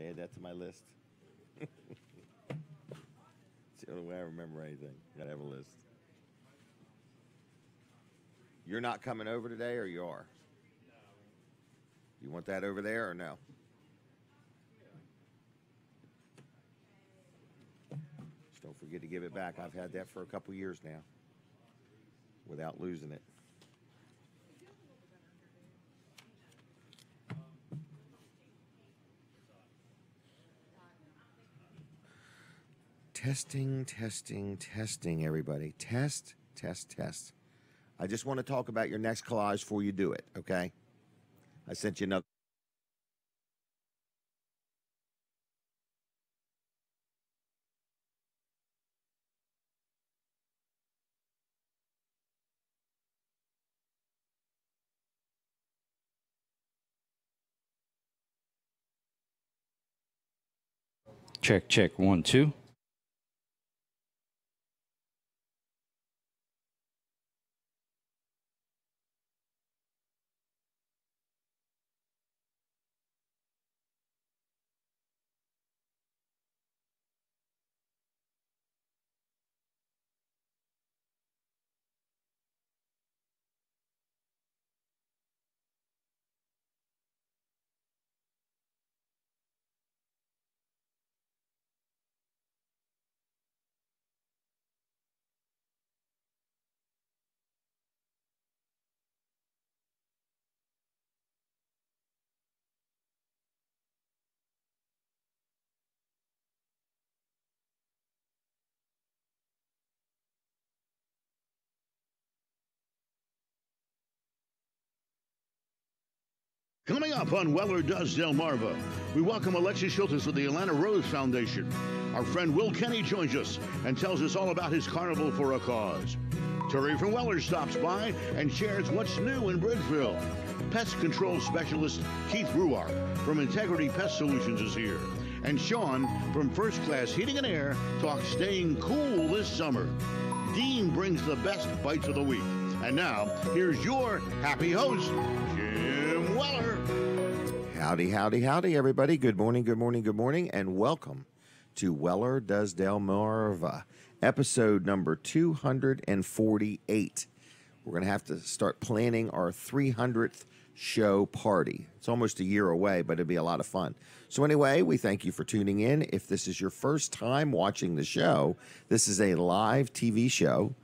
add that to my list. It's the only way I remember anything. Gotta have a list. You're not coming over today, or you are? No. You want that over there, or no? Just don't forget to give it back. I've had that for a couple years now, without losing it. Testing, everybody. Test. I just want to talk about your next collage before you do it, okay? I sent you another. Check. 1, 2. Coming up on Weller Does Delmarva, we welcome Alexis Schultes with the Atlanta Rose Foundation. Our friend Will Kenny joins us and tells us all about his Carnival for a Cause. Terry from Weller stops by and shares what's new in Bridgeville. Pest control specialist Keith Ruar from Integrity Pest Solutions is here. And Sean from First Class Heating and Air talks staying cool this summer. Dean brings the best bites of the week. And now, here's your happy host, Jim Weller. Howdy, everybody. Good morning, and welcome to Weller Does Delmarva, episode number 248. We're going to have to start planning our 300th show party. It's almost a year away, but it'll be a lot of fun. So anyway, we thank you for tuning in. If this is your first time watching the show, this is a live TV show.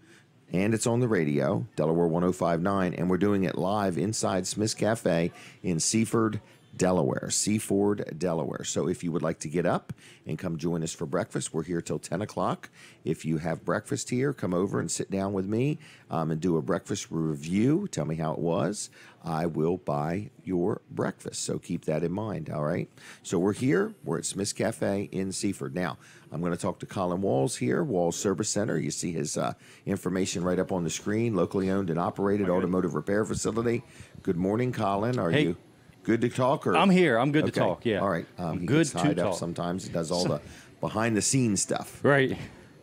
And it's on the radio, Delaware 105.9, and we're doing it live inside Smith's Cafe in Seaford, Delaware. So if you would like to get up and come join us for breakfast, we're here till 10 o'clock. If you have breakfast here, come over and sit down with me and do a breakfast review. Tell me how it was. I will buy your breakfast, so keep that in mind, all right? So we're here. We're at Smith's Cafe in Seaford. Now, I'm going to talk to Colin Walls here, Walls Service Center. You see his information right up on the screen, locally owned and operated automotive repair facility. Good morning, Colin. Are you good to talk? Or? I'm here. I'm good to talk, yeah. All right. He good gets tied to up talk. sometimes. He does all the behind-the-scenes stuff. Right.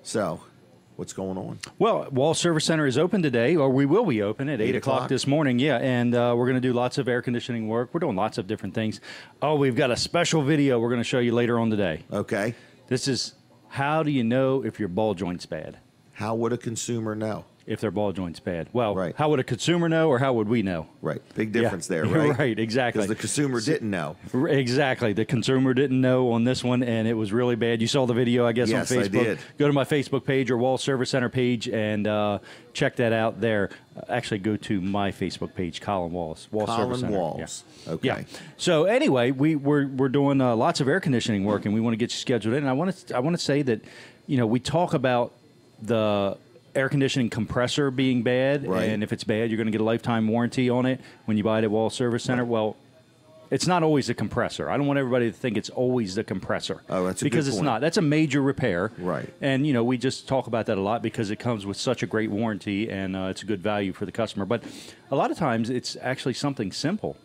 So, what's going on? Well, Wall Service Center is open today, or we will be open at 8 o'clock this morning, and we're going to do lots of air conditioning work. We're doing lots of different things. Oh, we've got a special video we're going to show you later on today. Okay. This is how do you know if your ball joint's bad? How would a consumer know? If their ball joint's bad. Well, right. How would a consumer know, or how would we know? Right. Big difference there, right? Right, exactly. Because the consumer didn't know. Exactly. The consumer didn't know on this one, and it was really bad. You saw the video, I guess, yes, on Facebook. I did. Go to my Facebook page or Wall Service Center page and check that out there. Actually, go to my Facebook page, Colin Walls. Service Center. Walls. Yeah. Okay. Yeah. So anyway, we're doing lots of air conditioning work, and we want to get you scheduled in. And I want to say that, we talk about the air conditioning compressor being bad, right. And if it's bad, you're going to get a lifetime warranty on it when you buy it at Wall Service Center. Right. Well, it's not always the compressor. I don't want everybody to think it's always the compressor. Oh, that's a because good it's point. not. That's a major repair. Right. And, we just talk about that a lot because it comes with such a great warranty, and it's a good value for the customer. But a lot of times it's actually something simple.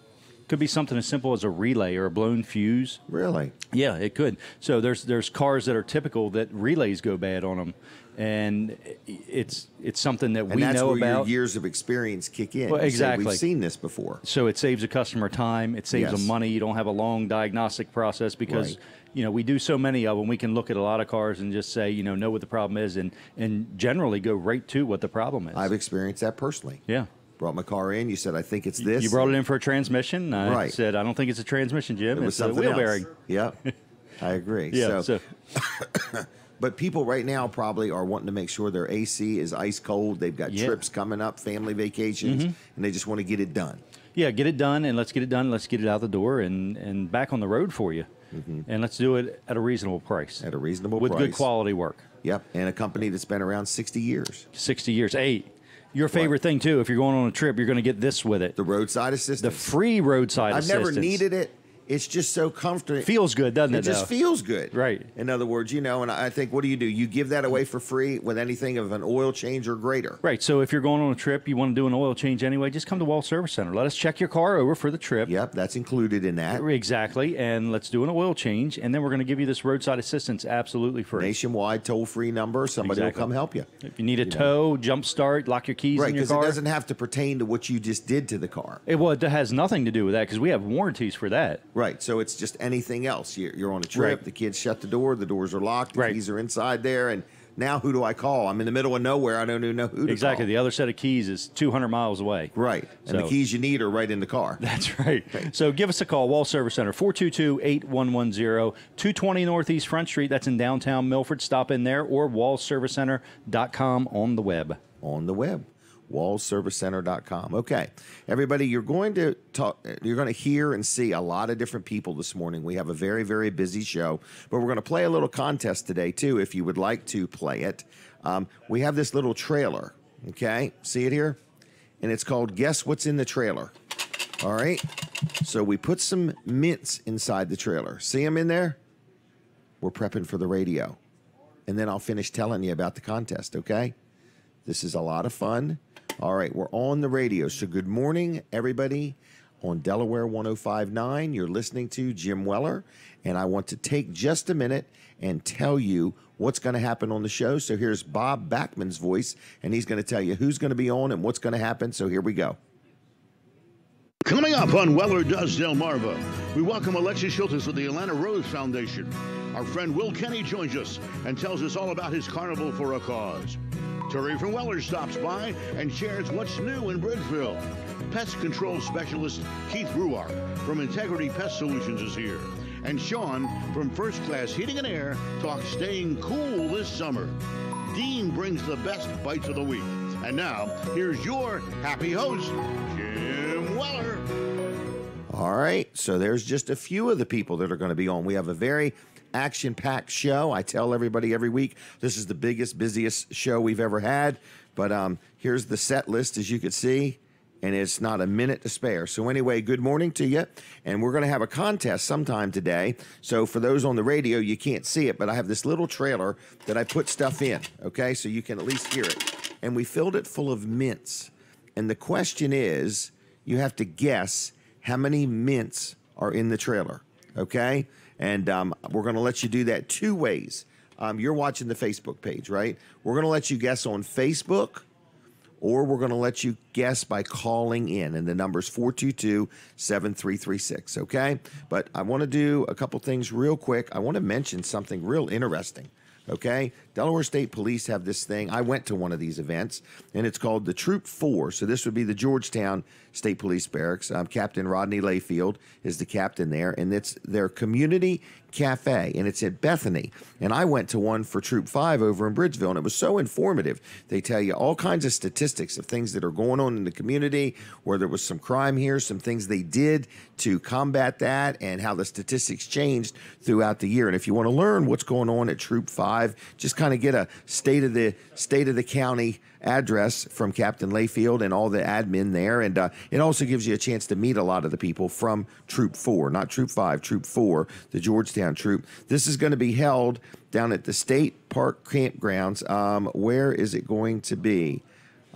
Could be something as simple as a relay or a blown fuse. Really? Yeah, it could. So there's cars that are typical that relays go bad on them, and it's something that And we that's know where about. your years of experience kick in. Well, You say, exactly. we've seen this before. So it saves a customer time. It saves Yes. them money. You don't have a long diagnostic process because, Right. we do so many of them. We can look at a lot of cars and just say, know what the problem is and generally go right to what the problem is. I've experienced that personally. Yeah. Brought my car in. You said, I think it's this. You brought it in for a transmission. I Right. said, I don't think it's a transmission, Jim. It was It's a something wheel else. bearing. Yeah, I agree. Yeah. So, So, but people right now probably are wanting to make sure their AC is ice cold. They've got Yeah. Mm-hmm. trips coming up, family vacations, and they just want to get it done. yeah, get it done and let's get it done. Let's get it out the door and back on the road for you. And let's do it at a reasonable price. At a reasonable with price. good quality work. Yep, and a company that's been around 60 years. 60 years. Hey, your favorite thing, too, if you're going on a trip, you're going to get this with it. The roadside The assistance. free roadside I've assistance. never needed it. It's just so comfortable. Feels good, doesn't it? It just though? feels good. Right. In other words, and I think, what do? You give that away for free with anything of an oil change or greater. Right. So if you're going on a trip, you want to do an oil change anyway, just come to Wall Service Center. Let us check your car over for the trip. Yep, that's included in that. Exactly. And let's do an oil change. And then we're going to give you this roadside assistance absolutely free. Nationwide toll-free number. Somebody Exactly. will come help you. If you need a tow, jump start, lock your keys Right, in your because it car. doesn't have to pertain to what you just did to the car. It has nothing to do with that because we have warranties for that. Right, so it's just anything else. You're on a trip, Right. the kids shut the doors are locked, the Right. keys are inside there, and now who do I call? I'm in the middle of nowhere. I don't even know who to Exactly. call. The other set of keys is 200 miles away. Right, and the So- keys you need are right in the car. That's right. So give us a call, Wall Service Center, 422-8110, 220 Northeast Front Street. That's in downtown Milford. Stop in there or wallservicecenter.com on the web. On the web, wallservicecenter.com. Okay, everybody, you're going to hear and see a lot of different people this morning. We have a very, very busy show, but we're going to play a little contest today, too, if you would like to play it. We have this little trailer, okay? See it here? And it's called Guess What's in the Trailer. All right? So we put some mints inside the trailer. See them in there? We're prepping for the radio. And then I'll finish telling you about the contest, okay? This is a lot of fun. All right, we're on the radio. So good morning, everybody, on Delaware 105.9. You're listening to Jim Weller, and I want to take just a minute and tell you what's going to happen on the show. So here's Bob Backman's voice, and he's going to tell you who's going to be on and what's going to happen. So here we go. Coming up on Weller Does Delmarva, we welcome Alexis Schultes with the Atlanta Rose Foundation. Our friend Will Kenny joins us and tells us all about his Carnival for a Cause. Terry from Weller stops by and shares what's new in Bridgeville. Pest control specialist Keith Ruark from Integrity Pest Solutions is here. And Sean from First Class Heating and Air talks staying cool this summer. Dean brings the best bites of the week. And now, here's your happy host, Jim Weller. All right, so there's just a few of the people that are going to be on. We have a very action-packed show. I tell everybody every week, this is the biggest, busiest show we've ever had. But here's the set list, as you can see, and it's not a minute to spare. So anyway, good morning to you, and we're going to have a contest sometime today. So for those on the radio, you can't see it, but I have this little trailer that I put stuff in, okay, so you can at least hear it. And we filled it full of mints. And the question is, you have to guess how many mints are in the trailer, okay? And we're going to let you do that two ways. You're watching the Facebook page, right? We're going to let you guess on Facebook, or we're going to let you guess by calling in. And the number's 422-7336, okay? But I want to do a couple things real quick. I want to mention something real interesting, okay? Delaware State Police have this thing. I went to one of these events, and it's called the Troop 4. So this would be the Georgetown State Police Barracks. Captain Rodney Layfield is the captain there, and it's their community cafe, and it's at Bethany. And I went to one for Troop 5 over in Bridgeville, and it was so informative. They tell you all kinds of statistics of things that are going on in the community, where there was some crime here, some things they did to combat that, and how the statistics changed throughout the year. And if you want to learn what's going on at Troop 5, just kind of get a state of the county address from Captain Layfield and all the admin there. And it also gives you a chance to meet a lot of the people from Troop 4, not Troop 5, Troop 4, the Georgetown Troop. This is going to be held down at the State Park Campgrounds. Where is it going to be?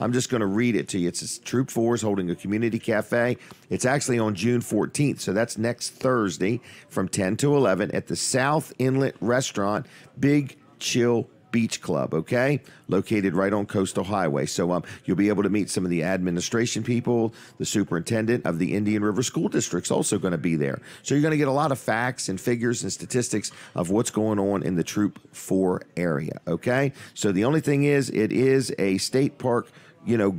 I'm just going to read it to you. It's Troop 4 is holding a community cafe. It's actually on June 14th, so that's next Thursday from 10 to 11 at the South Inlet Restaurant, Big Chill Beach Club, okay? Located right on Coastal Highway. So you'll be able to meet some of the administration people. The superintendent of the Indian River School District's also going to be there. So you're going to get a lot of facts and figures and statistics of what's going on in the Troop 4 area, okay? So the only thing is, it is a state park,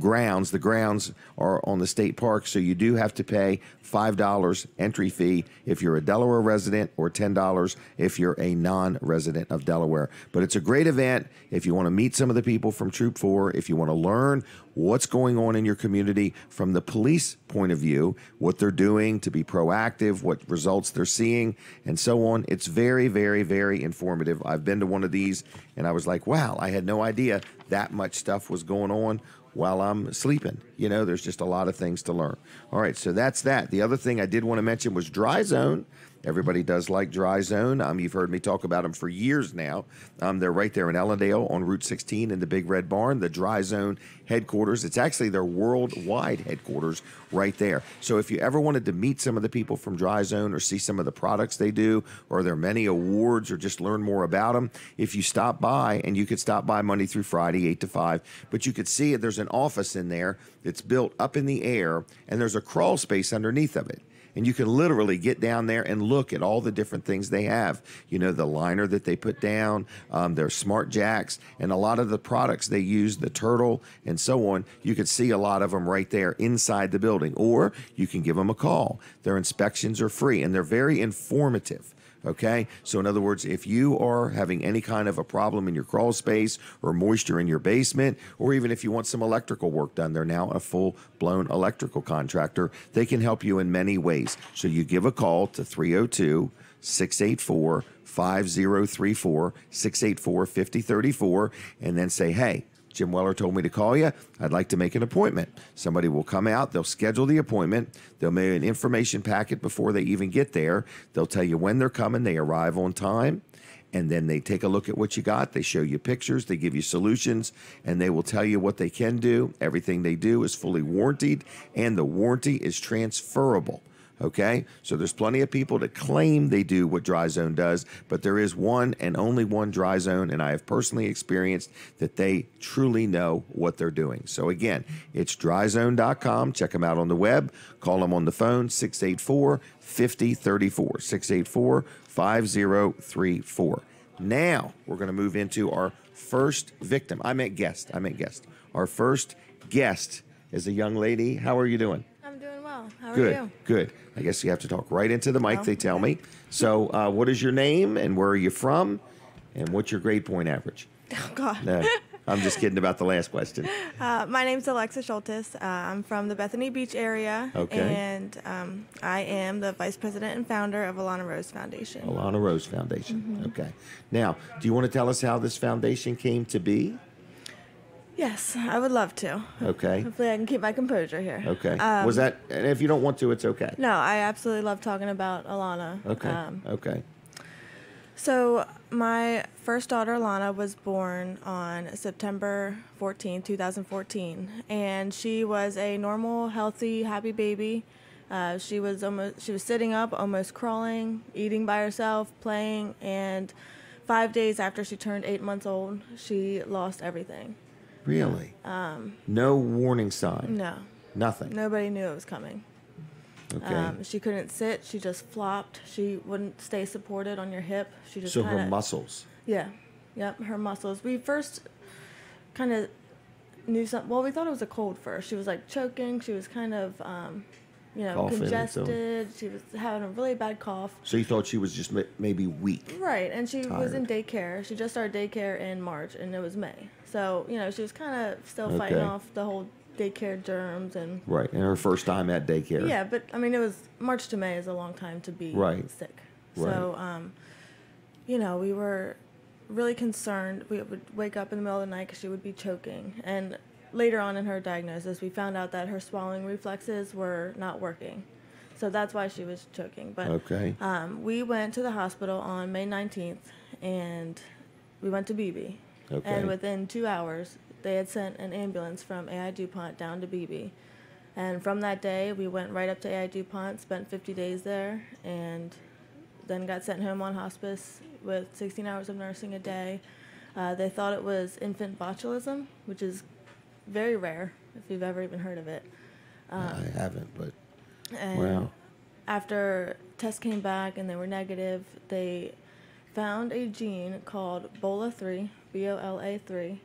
grounds. The grounds are on the state park, so you do have to pay $5 entry fee if you're a Delaware resident, or $10 if you're a non-resident of Delaware. But it's a great event if you want to meet some of the people from Troop 4, if you want to learn what's going on in your community from the police point of view, what they're doing to be proactive, what results they're seeing, and so on. It's very, very, very informative. I've been to one of these, and I was like, wow, I had no idea that much stuff was going on while I'm sleeping. There's just a lot of things to learn. All right, so that's that. The other thing I did want to mention was Dry Zone. Everybody does like Dry Zone. You've heard me talk about them for years now. They're right there in Ellendale on Route 16 in the Big Red Barn, the Dry Zone headquarters. It's actually their worldwide headquarters right there. So if you ever wanted to meet some of the people from Dry Zone, or see some of the products they do, or their many awards, or just learn more about them, if you stop by, and you could stop by Monday through Friday, 8 to 5, but you could see it. There's an office in there that's built up in the air, and there's a crawl space underneath of it. And you can literally get down there and look at all the different things they have. The liner that they put down, their smart jacks, and a lot of the products they use, the turtle and so on. You could see a lot of them right there inside the building. Or you can give them a call. Their inspections are free, and they're very informative. Okay, so in other words, if you are having any kind of a problem in your crawl space, or moisture in your basement, or even if you want some electrical work done, they're now a full-blown electrical contractor. They can help you in many ways. So you give a call to 302-684-5034, 684-5034, and then say, hey, Jim Weller told me to call you. I'd like to make an appointment. Somebody will come out. They'll schedule the appointment. They'll make an information packet before they even get there. They'll tell you when they're coming. They arrive on time. And then they take a look at what you got. They show you pictures. They give you solutions. And they will tell you what they can do. Everything they do is fully warranted. And the warranty is transferable. Okay, so there's plenty of people that claim they do what Dry Zone does, but there is one and only one Dry Zone, and I have personally experienced that they truly know what they're doing. So again, it's dryzone.com. Check them out on the web. Call them on the phone, 684-5034, 684-5034. Now we're going to move into our first victim. I meant guest. Our first guest is a young lady. How are you doing? I'm doing well. How are Good, you? good. I guess you have to talk right into the mic, Oh, they tell okay. me. So what is your name, and where are you from, and what's your grade point average? Oh, God. No, I'm just kidding about the last question. My name's Alexa Schultes. I'm from the Bethany Beach area. Okay. And I am the vice president and founder of Alana Rose Foundation. Alana Rose Foundation. Mm-hmm. Okay. Now, do you want to tell us how this foundation came to be? Yes, I would love to. Okay. Hopefully I can keep my composure here. Okay. Was that, and if you don't want to, it's okay. No, I absolutely love talking about Alana. Okay. Okay. So my first daughter, Alana, was born on September 14, 2014, and she was a normal, healthy, happy baby. She was sitting up, almost crawling, eating by herself, playing, and 5 days after she turned 8 months old, she lost everything. Really? No warning sign? No. Nothing? Nobody knew it was coming. Okay. She couldn't sit. She just flopped. She wouldn't stay supported on your hip. She just So kinda, her muscles? Yeah. Yep, her muscles. We first kind of knew something. Well, we thought it was a cold first. She was like choking. She was kind of, Coughing and so on. congested. She was having a really bad cough. So you thought she was just maybe weak? Right, and she was in Tired. daycare. She just started daycare in March, and it was May. So, she was kind of still fighting Okay. off the whole daycare germs and... Right, and her first time at daycare. Yeah, but, it was March to May is a long time to be Right. sick. Right. So, we were really concerned. We would wake up in the middle of the night because she would be choking. And later on in her diagnosis, we found out that her swallowing reflexes were not working. So that's why she was choking. But Okay. we went to the hospital on May 19th, and we went to BB. Okay. And within 2 hours, they had sent an ambulance from AI DuPont down to BB. And from that day, we went right up to AI DuPont, spent 50 days there, and then got sent home on hospice with 16 hours of nursing a day. They thought it was infant botulism, which is very rare, if you've ever even heard of it. I haven't, but And wow. after tests came back and they were negative, they found a gene called BOLA3, BOLA3,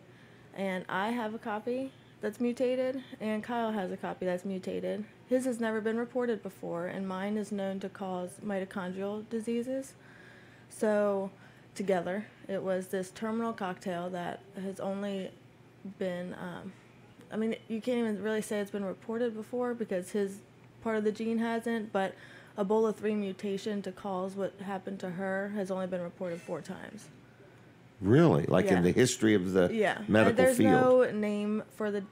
and I have a copy that's mutated, and Kyle has a copy that's mutated. His has never been reported before, and mine is known to cause mitochondrial diseases. So together, it was this terminal cocktail that has only been, I mean, you can't even really say it's been reported before because his part of the gene hasn't, but Ebola 3 mutation to cause what happened to her has only been reported 4 times. Really? Like Yeah. in the history of the Yeah. medical There's field? no name for the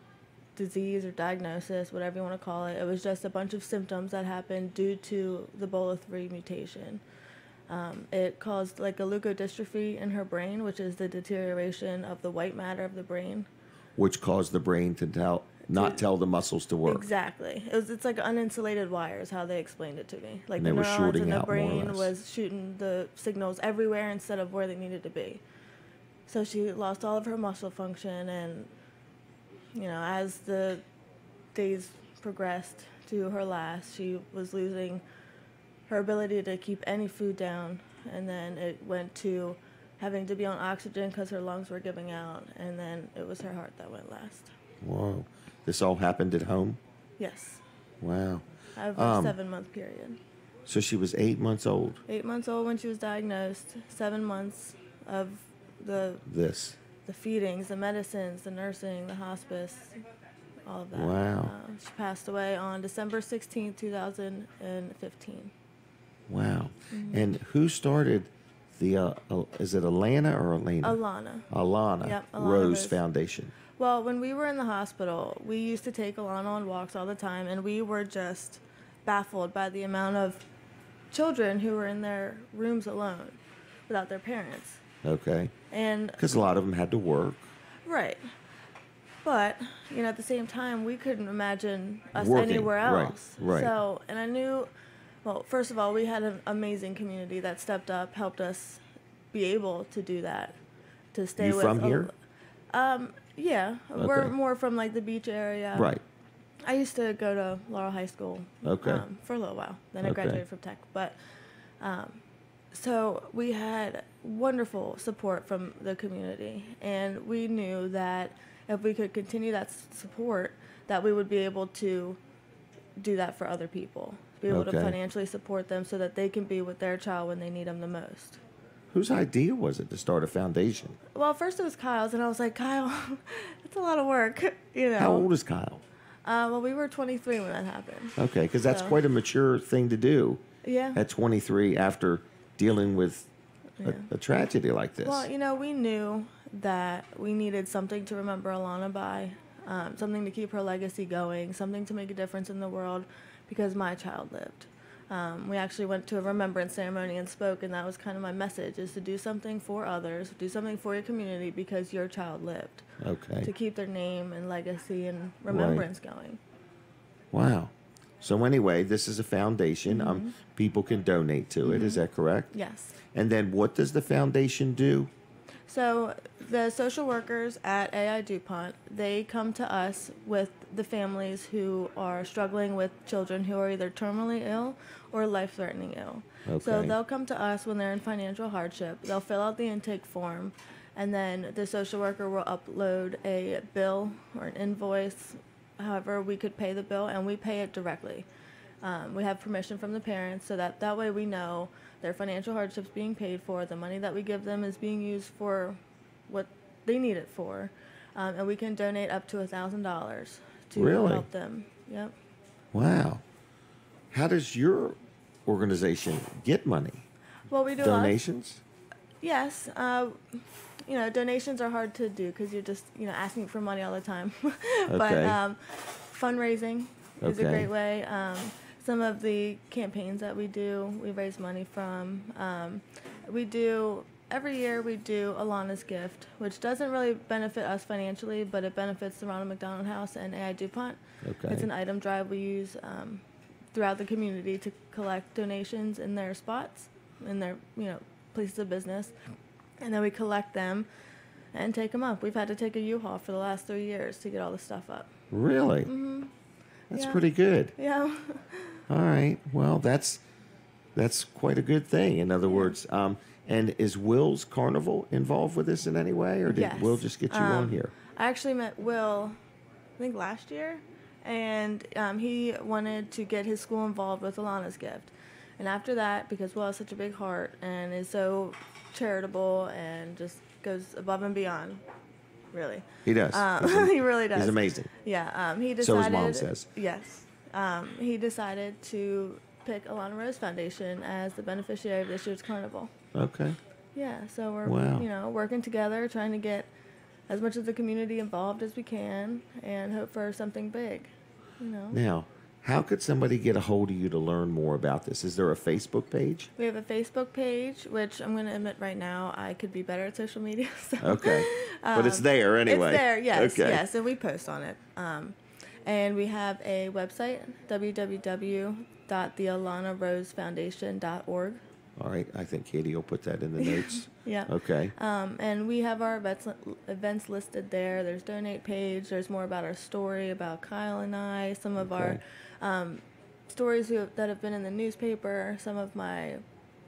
disease or diagnosis, whatever you want to call it. It was just a bunch of symptoms that happened due to the Ebola 3 mutation. It caused like a leukodystrophy in her brain, which is the deterioration of the white matter of the brain. Which caused the brain to not tell the muscles to work. Exactly. It's like uninsulated wires, how they explained it to me. Like And the they were neurons shorting in the out more or brain less. was shooting the signals everywhere instead of where they needed to be. So she lost all of her muscle function, and as the days progressed to her last, she was losing her ability to keep any food down, and then it went to having to be on oxygen because her lungs were giving out, and then it was her heart that went last. Whoa. This all happened at home? Yes, Wow. over a 7-month period. So she was 8 months old. 8 months old when she was diagnosed. 7 months of the feedings, the medicines, the nursing, the hospice, all of that. Wow. She passed away on December 16th, 2015. Wow. And who started the, is it Alana or Elena? Alana. Alana. Yep, Alana Rose Rose. Foundation. Well, when we were in the hospital, we used to take Alana on walks all the time, and we were just baffled by the amount of children who were in their rooms alone without their parents. Okay. And Because a lot of them had to work. right. But, at the same time, we couldn't imagine us Working, anywhere right, else. right. So, and I knew, well, first of all, we had an amazing community that stepped up, helped us be able to do that, to stay You with. from here? Yeah, we're Okay. more from like the beach area. Right. I used to go to Laurel High School Okay. For a little while. Then I Okay. graduated from tech. But so we had wonderful support from the community, and we knew that if we could continue that support, that we would be able to do that for other people, be able to Okay. financially support them so that they can be with their child when they need them the most. Whose idea was it to start a foundation? Well, first it was Kyle's, and I was like, Kyle, it's a lot of work, How old is Kyle? Well, we were 23 when that happened. Okay, because that's So- quite a mature thing to do Yeah. at 23 after dealing with a tragedy like this. Well, we knew that we needed something to remember Alana by, something to keep her legacy going, something to make a difference in the world because my child lived. We actually went to a remembrance ceremony and spoke, and that was kind of my message, is to do something for others, do something for your community because your child lived, Okay. to keep their name and legacy and remembrance going. Wow. So anyway, this is a foundation. Mm-hmm. People can donate to it. Is that correct? Yes. And then what does the foundation do? So the social workers at AI DuPont, they come to us with the families who are struggling with children who are either terminally ill or life-threatening ill. So Okay. they'll come to us when they're in financial hardship. They'll fill out the intake form, and then the social worker will upload a bill or an invoice, however we could pay the bill, and we pay it directly. We have permission from the parents, so that way we know their financial hardships being paid for, the money that we give them is being used for what they need it for, and we can donate up to $1,000 to Really? help them. Yep. Wow. How does your organization get money? Well, we do a lot of- Donations? Yes. Donations are hard to do because you're just, asking for money all the time. Okay. But fundraising is a Okay. great way. Some of the campaigns that we do, we raise money from. Every year we do Alana's Gift, which doesn't really benefit us financially, but it benefits the Ronald McDonald House and AI DuPont. Okay. It's an item drive we use throughout the community to collect donations in their spots, in their places of business, and then we collect them, and take them up. We've had to take a U-Haul for the last 3 years to get all the stuff up. Really? That's pretty good. Yeah. All right. Well, that's quite a good thing. In other words, and is Will's Carnival involved with this in any way, or did Yes. Will just get you on here? I actually met Will, I think last year, and he wanted to get his school involved with Alana's gift. And after that, because Will has such a big heart and is so charitable and just goes above and beyond, really. He does. He really does. He's amazing. Yeah. He decided. So his mom says. Yes. He decided to pick Alana Rose Foundation as the beneficiary of this year's carnival. Okay. Yeah. So we're Wow. working together, trying to get as much of the community involved as we can, and hope for something big. Now, how could somebody get a hold of you to learn more about this? Is there a Facebook page? We have a Facebook page, which I'm going to admit right now I could be better at social media. So. Okay. But it's there anyway. It's there, yes. Okay. Yes, and we post on it. And we have a website, www.thealanarosefoundation.org. All right. I think Katie will put that in the notes. Yeah. Okay. And we have our events listed there. There's donate page. There's more about our story, about Kyle and I, some of our stories that have been in the newspaper, some of my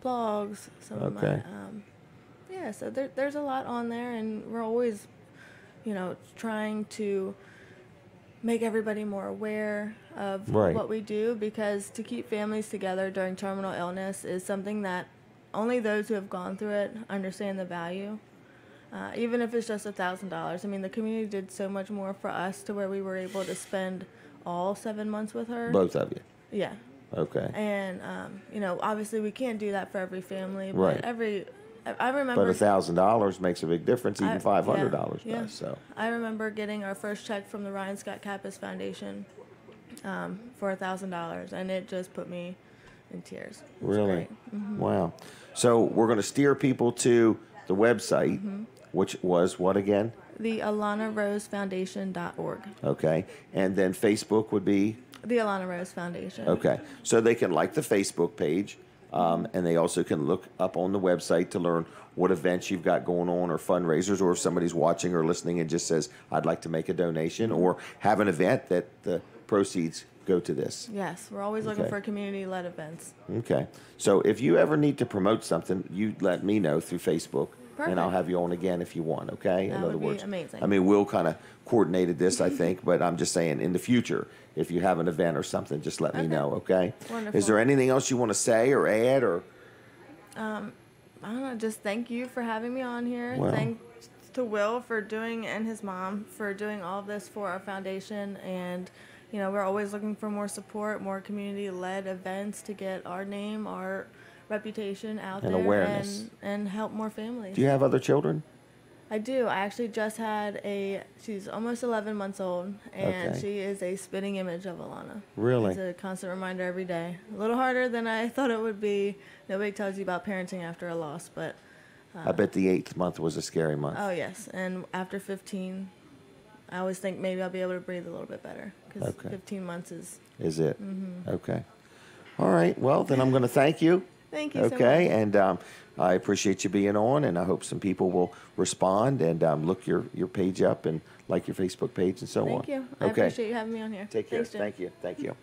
blogs, some of my so there's a lot on there, and we're always trying to make everybody more aware of what we do, because to keep families together during terminal illness is something that only those who have gone through it understand the value. Even if it's just $1,000. I mean, the community did so much more for us to where we were able to spend all 7 months with her. Both of you. Yeah. Okay. And, obviously we can't do that for every family, but Right. I remember. But $1,000 makes a big difference. Even $500 yeah. does. So. I remember getting our first check from the Ryan Scott Kappas Foundation for $1,000, and it just put me in tears. It was Really? great. Mm-hmm. Wow. So we're going to steer people to the website, which was what again? The AlanaRoseFoundation.org. Okay. And then Facebook would be? The Alana Rose Foundation. Okay. So they can like the Facebook page, and they also can look up on the website to learn what events you've got going on or fundraisers, or if somebody's watching or listening and just says, I'd like to make a donation, or have an event that the proceeds go to this. Yes, we're always looking for community-led events. Okay. So if you ever need to promote something, you let me know through Facebook. Perfect. And I'll have you on again if you want, okay? That would be amazing. I mean, Will kind of coordinated this, I think, but I'm just saying in the future, if you have an event or something, just let me know, okay? Wonderful. Is there anything else you want to say or add, or? I don't know, just thank you for having me on here. Well. Thanks to Will for doing, and his mom for doing all of this for our foundation. And, we're always looking for more support, more community-led events to get our name, our reputation out And there, awareness. and help more families. Do you have other children? I do. I actually just had she's almost 11 months old, and Okay. she is a spitting image of Alana. Really? It's a constant reminder every day. A little harder than I thought it would be. Nobody tells you about parenting after a loss, but I bet the 8th month was a scary month. oh yes. And after 15, I always think maybe I'll be able to breathe a little bit better, because Okay. 15 months is. Is it? Okay. All right. Well, then I'm going to thank you. Thank you so much. Okay, and I appreciate you being on, and I hope some people will respond and look your page up and like your Facebook page and so on. Thank you. I Okay. appreciate you having me on here. Take care. Thanks, Jim. Thank you. Thank you.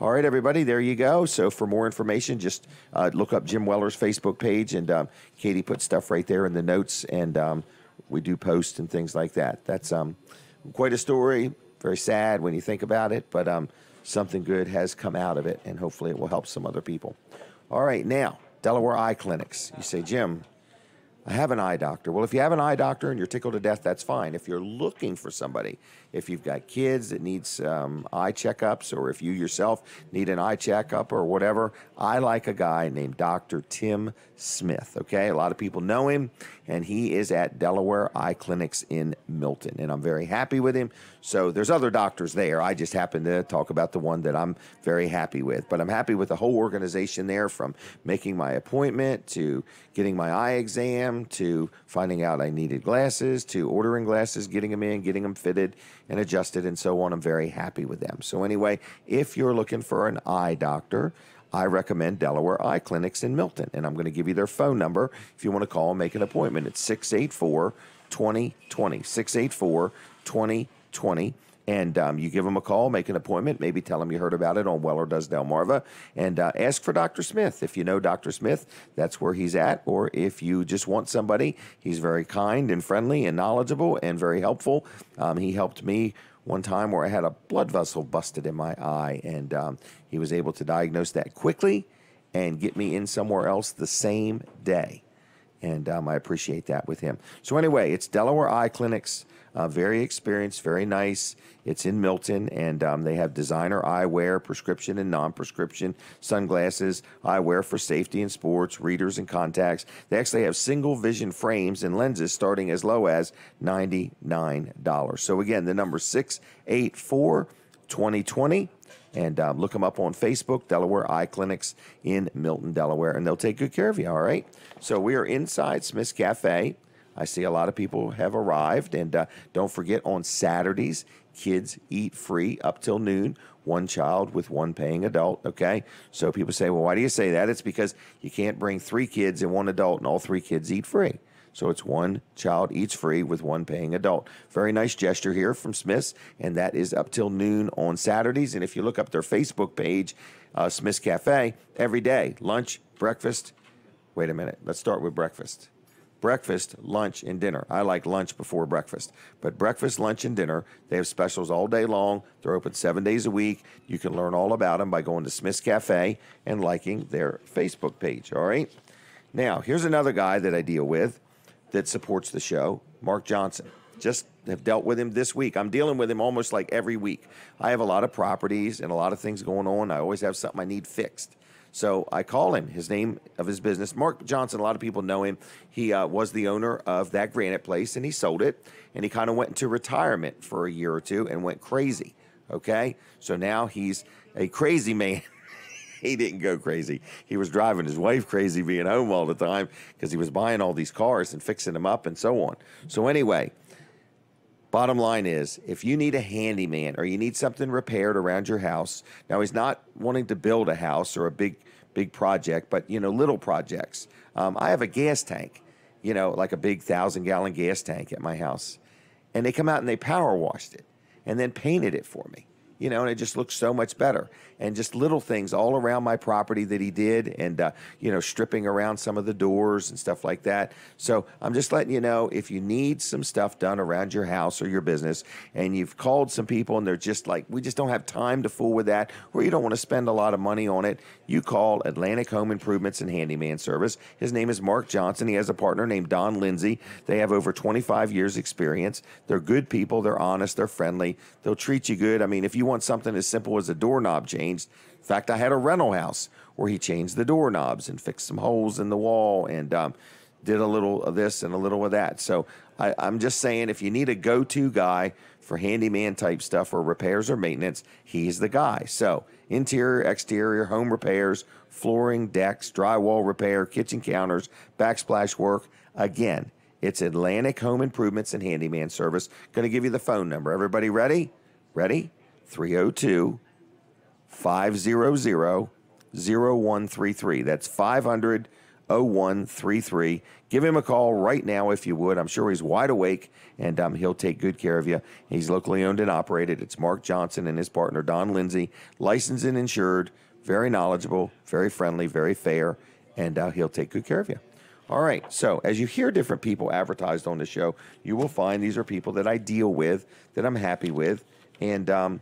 All right, everybody, there you go. So for more information, just look up Jim Weller's Facebook page, and Katie put stuff right there in the notes, and we do post and things like that. That's quite a story, very sad when you think about it, but something good has come out of it, and hopefully it will help some other people. All right, now, Delaware Eye Clinics. You say, Jim, I have an eye doctor. Well, if you have an eye doctor and you're tickled to death, that's fine. If you're looking for somebody, if you've got kids that need eye checkups, or if you yourself need an eye checkup or whatever, I like a guy named Dr. Tim Smith, okay? A lot of people know him, and he is at Delaware Eye Clinics in Milton, and I'm very happy with him. So there's other doctors there. I just happen to talk about the one that I'm very happy with. But I'm happy with the whole organization there, from making my appointment to getting my eye exam to finding out I needed glasses to ordering glasses, getting them in, getting them fitted and adjusted and so on. I'm very happy with them. So anyway, if you're looking for an eye doctor, I recommend Delaware Eye Clinics in Milton, and I'm going to give you their phone number if you want to call and make an appointment. It's 684-2020, 684-2020. And you give them a call, make an appointment, maybe tell them you heard about it on Weller Does Delmarva, and ask for Dr. Smith. If you know Dr. Smith, that's where he's at. Or if you just want somebody, he's very kind and friendly and knowledgeable and very helpful. He helped me one time where I had a blood vessel busted in my eye, and he was able to diagnose that quickly and get me in somewhere else the same day. And I appreciate that with him. So anyway, it's Delaware Eye Clinics. Very experienced, very nice. It's in Milton, and they have designer eyewear, prescription and non-prescription, sunglasses, eyewear for safety and sports, readers and contacts. They actually have single vision frames and lenses starting as low as $99. So again, the number 684-2020. And look them up on Facebook, Delaware Eye Clinics in Milton, Delaware, and they'll take good care of you, all right? So we are inside Smith's Cafe. I see a lot of people have arrived, and don't forget on Saturdays, kids eat free up till noon, one child with one paying adult, okay? So people say, well, why do you say that? It's because you can't bring 3 kids and 1 adult, and all 3 kids eat free. So it's one child eats free with one paying adult. Very nice gesture here from Smith's, and that is up till noon on Saturdays. And if you look up their Facebook page, Smith's Cafe, every day, lunch, breakfast. Wait a minute. Let's start with breakfast. Breakfast, lunch, and dinner. I like lunch before breakfast. But breakfast, lunch, and dinner, they have specials all day long. They're open 7 days a week. You can learn all about them by going to Smith's Cafe and liking their Facebook page, all right? Now, here's another guy that I deal with that supports the show, Mark Johnson. Just have dealt with him this week. I'm dealing with him almost like every week. I have a lot of properties and a lot of things going on. I always have something I need fixed. So I call him. His name of his business, Mark Johnson, a lot of people know him. He was the owner of that granite place, and he sold it, and he kind of went into retirement for a year or two and went crazy, okay? So now he's a crazy man. He didn't go crazy. He was driving his wife crazy being home all the time because he was buying all these cars and fixing them up and so on. So anyway, bottom line is, if you need a handyman or you need something repaired around your house, now he's not wanting to build a house or a big project, but, you know, little projects. I have a gas tank, you know, like a big 1,000-gallon gas tank at my house. And they come out and they power washed it and then painted it for me. You know, and it just looks so much better. And just little things all around my property that he did, and, you know, stripping around some of the doors and stuff like that. So I'm just letting you know, if you need some stuff done around your house or your business, and you've called some people and they're just like, we just don't have time to fool with that, or you don't want to spend a lot of money on it, you call Atlantic Home Improvements and Handyman Service. His name is Mark Johnson. He has a partner named Don Lindsay. They have over 25 years experience. They're good people. They're honest. They're friendly. They'll treat you good. I mean, if you want something as simple as a doorknob changed. In fact, I had a rental house where he changed the doorknobs and fixed some holes in the wall and did a little of this and a little of that. So I'm just saying, if you need a go-to guy for handyman type stuff or repairs or maintenance, he's the guy. So interior, exterior, home repairs, flooring, decks, drywall repair, kitchen counters, backsplash work. Again, it's Atlantic Home Improvements and Handyman Service. Going to give you the phone number. Everybody ready? Ready? 302-500-0133. That's 500-0133. Give him a call right now if you would. I'm sure he's wide awake, and he'll take good care of you. He's locally owned and operated. It's Mark Johnson and his partner, Don Lindsay, licensed and insured, very knowledgeable, very friendly, very fair, and he'll take good care of you. All right, so as you hear different people advertised on the show, you will find these are people that I deal with, that I'm happy with, and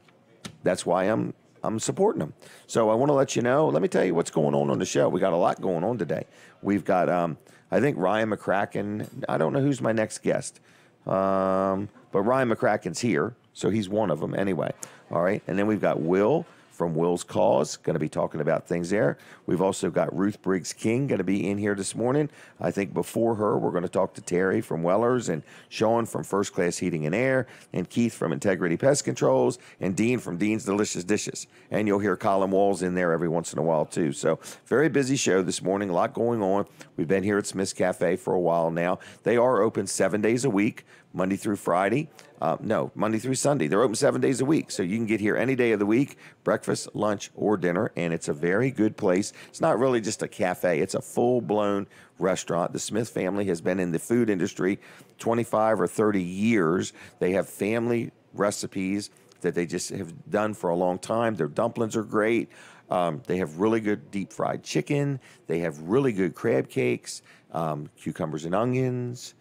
that's why I'm supporting them. So I want to let you know, let me tell you what's going on the show. We got a lot going on today. We've got, I think Ryan McCracken, I don't know who's my next guest, but Ryan McCracken's here, so he's one of them anyway. All right, and then we've got Will from Will's Cause, going to be talking about things there. We've also got Ruth Briggs King going to be in here this morning. I think before her, we're going to talk to Terry from Wellers, and Sean from First Class Heating and Air, and Keith from Integrity Pest Controls, and Dean from Dean's Delicious Dishes. And you'll hear Colin Walls in there every once in a while too. So very busy show this morning, a lot going on. We've been here at Smith's Cafe for a while now. They are open 7 days a week, Monday through Friday. No, Monday through Sunday. They're open 7 days a week, so you can get here any day of the week, breakfast, lunch, or dinner, and it's a very good place. It's not really just a cafe. It's a full-blown restaurant. The Smith family has been in the food industry 25 or 30 years. They have family recipes that they just have done for a long time. Their dumplings are great. They have really good deep-fried chicken. They have really good crab cakes, cucumbers and onions,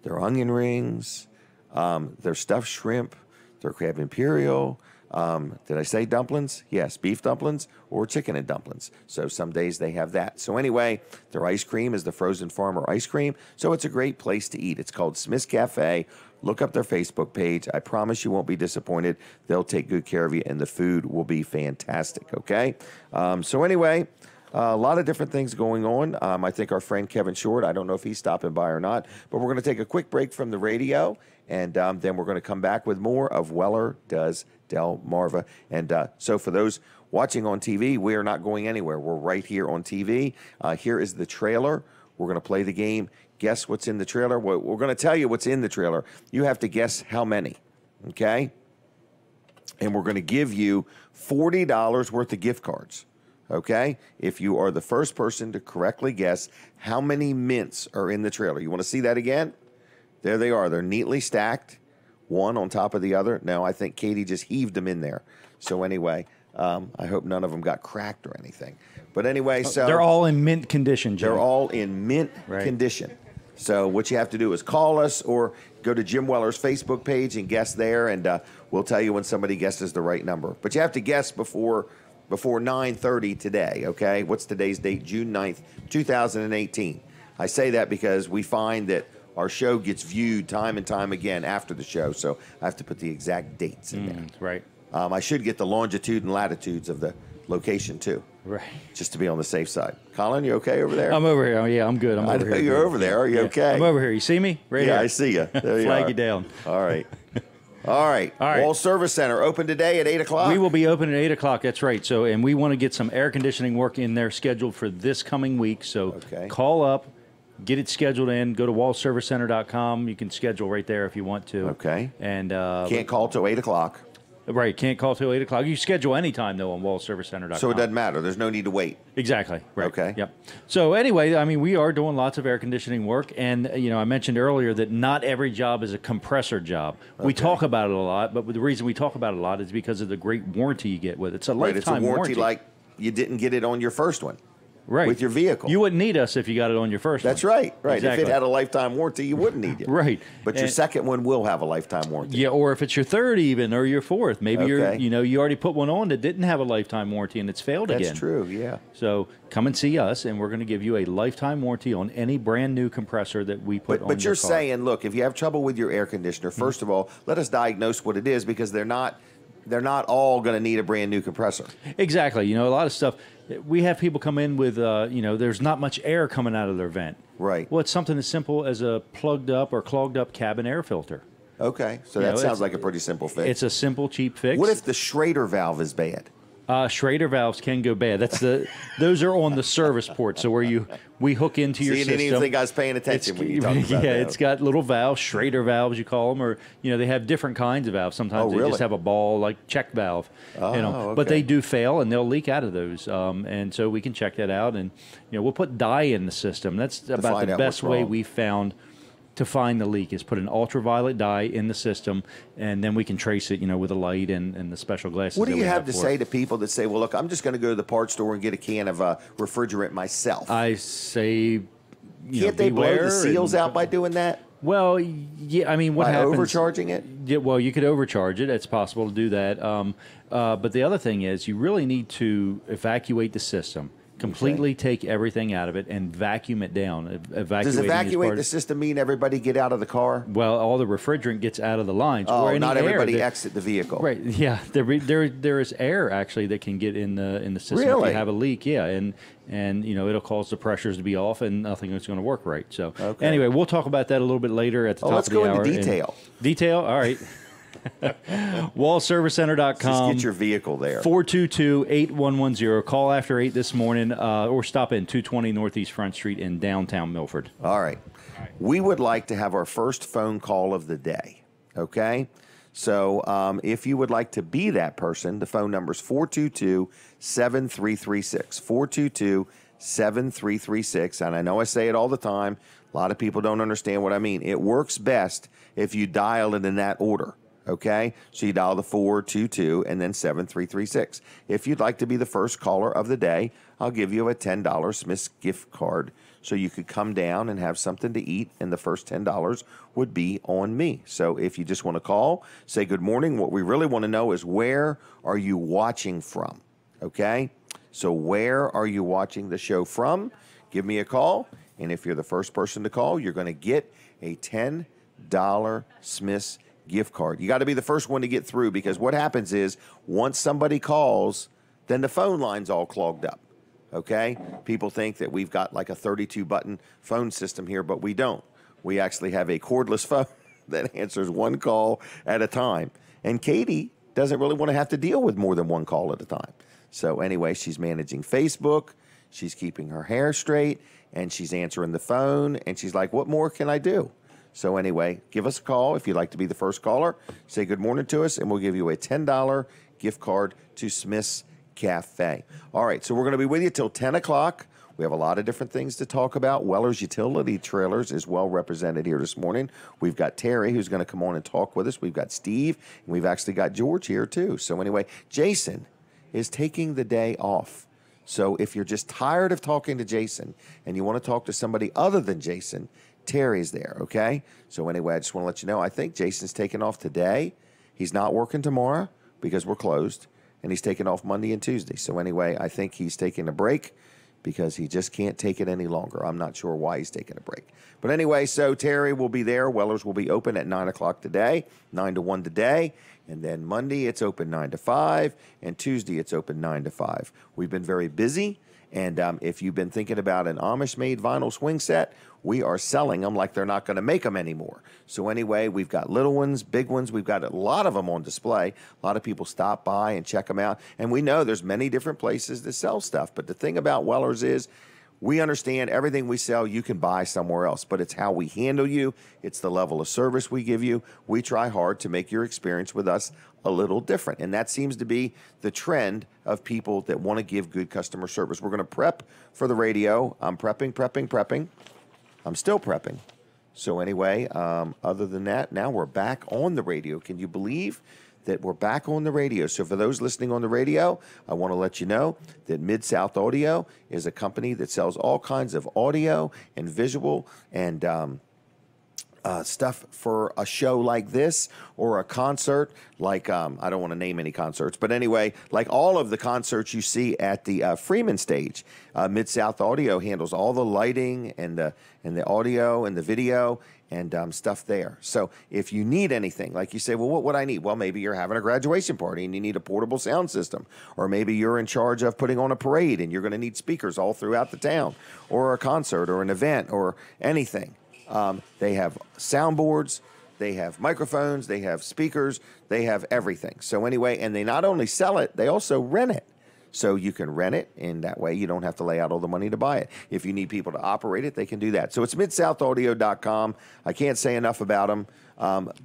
their onion rings, their stuffed shrimp, their crab imperial. Did I say dumplings? Yes, beef dumplings or chicken and dumplings. So some days they have that. So anyway, their ice cream is the Frozen Farmer ice cream. So it's a great place to eat. It's called Smith's Cafe. Look up their Facebook page. I promise you won't be disappointed. They'll take good care of you, and the food will be fantastic, okay? So anyway, a lot of different things going on. I think our friend Kevin Short, I don't know if he's stopping by or not, but we're going to take a quick break from the radio, and then we're going to come back with more of Weller Does Delmarva. And so for those watching on TV, we are not going anywhere. We're right here on TV. Here is the trailer. We're going to play the game. Guess what's in the trailer? We're going to tell you what's in the trailer. You have to guess how many, okay? And we're going to give you $40 worth of gift cards, okay? If you are the first person to correctly guess how many mints are in the trailer. You want to see that again? There they are. They're neatly stacked, one on top of the other. Now, I think Katie just heaved them in there. So anyway, I hope none of them got cracked or anything. But anyway, so they're all in mint condition, Jim. They're all in mint condition. So what you have to do is call us or go to Jim Weller's Facebook page and guess there, and we'll tell you when somebody guesses the right number. But you have to guess before 9:30 today, okay? What's today's date? June 9th, 2018. I say that because we find that our show gets viewed time and time again after the show, so I have to put the exact dates in there. Right. I should get the longitude and latitudes of the location, too. Right. Just to be on the safe side. Colin, you okay over there? I'm over here. Oh, yeah, I'm good. I'm over here. You're over there. Are you okay? I'm over here. You see me? Right here. Yeah, I see you. There you Flag are. you down. All right. All right. Wall Service Center open today at 8 o'clock? We will be open at 8 o'clock. That's right. So, and we want to get some air conditioning work in there scheduled for this coming week. So call up, get it scheduled in. Go to wallservicecenter.com. You can schedule right there if you want to. Okay. And can't call till 8 o'clock. Right, can't call till 8 o'clock. You schedule any time, though, on wallservicecenter.com. So it doesn't matter. There's no need to wait. Exactly. Right. Okay. Yep. So anyway, I mean, we are doing lots of air conditioning work, and I mentioned earlier that not every job is a compressor job. We talk about it a lot, but the reason we talk about it a lot is because of the great warranty you get with it. It's a lifetime It's a warranty like you didn't get it on your first one. Right. With your vehicle. You wouldn't need us if you got it on your first That's one. right. Right. Exactly. If it had a lifetime warranty, you wouldn't need it. Right. But your second one will have a lifetime warranty. Yeah, or if it's your third even, or your fourth. Maybe you already put one on that didn't have a lifetime warranty and it's failed again. That's true, yeah. So come and see us, and we're going to give you a lifetime warranty on any brand new compressor that we put on your car. But you're saying, look, if you have trouble with your air conditioner, first of all, let us diagnose what it is, because they're not all going to need a brand new compressor. Exactly. A lot of stuff. We have people come in with, there's not much air coming out of their vent. Right. Well, it's something as simple as a plugged up or clogged up cabin air filter. Okay. So that sounds like a pretty simple fix. It's a simple, cheap fix. What if the Schrader valve is bad? Schrader valves can go bad. Those are on the service port. So where we hook into your system. You didn't even think I was paying attention when you talked about that. Yeah, it's got little valves, Schrader valves you call them, or they have different kinds of valves. Sometimes they just have a ball like check valve. Okay. But they do fail and they'll leak out of those. And so we can check that out, and we'll put dye in the system. That's about the best way we found to find the leak, is put an ultraviolet dye in the system, and then we can trace it, with a light and the special glasses. What do you have to say to people that say, well, look, I'm just going to go to the parts store and get a can of refrigerant myself? I say, can't they blow the seals out by doing that? Well, yeah, I mean, what happens? Overcharging it? Yeah, well, you could overcharge it. It's possible to do that. But the other thing is, you really need to evacuate the system. Completely take everything out of it and vacuum it down. Does evacuate the system mean everybody get out of the car? Well, all the refrigerant gets out of the lines. Oh, or not everybody exit the vehicle. Right. Yeah. There is air actually that can get in the system if you have a leak. Yeah, and it'll cause the pressures to be off and nothing is going to work right. So anyway, we'll talk about that a little bit later at the top of the hour. Let's go into detail. Detail. All right. wallservicecenter.com. Just get your vehicle there. 422-8110. Call after 8 this morning, or stop in 220 Northeast Front Street in downtown Milford. All right. We would like to have our first phone call of the day. okay? So if you would like to be that person, the phone number is 422-7336. 422-7336. And I know I say it all the time. A lot of people don't understand what I mean. It works best if you dial it in that order. Okay, so you dial the 422 and then 7336. If you'd like to be the first caller of the day, I'll give you a $10 Smith's gift card so you could come down and have something to eat, and the first $10 would be on me. So if you just want to call, say good morning. What we really want to know is, where are you watching from? Okay, so where are you watching the show from? Give me a call, and if you're the first person to call, you're going to get a $10 Smith's gift card. You got to be the first one to get through, because what happens is, once somebody calls, then the phone line's all clogged up. Okay? People think that we've got like a 32-button phone system here, but we don't. We actually have a cordless phone that answers one call at a time. And Katie doesn't really want to have to deal with more than one call at a time. So anyway, she's managing Facebook, she's keeping her hair straight, and she's answering the phone, and she's like, what more can I do? So anyway, give us a call if you'd like to be the first caller. Say good morning to us, and we'll give you a $10 gift card to Smith's Cafe. All right, so we're going to be with you till 10 o'clock. We have a lot of different things to talk about. Weller's Utility Trailers is well represented here this morning. We've got Terry, who's going to come on and talk with us. We've got Steve, and we've actually got George here too. So anyway, Jason is taking the day off. So if you're just tired of talking to Jason and you want to talk to somebody other than Jason, Terry's there, okay? So anyway, I just want to let you know, I think Jason's taking off today. He's not working tomorrow because we're closed, and he's taking off Monday and Tuesday. So anyway, I think he's taking a break because he just can't take it any longer. I'm not sure why he's taking a break. But anyway, so Terry will be there. Weller's will be open at 9 o'clock today, 9 to 1 today. And then Monday, it's open 9 to 5. And Tuesday, it's open 9 to 5. We've been very busy. And if you've been thinking about an Amish-made vinyl swing set, we are selling them like they're not going to make them anymore. So anyway, we've got little ones, big ones. We've got a lot of them on display. A lot of people stop by and check them out. And we know there's many different places that sell stuff. But the thing about Weller's is, we understand everything we sell you can buy somewhere else, but it's how we handle you. It's the level of service we give you. We try hard to make your experience with us a little different, and that seems to be the trend of people that want to give good customer service. We're going to prep for the radio. I'm prepping. I'm still prepping. So anyway, other than that, now we're back on the radio. Can you believe that we're back on the radio? So for those listening on the radio, I want to let you know that Mid-South Audio is a company that sells all kinds of audio and visual and stuff for a show like this or a concert like, I don't want to name any concerts, but anyway, like all of the concerts you see at the Freeman stage, Mid-South Audio handles all the lighting and the audio and the video and stuff there. So if you need anything, like you say, well, what would I need? Well, maybe you're having a graduation party and you need a portable sound system, or maybe you're in charge of putting on a parade and you're going to need speakers all throughout the town, or a concert or an event or anything. They have soundboards, they have microphones, they have speakers, they have everything. So anyway, and they not only sell it, they also rent it. So you can rent it, and that way you don't have to lay out all the money to buy it. If you need people to operate it, they can do that. So it's MidSouthAudio.com. I can't say enough about them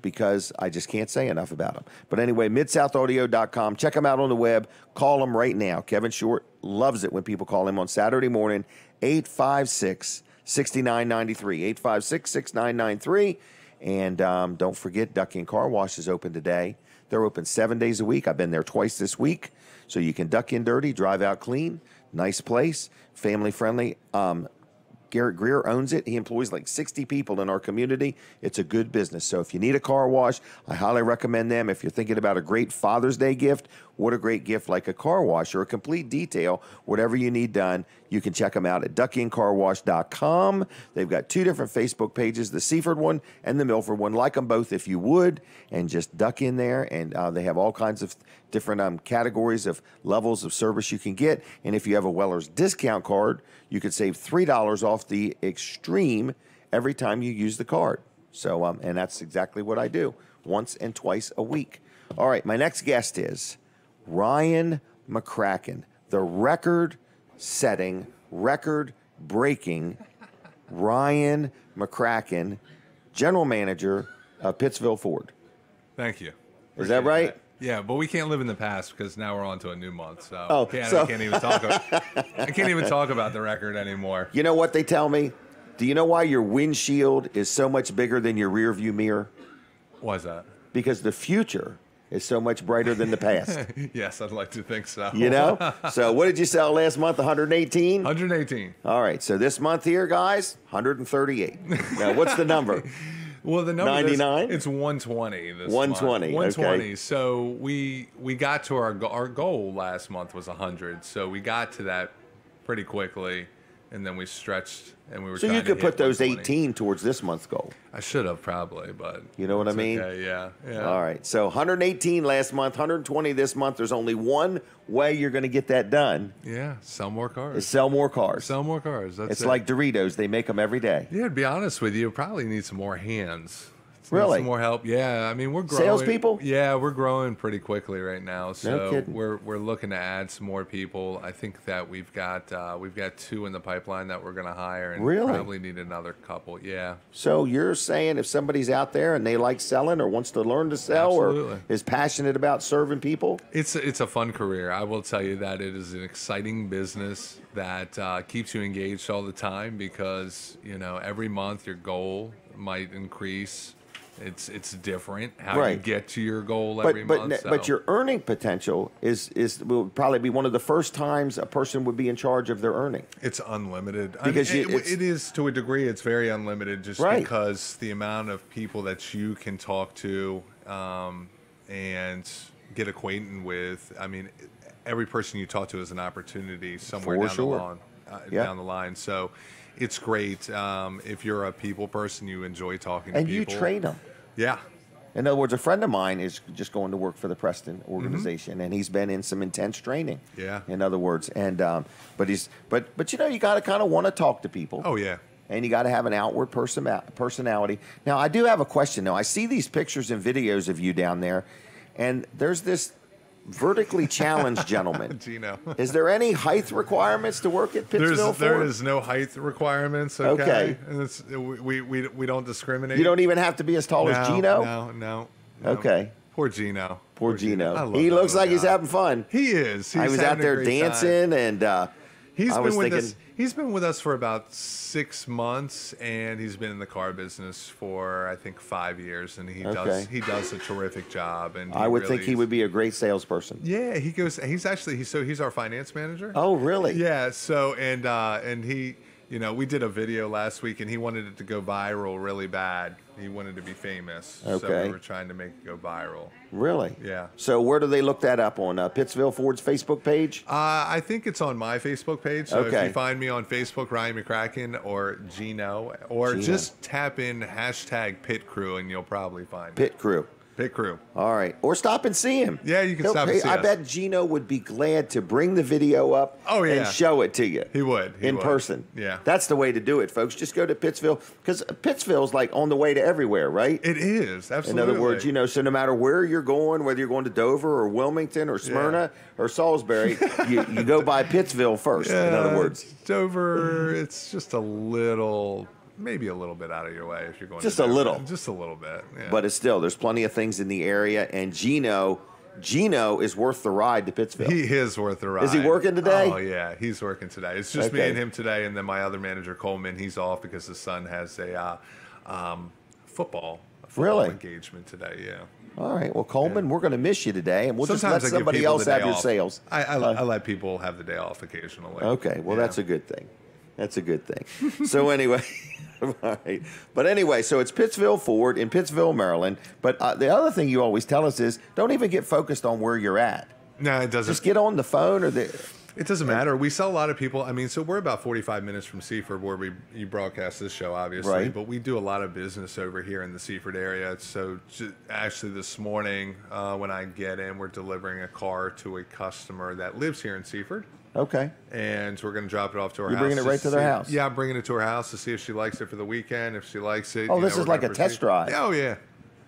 because I just can't say enough about them. But anyway, MidSouthAudio.com. Check them out on the web. Call them right now. Kevin Short loves it when people call him on Saturday morning, 856-6993, 856-6993. And don't forget, Ducky and Car Wash is open today. They're open 7 days a week. I've been there twice this week. So you can duck in dirty, drive out clean. Nice place, family friendly. Garrett Greer owns it. He employs like 60 people in our community. It's a good business. So if you need a car wash, I highly recommend them. If you're thinking about a great Father's Day gift, what a great gift like a car wash or a complete detail, whatever you need done, you can check them out at duckyandcarwash.com. They've got two different Facebook pages, the Seaford one and the Milford one. Like them both if you would, and just duck in there. And they have all kinds of different categories of levels of service you can get. And if you have a Weller's discount card, you could save $3 off the Extreme every time you use the card. So, and that's exactly what I do, once and twice a week. All right, my next guest is Ryan McCracken, the record-setting, record-breaking Ryan McCracken, general manager of Pittsville Ford. Thank you. Is that right? That. Yeah, but we can't live in the past because now we're on to a new month. So, I can't even talk I can't even talk about the record anymore. You know what they tell me? Do you know why your windshield is so much bigger than your rear view mirror? Why is that? Because the future is so much brighter than the past. Yes, I'd like to think so. You know? So what did you sell last month? 118? 118. All right. So this month here, guys, 138. Now, what's the number? Well, the number 99? It's 120 this 120. month. 120. Okay. So we got to our goal last month was 100. So we got to that pretty quickly, and then we stretched and we were. So trying you could to put those 120. 18 towards this month's goal. I should have probably, but you know what I mean? Okay, yeah. All right. So 118 last month, 120 this month. There's only one way you're going to get that done. Yeah, sell more cars. Is sell more cars. Sell more cars. That's it's it. like Doritos. They make them every day. Yeah, to be honest with you, probably need some more hands. Really? Some more help. Yeah, I mean we're growing. Salespeople? Yeah, we're growing pretty quickly right now. So No kidding. we're looking to add some more people. I think that we've got 2 in the pipeline that we're going to hire, and Really? probably need another couple. Yeah. So you're saying if somebody's out there and they like selling or wants to learn to sell Absolutely. or is passionate about serving people? It's a fun career. I will tell you that it is an exciting business that keeps you engaged all the time because every month your goal might increase. It's different how you get to your goal every month. But your earning potential will probably be one of the first times a person would be in charge of their earning. It's unlimited. Because it is to a degree. It's very unlimited, just Right. because the amount of people that you can talk to and get acquainted with. I mean, every person you talk to is an opportunity somewhere For down sure. the line. Down the line. So it's great. If you're a people person, you enjoy talking to And people. you train them. Yeah. In other words, a friend of mine is just going to work for the Preston organization, and he's been in some intense training. Yeah. In other words, and but you got to kind of want to talk to people. Oh yeah. And you got to have an outward personality. Now, I do have a question. Now, I see these pictures and videos of you down there, and there's this vertically challenged gentleman. Gino. Is there any height requirements to work at Pittsville Ford? There is no height requirements. Okay. And we don't discriminate. You don't even have to be as tall as Gino? No. Okay. Poor Gino. Poor Gino. I love He that looks like little he's guy. having fun. He is. I was out there dancing, and He's been with us for about 6 months, and he's been in the car business for I think 5 years, and he does a terrific job. And I would think he would be a great salesperson. Yeah, he's our finance manager. Oh, really? Yeah. So and he. We did a video last week, and he wanted it to go viral really bad. He wanted to be famous. So Okay. we were trying to make it go viral. Really? Yeah. So where do they look that up on? Pittsville Ford's Facebook page? I think it's on my Facebook page. So Okay. if you find me on Facebook, Ryan McCracken or Gino, or just tap in # Pit Crew, and you'll probably find me. Pit Crew. Pit Crew. All right. Or stop and see him. Yeah, you can stop and see I us. bet Gino would be glad to bring the video up and show it to you. He would. In person. Yeah. That's the way to do it, folks. Just go to Pittsville, because Pittsville's like on the way to everywhere, right? It is, absolutely. In other words, so no matter where you're going, whether you're going to Dover or Wilmington or Smyrna or Salisbury, you go by Pittsville first, in other words. Dover, it's just maybe a little bit out of your way if you're going Just to a Dover. little. Just a little bit. Yeah. But it's still, there's plenty of things in the area, and Gino is worth the ride to Pittsville. He is worth the ride. Is he working today? Oh, yeah. He's working today. It's just me Okay. and him today, and then my other manager, Coleman, he's off because his son has a football Really? engagement today, yeah. All right. Well, Coleman, we're going to miss you today, and we'll Sometimes just I let give somebody people else the day have your off. sales. I let people have the day off occasionally. Okay. Well, Yeah. that's a good thing. That's a good thing. So anyway, all right. But anyway, so it's Pittsville Ford in Pittsville, Maryland. But the other thing you always tell us is don't even get focused on where you're at. No, it doesn't. Just get on the phone or It doesn't matter. We sell a lot of people. I mean, so we're about 45 minutes from Seaford, where you broadcast this show, obviously. Right. But we do a lot of business over here in the Seaford area. So actually, this morning when I get in, we're delivering a car to a customer that lives here in Seaford. Okay. And we're going to drop it off to her house. You're bringing it right to their house? Yeah, I'm bringing it to her house to see if she likes it for the weekend. If she likes it. Oh, this is like a test drive. Oh, yeah.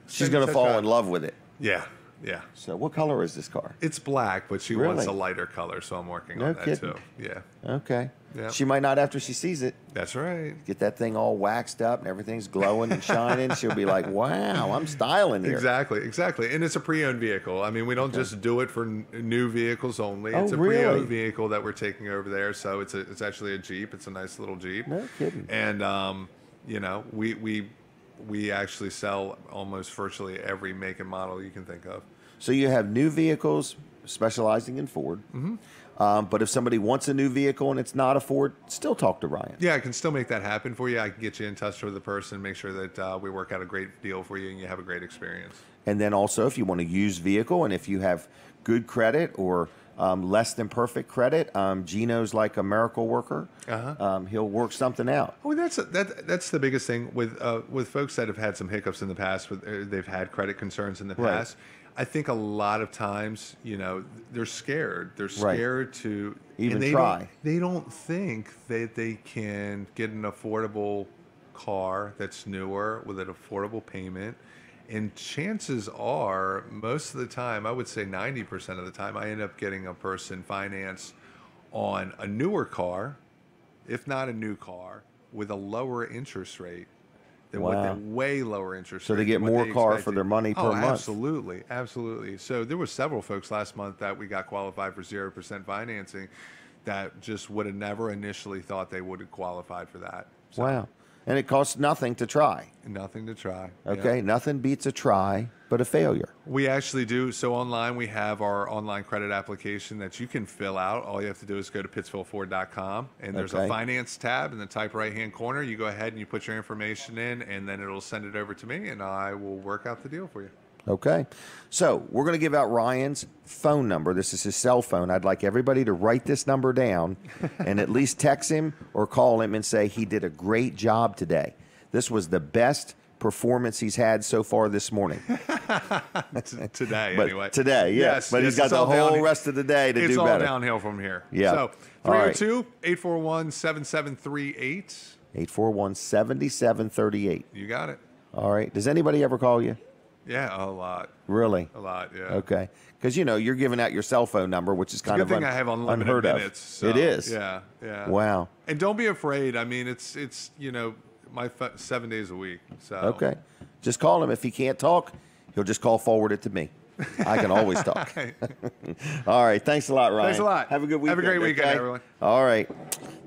She's going to fall in love with it. Yeah. Yeah. So what color is this car? It's black, but she Really? wants a lighter color, so I'm working on that kidding. too. Yeah. Okay. Yep. She might not after she sees it. That's right. Get that thing all waxed up and everything's glowing and shining. She'll be like, wow, I'm styling here. Exactly. And it's a pre-owned vehicle. I mean, we don't just do it for new vehicles only. It's a really? pre-owned vehicle that we're taking over there. So it's actually a Jeep. It's a nice little Jeep. No kidding. And, you know, we actually sell almost virtually every make and model you can think of. So you have new vehicles specializing in Ford. Mm-hmm. But if somebody wants a new vehicle and it's not a Ford, still talk to Ryan. Yeah, I can still make that happen for you. I can get you in touch with the person, make sure that we work out a great deal for you and you have a great experience. And then also, if you want a used vehicle and if you have good credit or less than perfect credit, Gino's like a miracle worker. He'll work something out. Oh, that's the biggest thing with folks that have had some hiccups in the past. They've had credit concerns in the past. Right. I think a lot of times, you know, they're scared. They're scared to even try. They don't think that they can get an affordable car that's newer with an affordable payment. And chances are, most of the time, I would say 90% of the time, I end up getting a person financed on a newer car, if not a new car, with a lower interest rate. Way lower interest rate. So they get more car for their money per month. Absolutely. So there were several folks last month that we got qualified for 0% financing that just would have never initially thought they would have qualified for that. So, wow. And it costs nothing to try. Nothing to try. Okay, yeah. Nothing beats a try but a failure. We actually do. So online, we have our online credit application that you can fill out. All you have to do is go to pittsvilleford.com, and there's a finance tab in the top right-hand corner. You go ahead and you put your information in, and then it'll send it over to me, and I will work out the deal for you. Okay. So we're going to give out Ryan's phone number. This is his cell phone. I'd like everybody to write this number down and at least text him or call him and say he did a great job today. This was the best performance he's had so far this morning. Today, anyway. Today, yes. But he's got the whole rest of the day to do better. It's all downhill from here. Yeah. So 302-841-7738. 841-7738. You got it. All right. Does anybody ever call you? Yeah, a lot. Really? A lot, yeah. Okay. Because, you know, you're giving out your cell phone number, which is kind of unheard of. Good thing I have unlimited minutes. So, it is. Yeah. Wow. And don't be afraid. I mean, it's you know, 7 days a week. So okay. Just call him. If he can't talk, he'll just forward it to me. I can always talk. All right. Thanks a lot, Ryan. Thanks a lot. Have a good weekend. Have a great weekend, everyone. All right.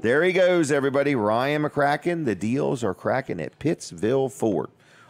There he goes, everybody. Ryan McCracken. The deals are cracking at Pittsville Ford.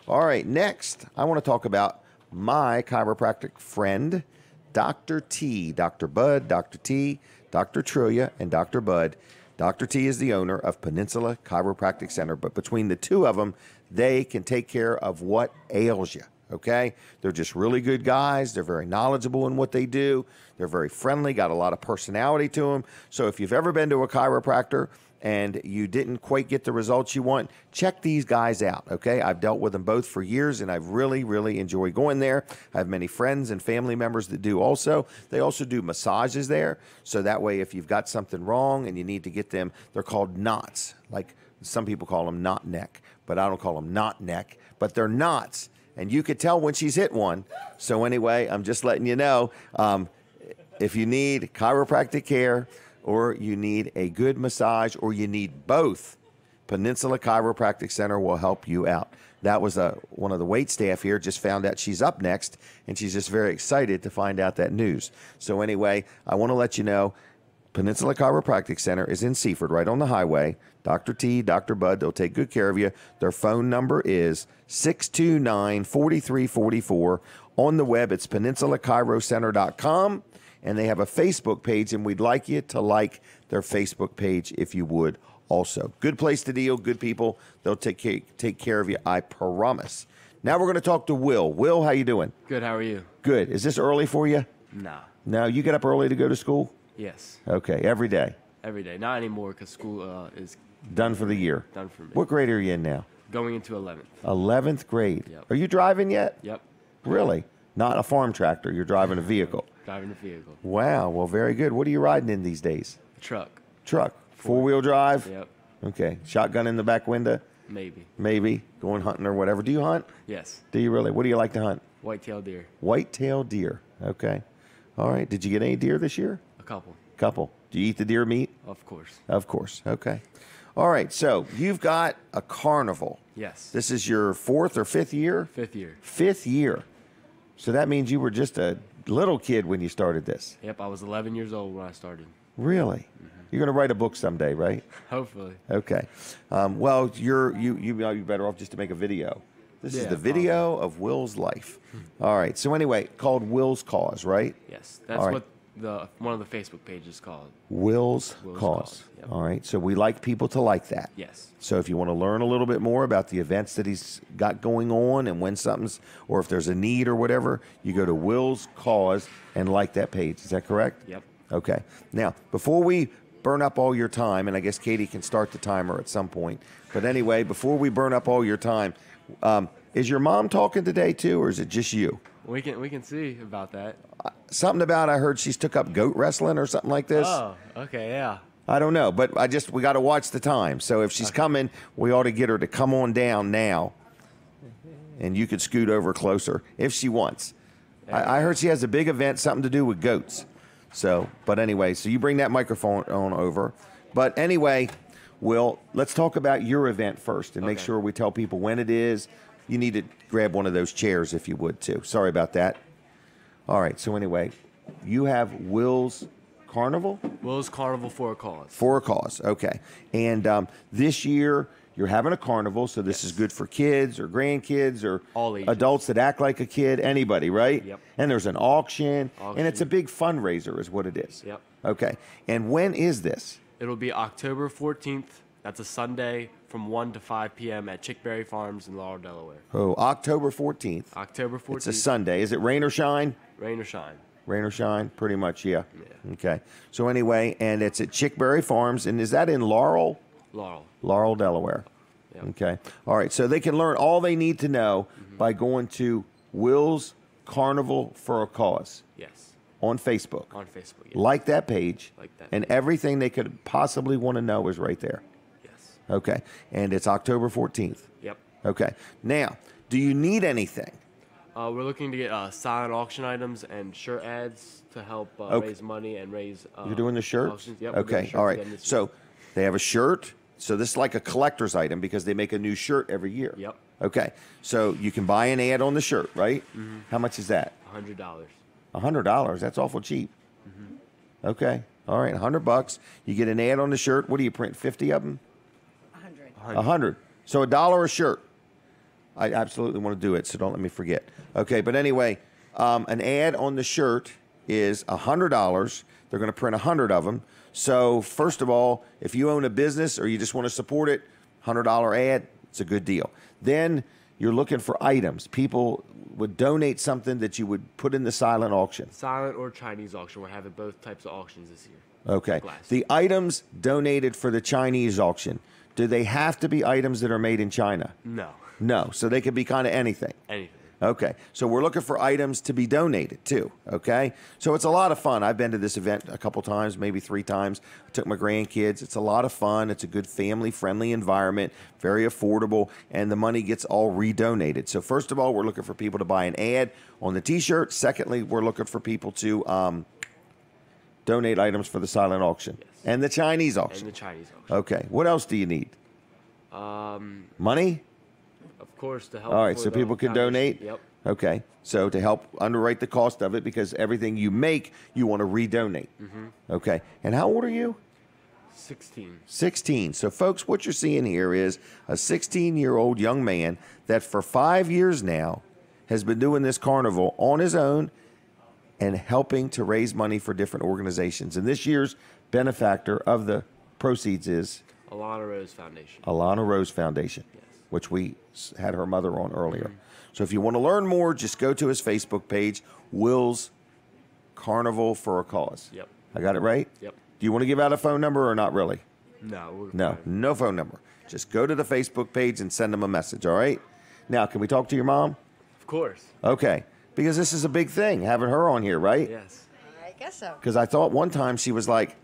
All right, next, I want to talk about my chiropractic friend, Dr. T, Dr. Bud, Dr. T, Dr. Trillia, and Dr. Bud. Dr. T is the owner of Peninsula Chiropractic Center, but between the two of them, they can take care of what ails you, okay? They're just really good guys. They're very knowledgeable in what they do. They're very friendly, got a lot of personality to them. So if you've ever been to a chiropractor and you didn't quite get the results you want, check these guys out, okay? I've dealt with them both for years, and I've really, really enjoyed going there. I have many friends and family members that do also. They also do massages there, so that way if you've got something wrong and you need to get them, they're called knots. Like some people call them knot neck, but I don't call them knot neck, but they're knots, and you could tell when she's hit one. So anyway, I'm just letting you know, if you need chiropractic care, or you need a good massage, or you need both, Peninsula Chiropractic Center will help you out. That was one of the wait staff here just found out she's up next, and she's just very excited to find out that news. So anyway, I want to let you know, Peninsula Chiropractic Center is in Seaford, right on the highway. Dr. T, Dr. Bud, they'll take good care of you. Their phone number is 629-4344. On the web, it's peninsulaChiroCenter.com. And they have a Facebook page, and we'd like you to like their Facebook page if you would also. Good place to deal, good people. They'll take care of you, I promise. Now we're going to talk to Will. Will, how you doing? Good, how are you? Good. Is this early for you? Nah. No, you get up early to go to school? Yes. Okay, every day? Every day. Not anymore because school is done for the year. Done for me. What grade are you in now? Going into 11th. 11th grade. Yep. Are you driving yet? Yep. Really? Not a farm tractor. You're driving a vehicle. Driving a vehicle. Wow. Well, very good. What are you riding in these days? A truck. Truck. Four-wheel drive? Yep. Okay. Shotgun in the back window? Maybe. Maybe. Going hunting or whatever. Do you hunt? Yes. Do you really? What do you like to hunt? White-tailed deer. White-tailed deer. Okay. All right. Did you get any deer this year? A couple. Couple. Do you eat the deer meat? Of course. Of course. Okay. All right. So you've got a carnival. Yes. This is your 4th or 5th year? 5th year. 5th year. So that means you were just a little kid when you started this. Yep, I was 11 years old when I started. Really? You're going to write a book someday, right? Hopefully. Okay. Well, you better off just to make a video. This is the video of Will's life. All right. So anyway, called Will's Cause, right? Yes, that's right. what one of the Facebook pages called. Will's Will's Cause. Cause, yep. All right. So we like people to like that. Yes. So if you want to learn a little bit more about the events that he's got going on and when something's, or if there's a need or whatever, you go to Will's Cause and like that page. Is that correct? Yep. Okay. Now, before we burn up all your time, and I guess Katie can start the timer at some point, but anyway, before we burn up all your time, is your mom talking today too, or is it just you? We can see about that. Something about I heard she's took up goat wrestling or something like this. Oh, okay, yeah. I don't know, but we got to watch the time. So if she's coming, we ought to get her to come on down now, and you could scoot over closer if she wants. I heard she has a big event, something to do with goats. So, but anyway, so you bring that microphone on over. But anyway, Will, let's talk about your event first and make sure we tell people when it is. You need to grab one of those chairs if you would too. Sorry about that. All right. So anyway, you have Will's Carnival? Will's Carnival for a Cause. For a Cause. Okay. And this year you're having a carnival, so this is good for kids or grandkids or all ages. Adults that act like a kid, anybody, right? Yep. And there's an auction, and it's a big fundraiser is what it is. Yep. Okay. And when is this? It'll be October 14th. That's a Sunday from 1 to 5 p.m. at Chickberry Farms in Laurel, Delaware. Oh, October 14th. October 14th. It's a Sunday. Is it rain or shine? Rain or shine. Rain or shine? Pretty much, yeah. Yeah. Okay. So anyway, and it's at Chickberry Farms, and is that in Laurel? Laurel. Laurel, Delaware. Yep. Okay. All right. So they can learn all they need to know by going to Will's Carnival for a Cause Yes. on Facebook. On Facebook, yes. Like that page. Like that And page. everything they could possibly want to know is right there. Yes. Okay. And it's October 14th. Yep. Okay. Now, do you need anything? We're looking to get silent auction items and shirt ads to help Okay. raise money and raise. You're doing the shirt? auctions. Yep, we're doing Okay. shirts All right. again this So year. they have a shirt. So this is like a collector's item because they make a new shirt every year. Yep. Okay. So you can buy an ad on the shirt, right? How much is that? $100. $100. That's awful cheap. Okay. All right. $100. You get an ad on the shirt. What do you print? 50 of them? 100. So $1 a shirt. I absolutely want to do it, so don't let me forget. Okay. But anyway, an ad on the shirt is $100. They're going to print 100 of them. So first of all, if you own a business or you just want to support it, $100 ad, it's a good deal. Then you're looking for items. People would donate something that you would put in the silent auction. Silent or Chinese auction. We're having both types of auctions this year. Okay. Glass. The items donated for the Chinese auction, do they have to be items that are made in China? No. No. So they could be kind of anything. Anything. Okay. So we're looking for items to be donated too. Okay. So it's a lot of fun. I've been to this event a couple times, maybe 3 times. I took my grandkids. It's a lot of fun. It's a good family friendly environment, very affordable, and the money gets all redonated. So first of all, we're looking for people to buy an ad on the t-shirt. Secondly, we're looking for people to donate items for the silent auction and the Chinese auction. And the Chinese auction. Okay. What else do you need? Money? Of course, to help. All right, for so the people can foundation. donate? Yep. Okay, so to help underwrite the cost of it, because everything you make, you want to redonate. Okay, and how old are you? 16. 16. So, folks, what you're seeing here is a 16-year-old young man that for 5 years now has been doing this carnival on his own and helping to raise money for different organizations. And this year's benefactor of the proceeds is Alana Rose Foundation. Alana Rose Foundation, which we had her mother on earlier. So if you want to learn more, just go to his Facebook page, Will's Carnival for a Cause. Yep. I got it right? Yep. Do you want to give out a phone number or not really? No. We're No, fine. no phone number. Just go to the Facebook page and send them a message, all right? Now, can we talk to your mom? Of course. Okay. Because this is a big thing, having her on here, right? Yes. I guess so. Because I thought one time she was like,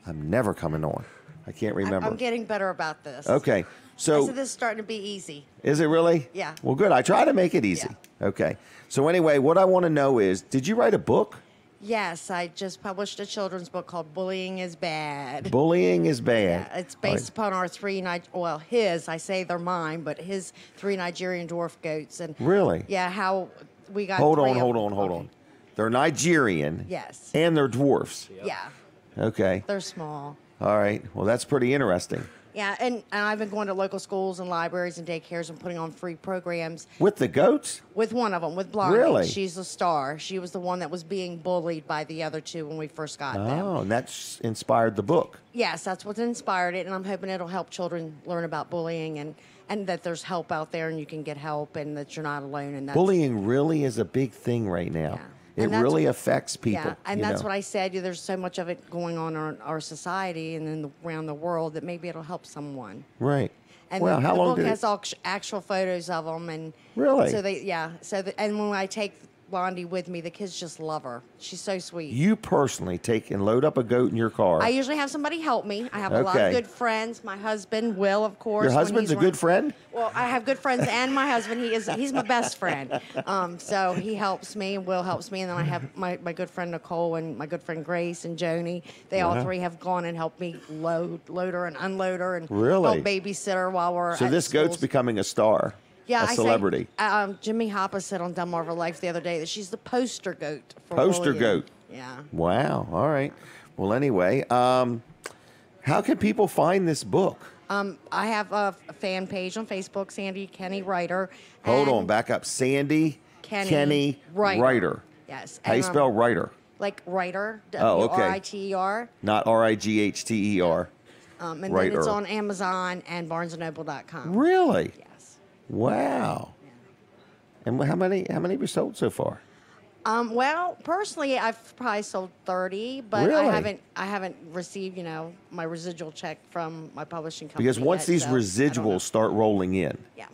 I'm never coming on. I can't remember. I'm getting better about this. Okay. So So this is starting to be easy. is it really? Yeah. Well, good. I try to make it easy. Okay. So anyway, what I want to know is, did you write a book? Yes, I just published a children's book called Bullying is Bad. Bullying is bad. Yeah, it's based upon our I say they're mine, but his 3 Nigerian dwarf goats. And Really? Yeah, how we got Hold three on, of hold them. on, hold Okay. on. They're Nigerian. Yes. And they're dwarfs. Yeah, Okay. they're small. All right. Well, that's pretty interesting. Yeah, and I've been going to local schools and libraries and daycares and putting on free programs With the goats? with one of them, with Blondie. Really? She's a star. She was the one that was being bullied by the other two when we first got them. Oh, and that's inspired the book. Yes, that's what inspired it, and I'm hoping it'll help children learn about bullying and that there's help out there and you can get help and that you're not alone. And that's, Bullying really is a big thing right now. Yeah. It And that's- really affects people. Yeah, and that's what I said. There's so much of it going on in our society and around the world that maybe it'll help someone. Right. And Well, how the long book did has it? actual photos of them, and Really? So and when I take Blondie with me, the kids just love her. She's so sweet. You personally take and load up a goat in your car. I usually have somebody help me. I have a lot of Okay. good friends. My husband, Will, of course. Your when husband's he's a good around. friend? Well, I have good friends, and my husband, he's my best friend. So he helps me, and Will helps me, and then I have my good friend Nicole and my good friend Grace and Joni. They all three have gone and helped me load her and unload her and Really? help babysit her while we're So at this goat's schools. becoming a star. Yeah, a celebrity. Jimmy Hoppa said on Delmarva Life the other day that she's the poster goat. For Poster bullying. goat. Yeah. Wow. All right. Well, anyway, how can people find this book? I have a fan page on Facebook, Sandy Kenny Writer. Hold and on, back up. Sandy Kenny Writer. Yes. How you and, spell writer? Like writer, Oh, okay. W-R-I-T-E-R. Not R-I-G-H-T-E-R. And then Writer. it's on Amazon and BarnesandNoble.com. Really? Yes. Wow. And how many have you sold so far? Well, personally, I've probably sold 30, but Really? I haven't received, my residual check from my publishing company. Because once yet, these so I don't know. residuals start rolling in, Yeah.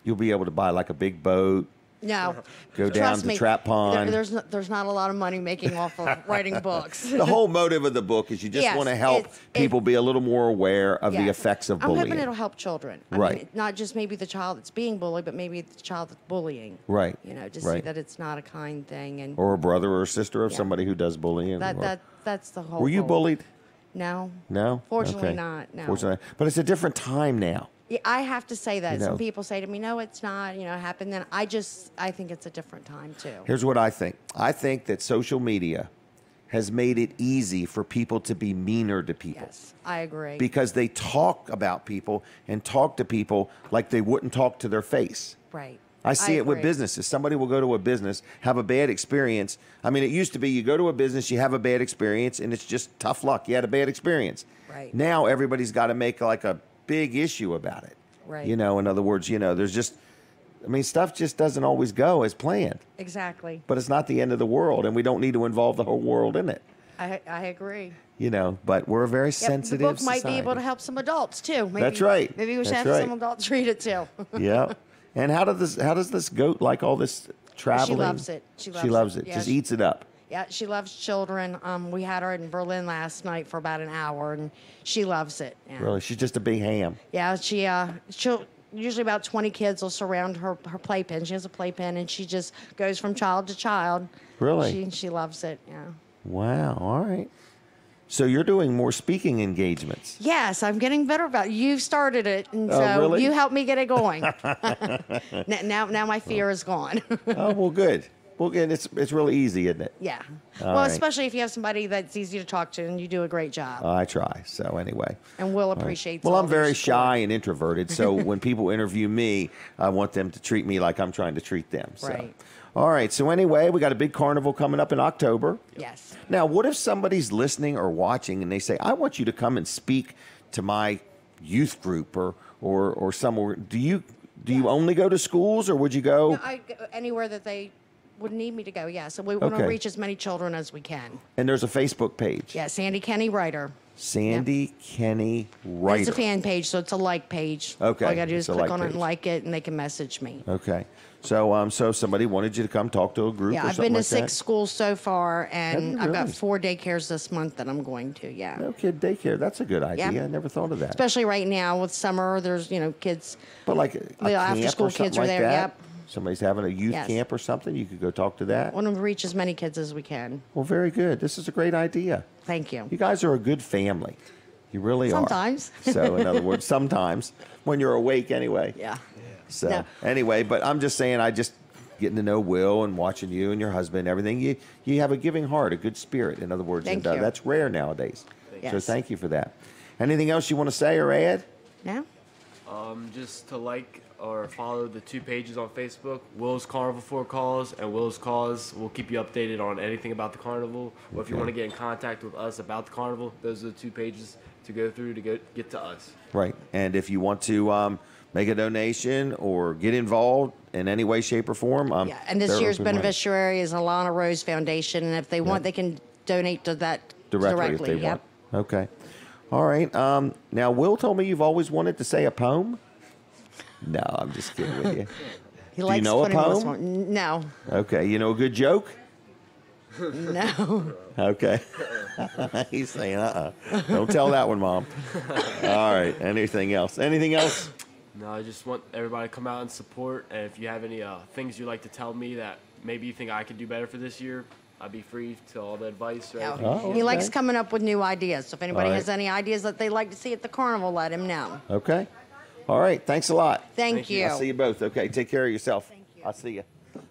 you'll be able to buy like a big boat, No. go down Trust to me, Trap Pond. There's not a lot of money making off of writing books. The whole motive of the book is you just Yes, want to help people be a little more aware of the Yeah. effects of I'm bullying. hoping it'll help children. I Right. mean, not just maybe the child that's being bullied, but maybe the child that's bullying. Right. Just Right. see that it's not a kind thing. And Or a brother or a sister of Yeah. somebody who does bullying. that's the whole. Were you goal. bullied? No. No? Fortunately Okay. not, no. Fortunately. But it's a different time now. Yeah, I have to say that. You know. Some people say to me, no, it's not, it happened then. I think it's a different time too. Here's what I think. I think that social media has made it easy for people to be meaner to people. Yes, I agree. Because they talk about people and talk to people like they wouldn't talk to their face. Right. I see it with agree. businesses. Somebody will go to a business, have a bad experience. I mean, it used to be you go to a business, you have a bad experience, and it's just tough luck. You had a bad experience. Right. Now everybody's got to make like a big issue about it. Right. In other words, there's just, stuff just doesn't always go as planned. Exactly. But it's not the end of the world, and we don't need to involve the whole world in it. I agree. But we're a very Yep, sensitive the book might be society. able to help some adults too. Maybe, That's right. Maybe we should That's have right. some adults read it too. Yeah. And how does this goat like all this traveling? She loves it. She loves it. Yeah, Just eats it up. Yeah, she loves children. We had her in Berlin last night for about an hour, and she loves it. Yeah. Really, she's just a big ham. Yeah, she'll usually about 20 kids will surround her playpen. She has a playpen, and she just goes from child to child. Really? She loves it. Yeah. Wow. All right. So you're doing more speaking engagements. Yes, I'm getting better about it. You started it, and so really? you helped me get it going. now my fear is gone. Oh, well, good. Well, again, it's really easy, isn't it? Yeah. All Well, right. especially if you have somebody that's easy to talk to, and you do a great job. I try. So anyway. And Will appreciates. Well, all I'm their very support. shy and introverted, so when people interview me, I want them to treat me like I'm trying to treat them. So. Right. All right. So anyway, we got a big carnival coming up in October. Yes. Now, what if somebody's listening or watching and they say, "I want you to come and speak to my youth group or somewhere"? Do you only go to schools, or would you go? No, I go anywhere that they would need me to go. Yeah. So we want Okay. to reach as many children as we can. And there's a Facebook page. Yeah. Sandy Kenny Writer. Sandy Kenny Writer. It's a fan page, so it's a like page. Okay, All you got to do it's is a click like on it page. and like it, and they can message me. Okay. So if somebody wanted you to come talk to a group Yeah, or I've something been to like 6 schools so far, and you I've got really? 4 daycares this month that I'm going to. Yeah. that. No kid daycare. That's a good idea. Yeah. I never thought of that. Especially right now with summer, there's kids. But like a The after camp school or something kids are like there. that? Yep. Somebody's having a youth Yes. camp or something, you could go talk to that. Want to reach as many kids as we can. Well, very good. This is a great idea. Thank you. You guys are a good family. You really Sometimes. are. So, in other words, sometimes when you're awake anyway. Yeah. So, No. anyway, but I'm just saying, I just getting to know Will and watching you and your husband and everything. You have a giving heart, a good spirit, in other words. Thank and you. that's rare nowadays. Yes. So, thank you for that. Anything else you want to say or add? No? Just to like or follow the 2 pages on Facebook, Will's Carnival for Calls and Will's Cause. We'll keep you updated on anything about the carnival. Or if you want to get in contact with us about the carnival, those are the 2 pages to go through to get to us. Right. And if you want to make a donation or get involved in any way, shape, or form, Yeah. And this they're year's open-minded. beneficiary is Alana Rose Foundation. And if they want, they can donate to that Directly if they Yep. want. Okay. All right. Now, Will told me you've always wanted to say a poem. No, I'm just kidding with you. He likes know a putting us poem? on- No. Okay. You know a good joke? No. Okay. He's saying, Don't tell that one, Mom. All right. Anything else? Anything else? No, I just want everybody to come out and support. And if you have any things you'd like to tell me that maybe you think I could do better for this year, I'd be free to all the advice. Or anything. Oh, He likes okay. coming up with new ideas. So if anybody All right. has any ideas that they'd like to see at the carnival, let him know. Okay. All right. Thanks a lot. Thank you. I'll see you both. Okay. Take care of yourself. Thank you. I'll see you.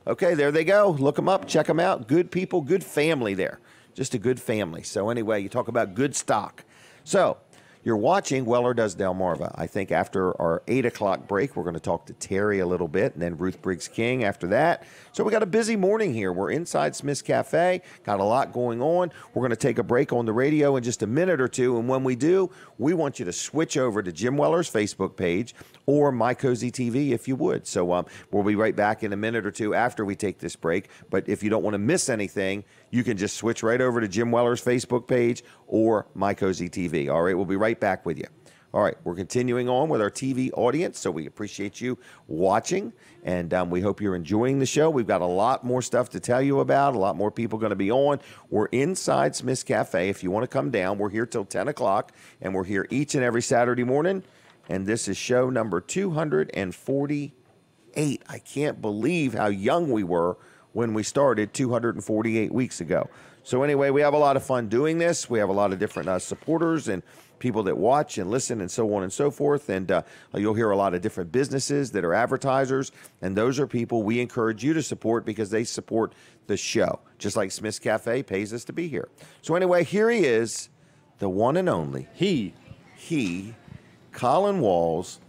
Okay. There they go. Look them up. Check them out. Good people. Good family there. Just a good family. So anyway, you talk about good stock. So you're watching Weller Does Delmarva. I think after our 8 o'clock break, we're going to talk to Terry a little bit and then Ruth Briggs King after that. So we got a busy morning here. We're inside Smith's Cafe. Got a lot going on. We're going to take a break on the radio in just a minute or two. And when we do, we want you to switch over to Jim Weller's Facebook page or My Cozy TV if you would. So we'll be right back in a minute or two after we take this break. But if you don't want to miss anything, you can just switch right over to Jim Weller's Facebook page or My Cozy TV. All right, we'll be right back with you. All right, we're continuing on with our TV audience, so we appreciate you watching, and we hope you're enjoying the show. We've got a lot more stuff to tell you about, a lot more people going to be on. We're inside Smith's Cafe. If you want to come down, we're here till 10 o'clock, and we're here each and every Saturday morning, and this is show number 248. I can't believe how young we were when we started 248 weeks ago. So anyway, we have a lot of fun doing this. We have a lot of different supporters and people that watch and listen and so on and so forth. And you'll hear a lot of different businesses that are advertisers. And those are people we encourage you to support because they support the show, just like Smith's Cafe pays us to be here. So anyway, here he is, the one and only. He, Colin Walls,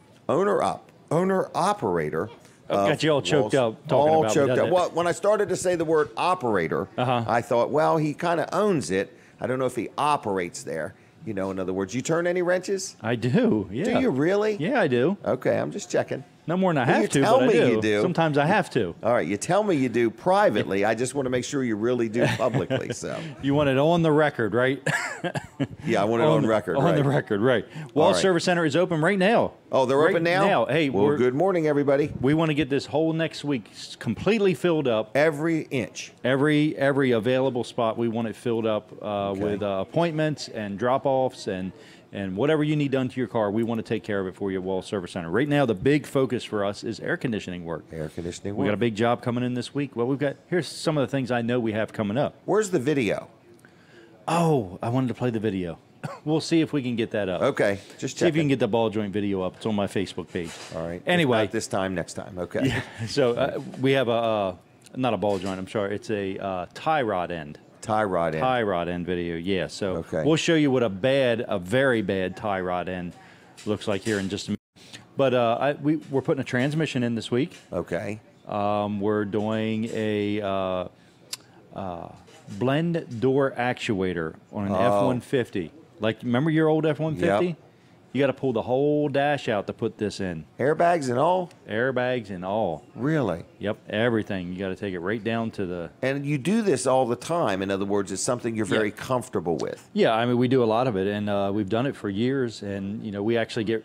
owner-operator. I've got you all choked up talking all about me, choked doesn't up. it? Well, when I started to say the word operator, I thought, well, he kind of owns it. I don't know if he operates there. You know, in other words, you turn any wrenches? I do, yeah. Do you really? Yeah, I do. Okay, I'm just checking. No more than I Well, have you to, tell but me I do. you do. Sometimes I have to. All right, you tell me you do privately. I just want to make sure you really do publicly. So You want it on the record, right? yeah, I want it on record. On right. the record, right. Wall right. Service Center is open right now. Oh, they're right open now? Hey, well, good morning, everybody. We want to get this whole next week completely filled up. Every inch. Every available spot, we want it filled up with appointments and drop-offs and whatever you need done to your car, we want to take care of it for you at Wall Service Center. Right now, the big focus for us is air conditioning work. Air conditioning We work. got a big job coming in this week. Well, here's some of the things I know we have coming up. Where's the video? Oh, I wanted to play the video. We'll see if we can get that up. Okay, just See if you checking. can get the ball joint video up. It's on my Facebook page. All right. Anyway. If not this time, next time. Okay. So we have not a ball joint, I'm sorry. It's a tie rod end. Tie rod end. Tie rod end video, yeah. So Okay. we'll show you what a very bad tie rod end looks like here in just a minute. But we're putting a transmission in this week. Okay. We're doing a blend door actuator on an F-150. Like, remember your old F-150? Yep. You got to pull the whole dash out to put this in. Airbags and all? Airbags and all. Really? Yep, everything. You got to take it right down to the... And you do this all the time. In other words, it's something you're very comfortable with. Yeah, I mean, we do a lot of it, and we've done it for years. And, you know, we actually get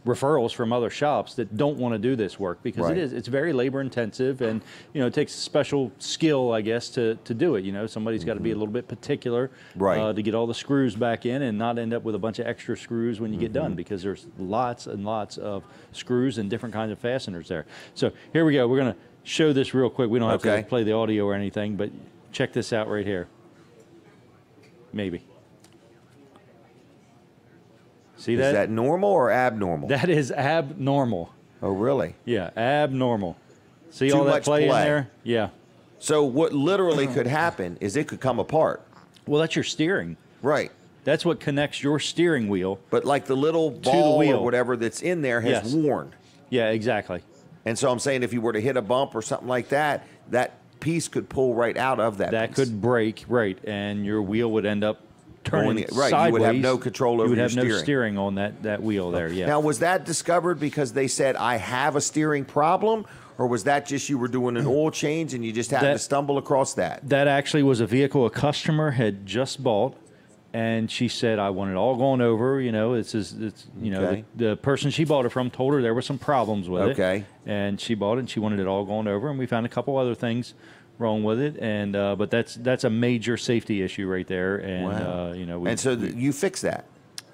referrals from other shops that don't want to do this work because it's very labor intensive, and it takes special skill, I guess, to do it. Somebody's got to be a little bit particular to get all the screws back in and not end up with a bunch of extra screws when you get done, because there's lots and lots of screws and different kinds of fasteners there. So here we go. We're going to show this real quick. We don't have to play the audio or anything, but check this out right here. Maybe. See that? Is that normal or abnormal? That is abnormal. Oh, really? Yeah, abnormal. See Too all that much play in play. there? Yeah. So what literally could happen is it could come apart. Well, that's your steering. Right. That's what connects your steering wheel. But like the little ball or whatever that's in there has worn. Yeah, exactly. And so I'm saying if you were to hit a bump or something like that, that piece could pull right out of that That piece. could break, right, and your wheel would end up turning sideways. You would have no control over your steering. You would have no steering on that wheel there, yeah. Now, was that discovered because they said, I have a steering problem? Or was that just you were doing an oil change and you just happened to stumble across that? That actually was a vehicle a customer had just bought. And she said, I want it all going over. The person she bought it from told her there were some problems with it. Okay. And she bought it and she wanted it all going over. And we found a couple other things wrong with it. And but that's a major safety issue right there. And so you fix that.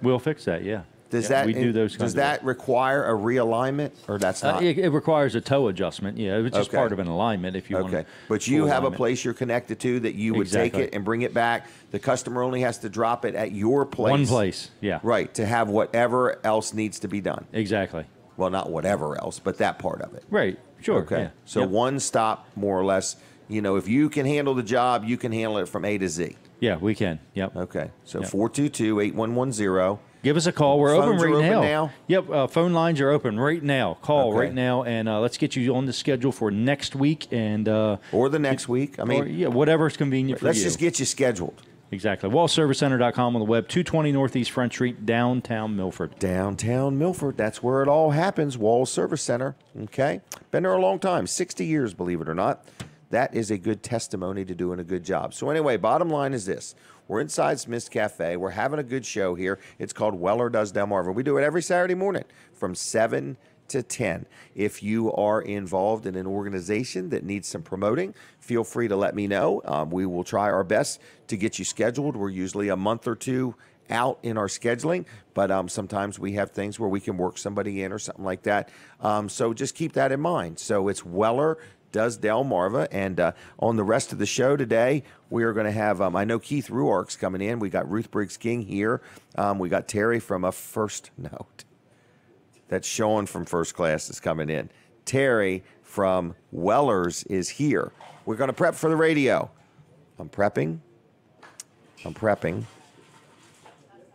We'll fix that. Yeah. Does that require a realignment, or that's not? It requires a toe adjustment. Yeah, it's just part of an alignment if you want. Okay, but you have a place you're connected to that you would take it and bring it back. The customer only has to drop it at your place. One place, yeah. Right, to have whatever else needs to be done. Exactly. Well, not whatever else, but that part of it. Right. Sure. Okay. Yeah. So one stop, more or less. If you can handle the job, you can handle it from A to Z. Yeah, we can. Yep. Okay. So 422-8110. Give us a call. We're Phones open right are now. Yep, phone lines are open right now. Call right now, and let's get you on the schedule for next week, and or the next week. I mean, whatever's convenient for you. Let's just get you scheduled. Exactly. WallServiceCenter.com on the web, 220 Northeast Front Street, downtown Milford. Downtown Milford. That's where it all happens. Wall Service Center. Okay, been there a long time, 60 years, believe it or not. That is a good testimony to doing a good job. So anyway, bottom line is this. We're inside Smith's Cafe. We're having a good show here. It's called Weller Does Delmarva. We do it every Saturday morning from 7 to 10. If you are involved in an organization that needs some promoting, feel free to let me know. We will try our best to get you scheduled. We're usually a month or two out in our scheduling, but sometimes we have things where we can work somebody in or something like that. So just keep that in mind. So it's Weller Does Delmarva, and on the rest of the show today, we are going to have, I know Keith Ruark's coming in. We got Ruth Briggs King here. We got Terry from a First Note. That's Sean from First Class is coming in. Terry from Weller's is here. We're going to prep for the radio. I'm prepping.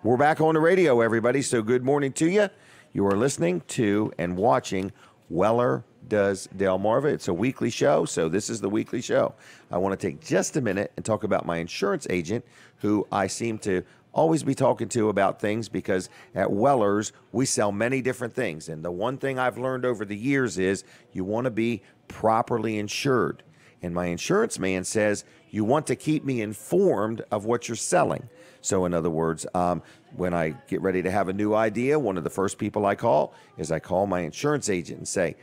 We're back on the radio, everybody, so good morning to you. You are listening to and watching Weller Does Delmarva. It's a weekly show, so this is the weekly show. I want to take just a minute and talk about my insurance agent, who I seem to always be talking to about things, because at Weller's, we sell many different things. And the one thing I've learned over the years is you want to be properly insured. And my insurance man says, you want to keep me informed of what you're selling. So in other words, when I get ready to have a new idea, one of the first people I call my insurance agent and say,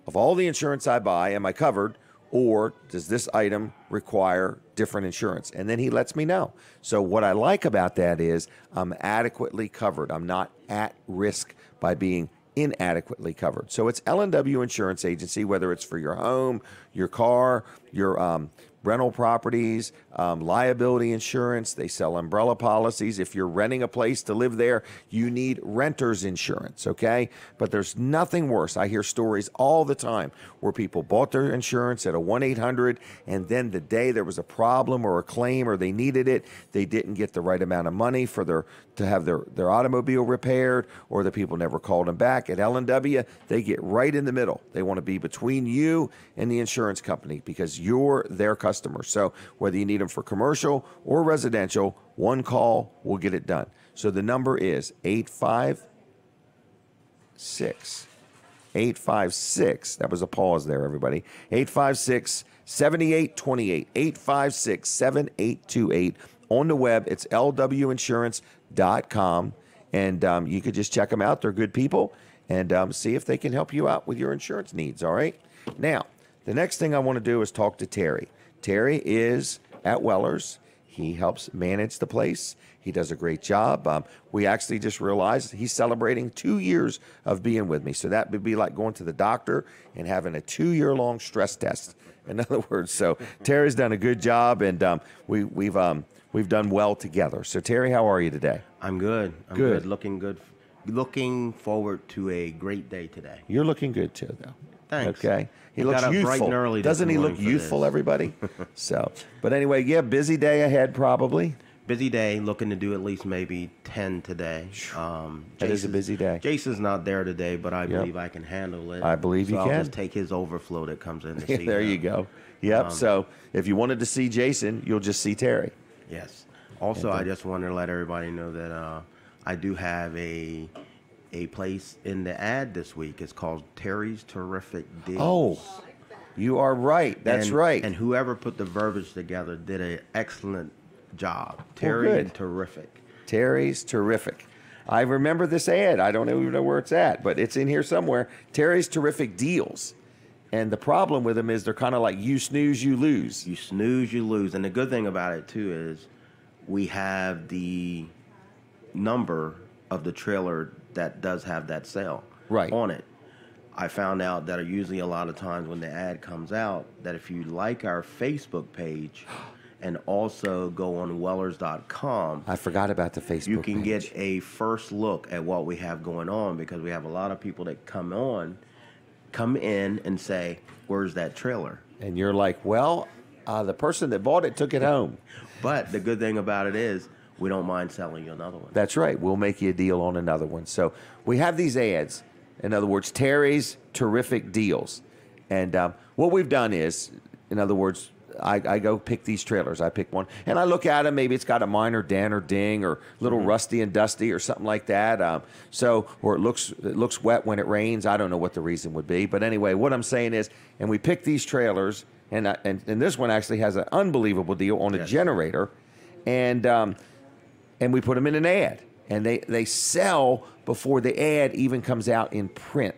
of all the insurance I buy, am I covered, or does this item require different insurance? And then he lets me know. So what I like about that is I'm adequately covered. I'm not at risk by being inadequately covered. So it's L&W Insurance Agency, whether it's for your home, your car, your rental properties, liability insurance. They sell umbrella policies. If you're renting a place to live there, you need renter's insurance, okay? But there's nothing worse. I hear stories all the time where people bought their insurance at a 1-800, and then the day there was a problem or a claim or they needed it, they didn't get the right amount of money for to have their automobile repaired, or the people never called them back. At L&W, they get right in the middle. They want to be between you and the insurance company because you're their customer. So whether you need them for commercial or residential, one call will get it done. So the number is 856. That was a pause there, everybody. 856-7828. 856-7828. On the web, it's lwinsurance.com. And you could just check them out. They're good people. and see if they can help you out with your insurance needs, all right? Now, the next thing I want to do is talk to Terry. Terry is at Weller's. He helps manage the place. He does a great job. We actually just realized he's celebrating 2 years of being with me. So that would be like going to the doctor and having a 2-year-long stress test. In other words, so Terry's done a good job, and we've done well together. So Terry, how are you today? I'm good. I'm good. Looking good. Looking forward to a great day today. You're looking good too, though. Thanks. Okay. He looks got up youthful. bright and early this Doesn't he look morning for youthful, this. everybody? So, but anyway, yeah, busy day ahead probably. Busy day. Looking to do at least maybe 10 today. That is a busy day. Jason's not there today, but I believe I can handle it. I believe you so can. I'll just take his overflow that comes in to see There him. you go. Yep. So if you wanted to see Jason, you'll just see Terry. Yes. Also, I just want to let everybody know that I do have a place in the ad this week. It's called Terry's Terrific Deals. Oh, you are right. That's right. And whoever put the verbiage together did an excellent job. Terry and Terrific. Terry's Terrific. I remember this ad. I don't even know where it's at, but it's in here somewhere. Terry's Terrific Deals. And the problem with them is they're kind of like you snooze, you lose. You snooze, you lose. And the good thing about it, too, is we have the number of the trailer that does have that sale on it. I found out that usually a lot of times when the ad comes out, that if you like our Facebook page and also go on Wellers.com. I forgot about the Facebook You can page. get a first look at what we have going on, because we have a lot of people that come in and say, where's that trailer? And you're like, well, the person that bought it took it home. But the good thing about it is we don't mind selling you another one. That's right. We'll make you a deal on another one. So we have these ads. In other words, Terry's Terrific Deals. And what we've done is, in other words, I go pick these trailers. I pick one, and I look at them. Maybe it's got a minor dent or ding or a little rusty and dusty or something like that. Or it looks wet when it rains. I don't know what the reason would be. But anyway, what I'm saying is, and we pick these trailers, and this one actually has an unbelievable deal on a generator, and we put them in an ad. And they sell before the ad even comes out in print.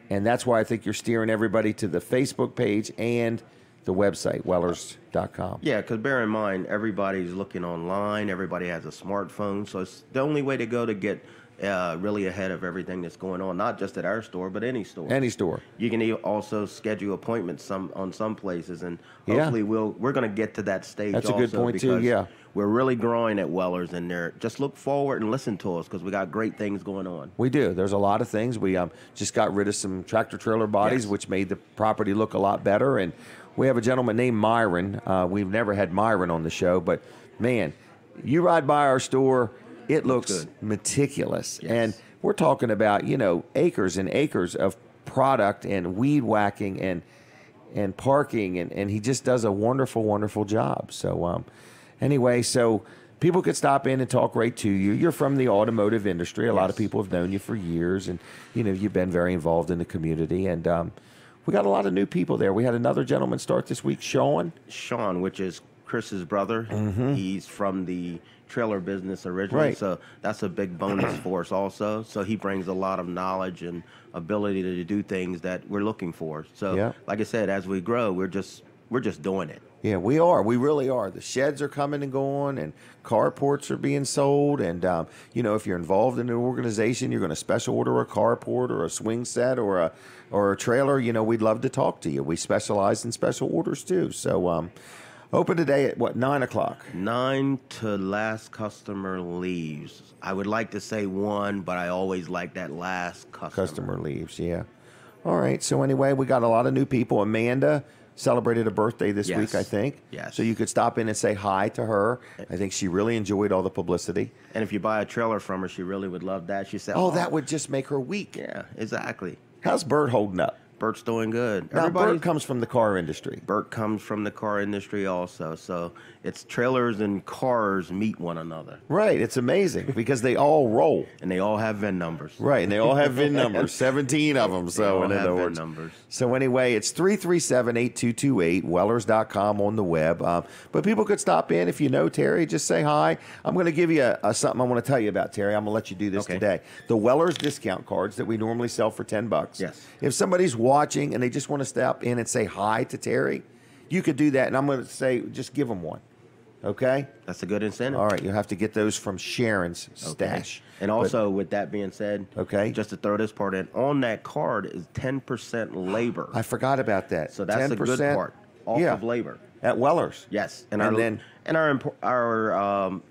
And that's why I think you're steering everybody to the Facebook page and the website, Wellers.com. Yeah, because bear in mind, everybody's looking online. Everybody has a smartphone. So it's the only way to go to get really ahead of everything that's going on, not just at our store, but any store. Any store. You can also schedule appointments on some places, and hopefully we're going to get to that stage. That's a good point too. Yeah, we're really growing at Wellers, and just look forward and listen to us, because we got great things going on. We do. There's a lot of things. We just got rid of some tractor trailer bodies, which made the property look a lot better. And we have a gentleman named Myron. We've never had Myron on the show, but man, you ride by our store, it looks meticulous. Yes. And we're talking about, acres and acres of product and weed whacking and parking, and he just does a wonderful, wonderful job. So anyway, so people could stop in and talk right to you. You're from the automotive industry. A lot of people have known you for years, and you've been very involved in the community. And we got a lot of new people there. We had another gentleman start this week, Sean, which is Chris's brother. Mm-hmm. He's from the trailer business originally, so that's a big bonus for us also. So he brings a lot of knowledge and ability to do things that we're looking for. So like I said, as we grow, we're just doing it. Yeah, we are. We really are. The sheds are coming and going, and carports are being sold. And, if you're involved in an organization, you're going to special order a carport or a swing set or a trailer, we'd love to talk to you. We specialize in special orders too. So open today at 9 o'clock? 9 to last customer leaves. I would like to say 1, but I always like that last customer leaves, yeah. All right. So anyway, we got a lot of new people. Amanda celebrated a birthday this week, I think. Yes. So you could stop in and say hi to her. I think she really enjoyed all the publicity. And if you buy a trailer from her, she really would love that. She said, that would just make her week. Yeah, exactly. How's Bert holding up? Bert's doing good. Now, Bert comes from the car industry. Bert comes from the car industry also. So it's trailers and cars meet one another. Right. It's amazing because they all roll. And they all have VIN numbers. Right. And they all have VIN numbers, 17 of them. So, they all in have other VIN words. numbers. So anyway, it's 337-8228, Wellers.com on the web. But people could stop in. If you know Terry, just say hi. I'm going to give you something I want to tell you about, Terry. I'm going to let you do this today. The Wellers discount cards that we normally sell for $10. Yes. If somebody's watching and they just want to stop in and say hi to Terry, you could do that. And I'm going to say, just give them one. Okay? That's a good incentive. All right. You'll have to get those from Sharon's stash. And also, with that being said, just to throw this part in, on that card is 10% labor. I forgot about that. So that's 10%, the good part off of labor. At Wellers. Yes. And our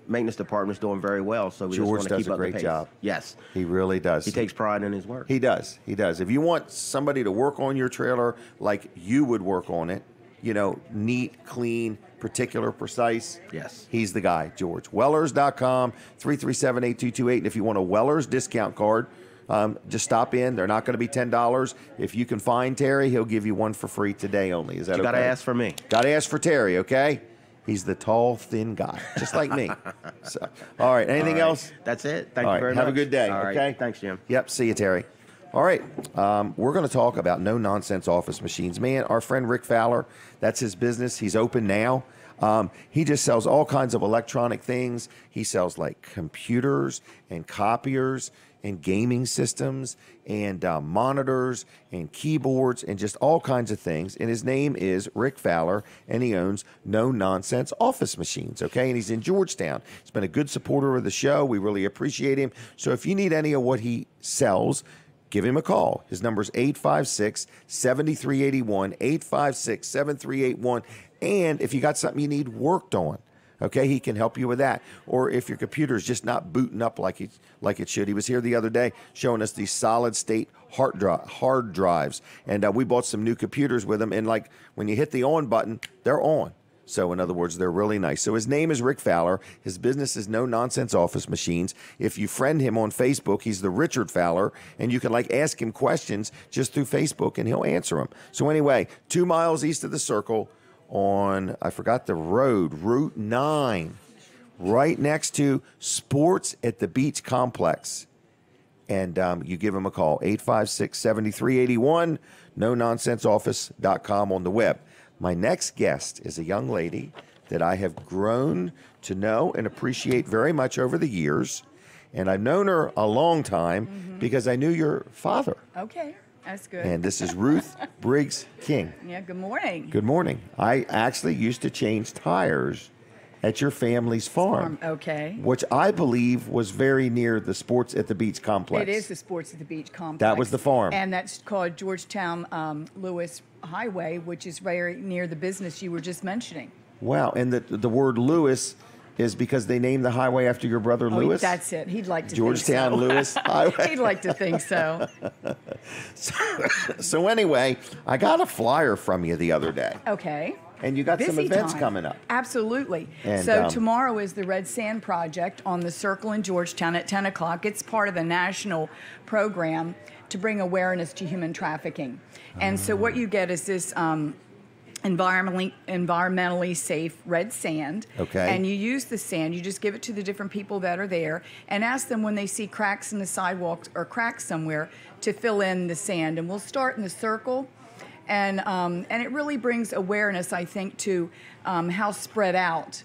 maintenance department is doing very well. So we George just want to keep does up a great the pace. job. Yes. He really does. He takes pride in his work. He does. He does. If you want somebody to work on your trailer like you would work on it, you know, neat, clean, particular, precise. Yes. He's the guy, George. Wellers.com, 337-8228. And if you want a Wellers discount card, just stop in. They're not going to be $10. If you can find Terry, he'll give you one for free today only. Is that okay? You got to ask for me. Got to ask for Terry, okay? He's the tall, thin guy, just like me. So, all right. Anything else? That's it. Thank you very much. Have a good day, okay? Thanks, Jim. Yep. See you, Terry. All right, we're going to talk about no-nonsense office machines. Man, our friend Rick Fowler, that's his business. He's open now. He just sells all kinds of electronic things. He sells like computers and copiers and gaming systems and monitors and keyboards and just all kinds of things. And his name is Rick Fowler, and he owns No Nonsense Office Machines, okay? And he's in Georgetown. He's been a good supporter of the show. We really appreciate him. So if you need any of what he sells, give him a call. His number is 856-7381, 856-7381. And if you got something you need worked on, okay, he can help you with that. Or if your computer's just not booting up like it should. He was here the other day showing us these solid-state hard drives. And we bought some new computers with him. And like when you hit the on button, they're on. So in other words, they're really nice. So his name is Rick Fowler. His business is No Nonsense Office Machines. If you friend him on Facebook, he's the Richard Fowler, and you can like ask him questions just through Facebook, and he'll answer them. So anyway, 2 miles east of the circle on, I forgot the road, Route 9, right next to Sports at the Beach Complex. And you give him a call, 856-7381, nononsenseoffice.com on the web. My next guest is a young lady that I have grown to know and appreciate very much over the years. And I've known her a long time because I knew your father. Okay, that's good. And this is Ruth Briggs King. Yeah, good morning. Good morning. I actually used to change tires at your family's farm. Okay. Which I believe was very near the Sports at the Beach complex. It is the Sports at the Beach complex. That was the farm. And that's called Georgetown Lewis Highway, which is very near the business you were just mentioning. Wow. And the word Lewis is because they named the highway after your brother Lewis? That's it. He'd like to Georgetown think so. Lewis Highway. He'd like to think so. So anyway, I got a flyer from you the other day. Okay. And you got some events coming up. Absolutely. And, so tomorrow is the Red Sand Project on the Circle in Georgetown at 10 o'clock. It's part of a national program to bring awareness to human trafficking. And so what you get is this environmentally safe red sand. Okay. And you use the sand, you just give it to the different people that are there and ask them when they see cracks in the sidewalks or cracks somewhere to fill in the sand. And we'll start in the circle. And it really brings awareness, I think, to how spread out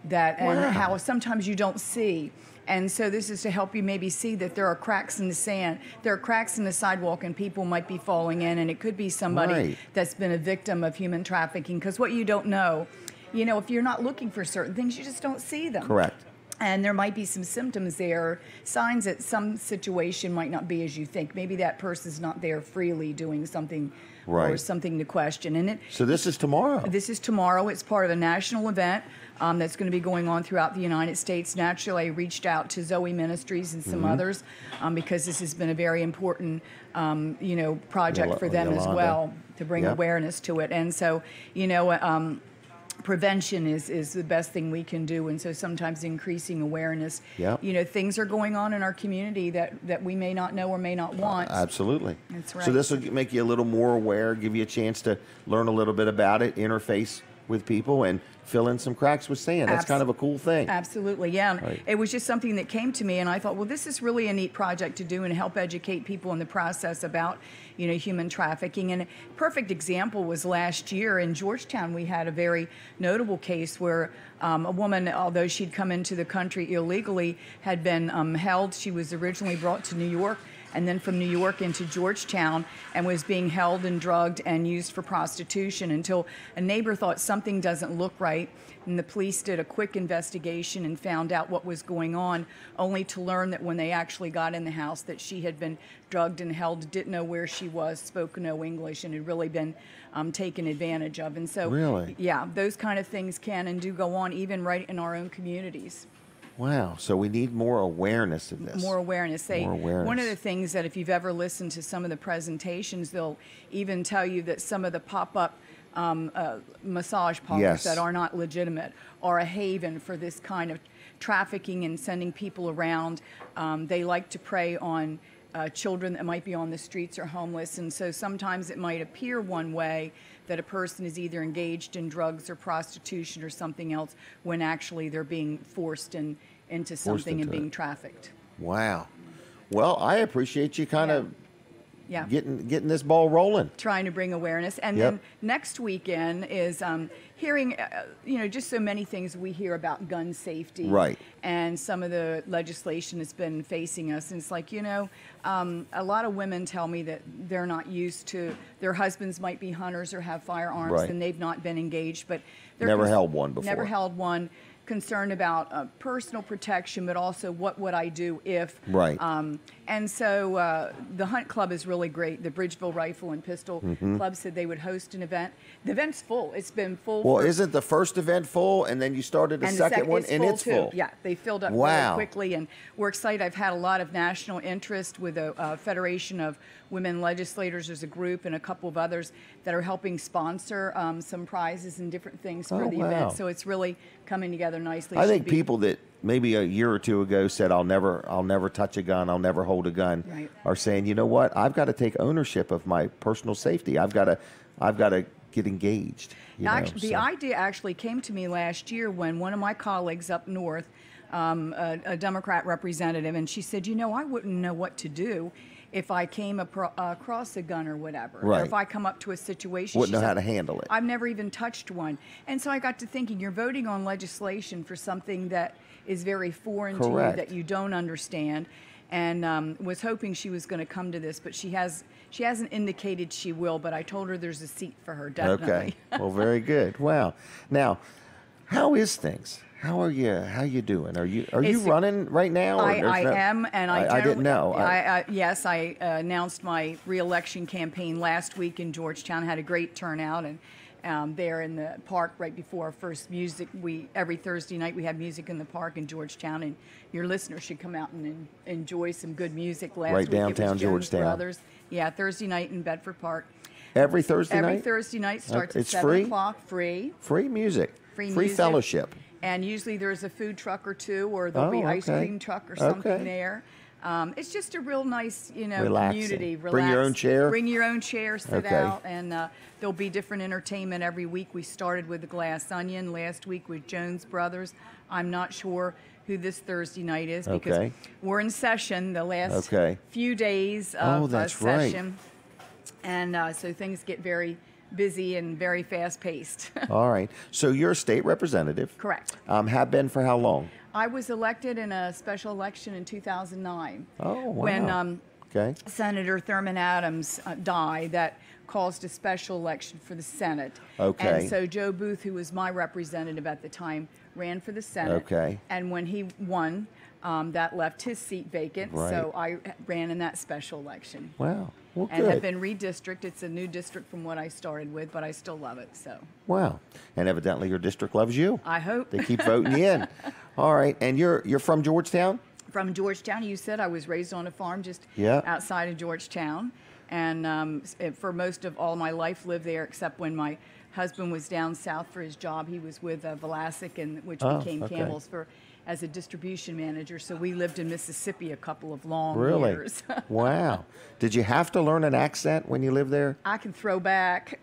that and how sometimes you don't see. And so this is to help you maybe see that there are cracks in the sand, there are cracks in the sidewalk, and people might be falling in, and it could be somebody that's been a victim of human trafficking. Because what you don't know, if you're not looking for certain things, you just don't see them. Correct. And there might be some symptoms there, signs that some situation might not be as you think. Maybe that person's not there freely doing something or something to question. And so this is tomorrow. This is tomorrow. It's part of a national event that's going to be going on throughout the United States. Naturally, I reached out to Zoe Ministries and some others because this has been a very important, project for them as well to bring awareness to it. And so, prevention is the best thing we can do, and so sometimes increasing awareness. Yep. You know, things are going on in our community that we may not know or may not want. Absolutely. That's right. So this will make you a little more aware, give you a chance to learn a little bit about it, interface with people, and fill in some cracks with sand. That's kind of a cool thing. Absolutely, yeah. Right. It was just something that came to me, and I thought, well, this is really a neat project to do and help educate people in the process about, you know, human trafficking. And a perfect example was last year in Georgetown. We had a very notable case where a woman, although she'd come into the country illegally, had been held. She was originally brought to New York, and then from New York into Georgetown, and was being held and drugged and used for prostitution until a neighbor thought something doesn't look right. And the police did a quick investigation and found out what was going on, only to learn that when they actually got in the house that she had been drugged and held, didn't know where she was, spoke no English, and had really been taken advantage of. And so, really? Yeah, those kind of things can and do go on even right in our own communities. Wow. So we need more awareness of this. More awareness. More awareness. One of the things that if you've ever listened to some of the presentations, they'll even tell you that some of the pop-up massage parlors that are not legitimate are a haven for this kind of trafficking and sending people around. They like to prey on children that might be on the streets or homeless, and so sometimes it might appear one way that a person is either engaged in drugs or prostitution or something else, when actually they're being forced into something and being trafficked. Wow. Well, I appreciate you kind of Yeah. getting this ball rolling. Trying to bring awareness. And then next weekend is hearing, you know, just so many things we hear about gun safety. Right. And some of the legislation that's been facing us. And it's like, you know, a lot of women tell me that they're not used to, their husbands might be hunters or have firearms, Right. and they've not been engaged. But they're Never held one before. Never held one. Concerned about personal protection, but also what would I do if. Right. And so the Hunt Club is really great. The Bridgeville Rifle and Pistol Club said they would host an event. The event's full. It's been full. Well, isn't the first event full, and then you started a second one, and it's full? Yeah, they filled up Wow. really quickly, and we're excited. I've had a lot of national interest with the Federation of Women Legislators as a group, and a couple of others that are helping sponsor some prizes and different things for the event. So it's really coming together nicely. I think people that maybe a year or two ago said, "I'll never touch a gun, I'll never hold a gun," Right. are saying, "You know what? I've got to take ownership of my personal safety. I've got to get engaged." The idea actually came to me last year when one of my colleagues up north, a Democrat representative, and she said, "You know, I wouldn't know what to do if I came across a gun or whatever, right. or if I come up to a situation." Wouldn't know how to handle it. I've never even touched one. And so I got to thinking, you're voting on legislation for something that is very foreign to you, that you don't understand. And was hoping she was going to come to this, but she hasn't indicated she will, but I told her there's a seat for her, definitely. Okay. Well, very good. Wow. Now, how is things? How are you? How you doing? Are you running right now? I am, and I didn't know. Yes, I announced my re-election campaign last week in Georgetown. Had a great turnout, and there in the park right before our first music. Every Thursday night we have music in the park in Georgetown, and your listeners should come out and enjoy some good music. Last week downtown it was Jones Georgetown. Brothers. Yeah, Thursday night in Bedford Park. Every Thursday night. Every Thursday night starts at 7 free? o'clock. Free. Free music. Free fellowship. And usually there's a food truck or two, or there'll be ice cream truck or something there. It's just a real nice, community. Relax. Bring your own chair. Bring your own chair, sit out, and there'll be different entertainment every week. We started with the Glass Onion last week with Jones Brothers. I'm not sure who this Thursday night is because we're in session the last few days of session. And so things get very busy and very fast-paced. All right. So you're a state representative. Correct. Have been for how long? I was elected in a special election in 2009. Oh, wow. When Senator Thurman Adams died, that caused a special election for the Senate. Okay. And so Joe Booth, who was my representative at the time, ran for the Senate. Okay. And when he won, that left his seat vacant. Right. So I ran in that special election. Wow. Well, and good. have been redistricted. It's a new district from what I started with, but I still love it. So. Wow. And evidently your district loves you. I hope. They keep voting you in. All right. And you're from Georgetown? From Georgetown. You said I was raised on a farm just outside of Georgetown. and for most of all my life lived there, except when my husband was down south for his job. He was with Vlasic, which became Campbell's as a distribution manager. So we lived in Mississippi a couple of long years. Wow. Did you have to learn an accent when you lived there? I can throw back.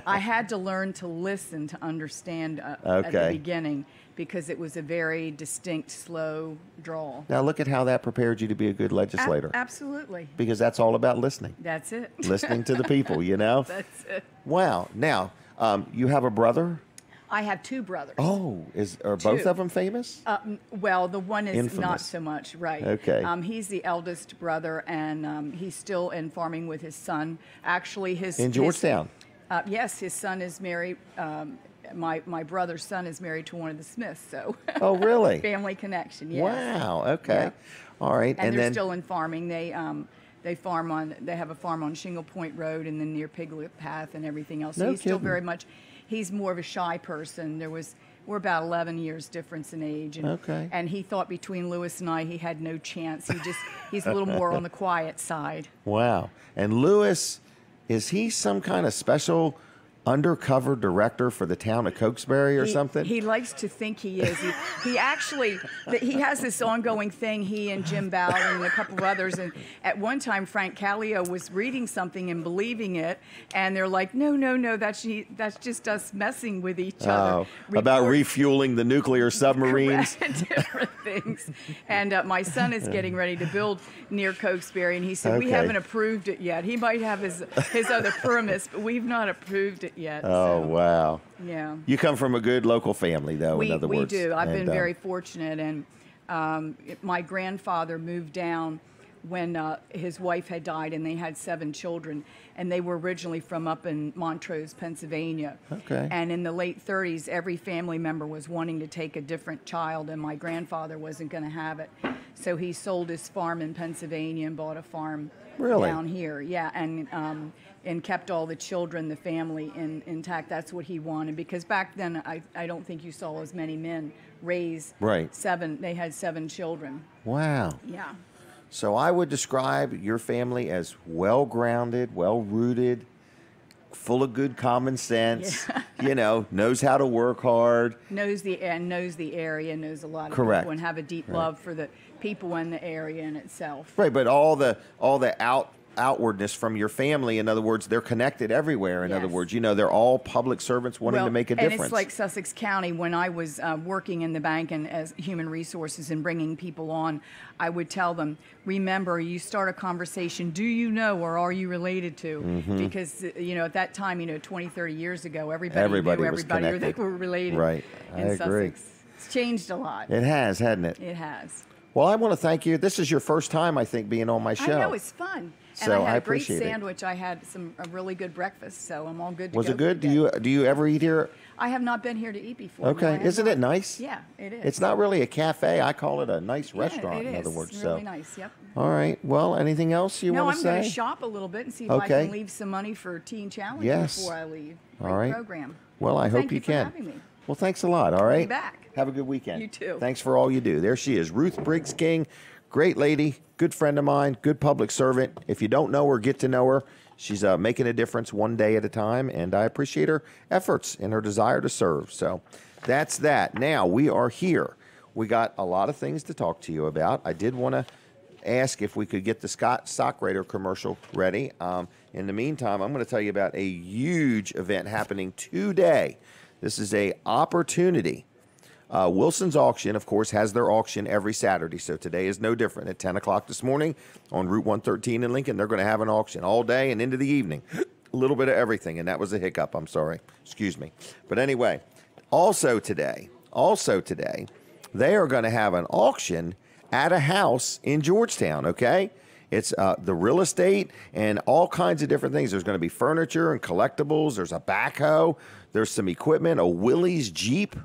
I had to learn to listen to understand at the beginning, because it was a very distinct, slow drawl. Now look at how that prepared you to be a good legislator. Absolutely. Because that's all about listening. That's it. Listening to the people, you know? That's it. Wow. Now, you have a brother? I have two brothers. Oh, are both of them famous? Well, the one is Infamous. not so much, right. Okay. He's the eldest brother, and he's still in farming with his son. Actually, in Georgetown? Yes, his son is married. My brother's son is married to one of the Smiths, so. Oh, really? Family connection, yes. Wow, okay. Yeah. All right. And they're still in farming. They have a farm on Shingle Point Road and then near Piglet Path and everything else. So he's still very much, he's more of a shy person. We're about 11 years difference in age. And he thought between Lewis and I, he had no chance. He's a little more on the quiet side. Wow. And Lewis, is he some kind of special undercover director for the town of Cokesbury or something? He likes to think he is. He actually, he has this ongoing thing, he and Jim Bowden and a couple of others. And at one time, Frank Callio was reading something and believing it. And they're like, no, that's just us messing with each other. About refueling the nuclear submarines. Correct, different things. And my son is getting ready to build near Cokesbury. And he said, we haven't approved it yet. He might have his other permits, but we've not approved it yet. Oh, so. Wow. Yeah. You come from a good local family, though, in other words. We do. I've been very fortunate. And my grandfather moved down when his wife had died, and they had 7 children. And they were originally from up in Montrose, Pennsylvania. Okay. And in the late 30s, every family member was wanting to take a different child, and my grandfather wasn't going to have it. So he sold his farm in Pennsylvania and bought a farm down here. Yeah, and kept all the children, the family intact. That's what he wanted, because back then I don't think you saw as many men raise 7. They had 7 children. Wow. Yeah. So I would describe your family as well-grounded, well-rooted, full of good common sense. Yeah. Knows how to work hard. Knows the area, knows a lot of Correct. people, and have a deep love for the people in the area in itself. Right, but all the outwardness from your family, in other words, they're connected everywhere. In other words, they're all public servants wanting to make a difference. And it's like Sussex County. When I was working in the bank and as human resources and bringing people on, I would tell them, remember, you start a conversation, do you know or are you related to? Mm-hmm. Because, at that time, 20, 30 years ago, everybody knew everybody, or they were related. Right, I agree. Sussex. It's changed a lot. It has, hasn't it? It has. Well, I want to thank you. This is your first time, I think, being on my show. I know, it's fun. And I had a great sandwich. I had a really good breakfast, so I'm all good to go. Was it good? Do you ever eat here? I have not been here to eat before. Okay. Isn't it nice? Yeah, it is. It's not really a cafe. I call it a nice restaurant, in other words. It's really nice, yep. All right. Well, anything else you want to say? No, I'm going to shop a little bit and see if I can leave some money for Teen Challenge before I leave. All right. Program. Well, I hope you can. Thank you for having me. Well, thanks a lot. All right. Be back. Have a good weekend. You too. Thanks for all you do. There she is, Ruth Briggs King. Great lady, good friend of mine, good public servant. If you don't know her, get to know her. She's making a difference one day at a time, and I appreciate her efforts and her desire to serve. So that's that. Now, we are here. We got a lot of things to talk to you about. I did want to ask if we could get the Scott Sockrader commercial ready. In the meantime, I'm going to tell you about a huge event happening today. This is an opportunity. Wilson's Auction, of course, has their auction every Saturday, so today is no different. At 10 o'clock this morning on Route 113 in Lincoln, they're going to have an auction all day and into the evening. A little bit of everything, and that was a hiccup. I'm sorry. Excuse me. But anyway, also today, they are going to have an auction at a house in Georgetown, okay? It's the real estate and all kinds of different things. There's going to be furniture and collectibles. There's a backhoe. There's some equipment, a Willys Jeep,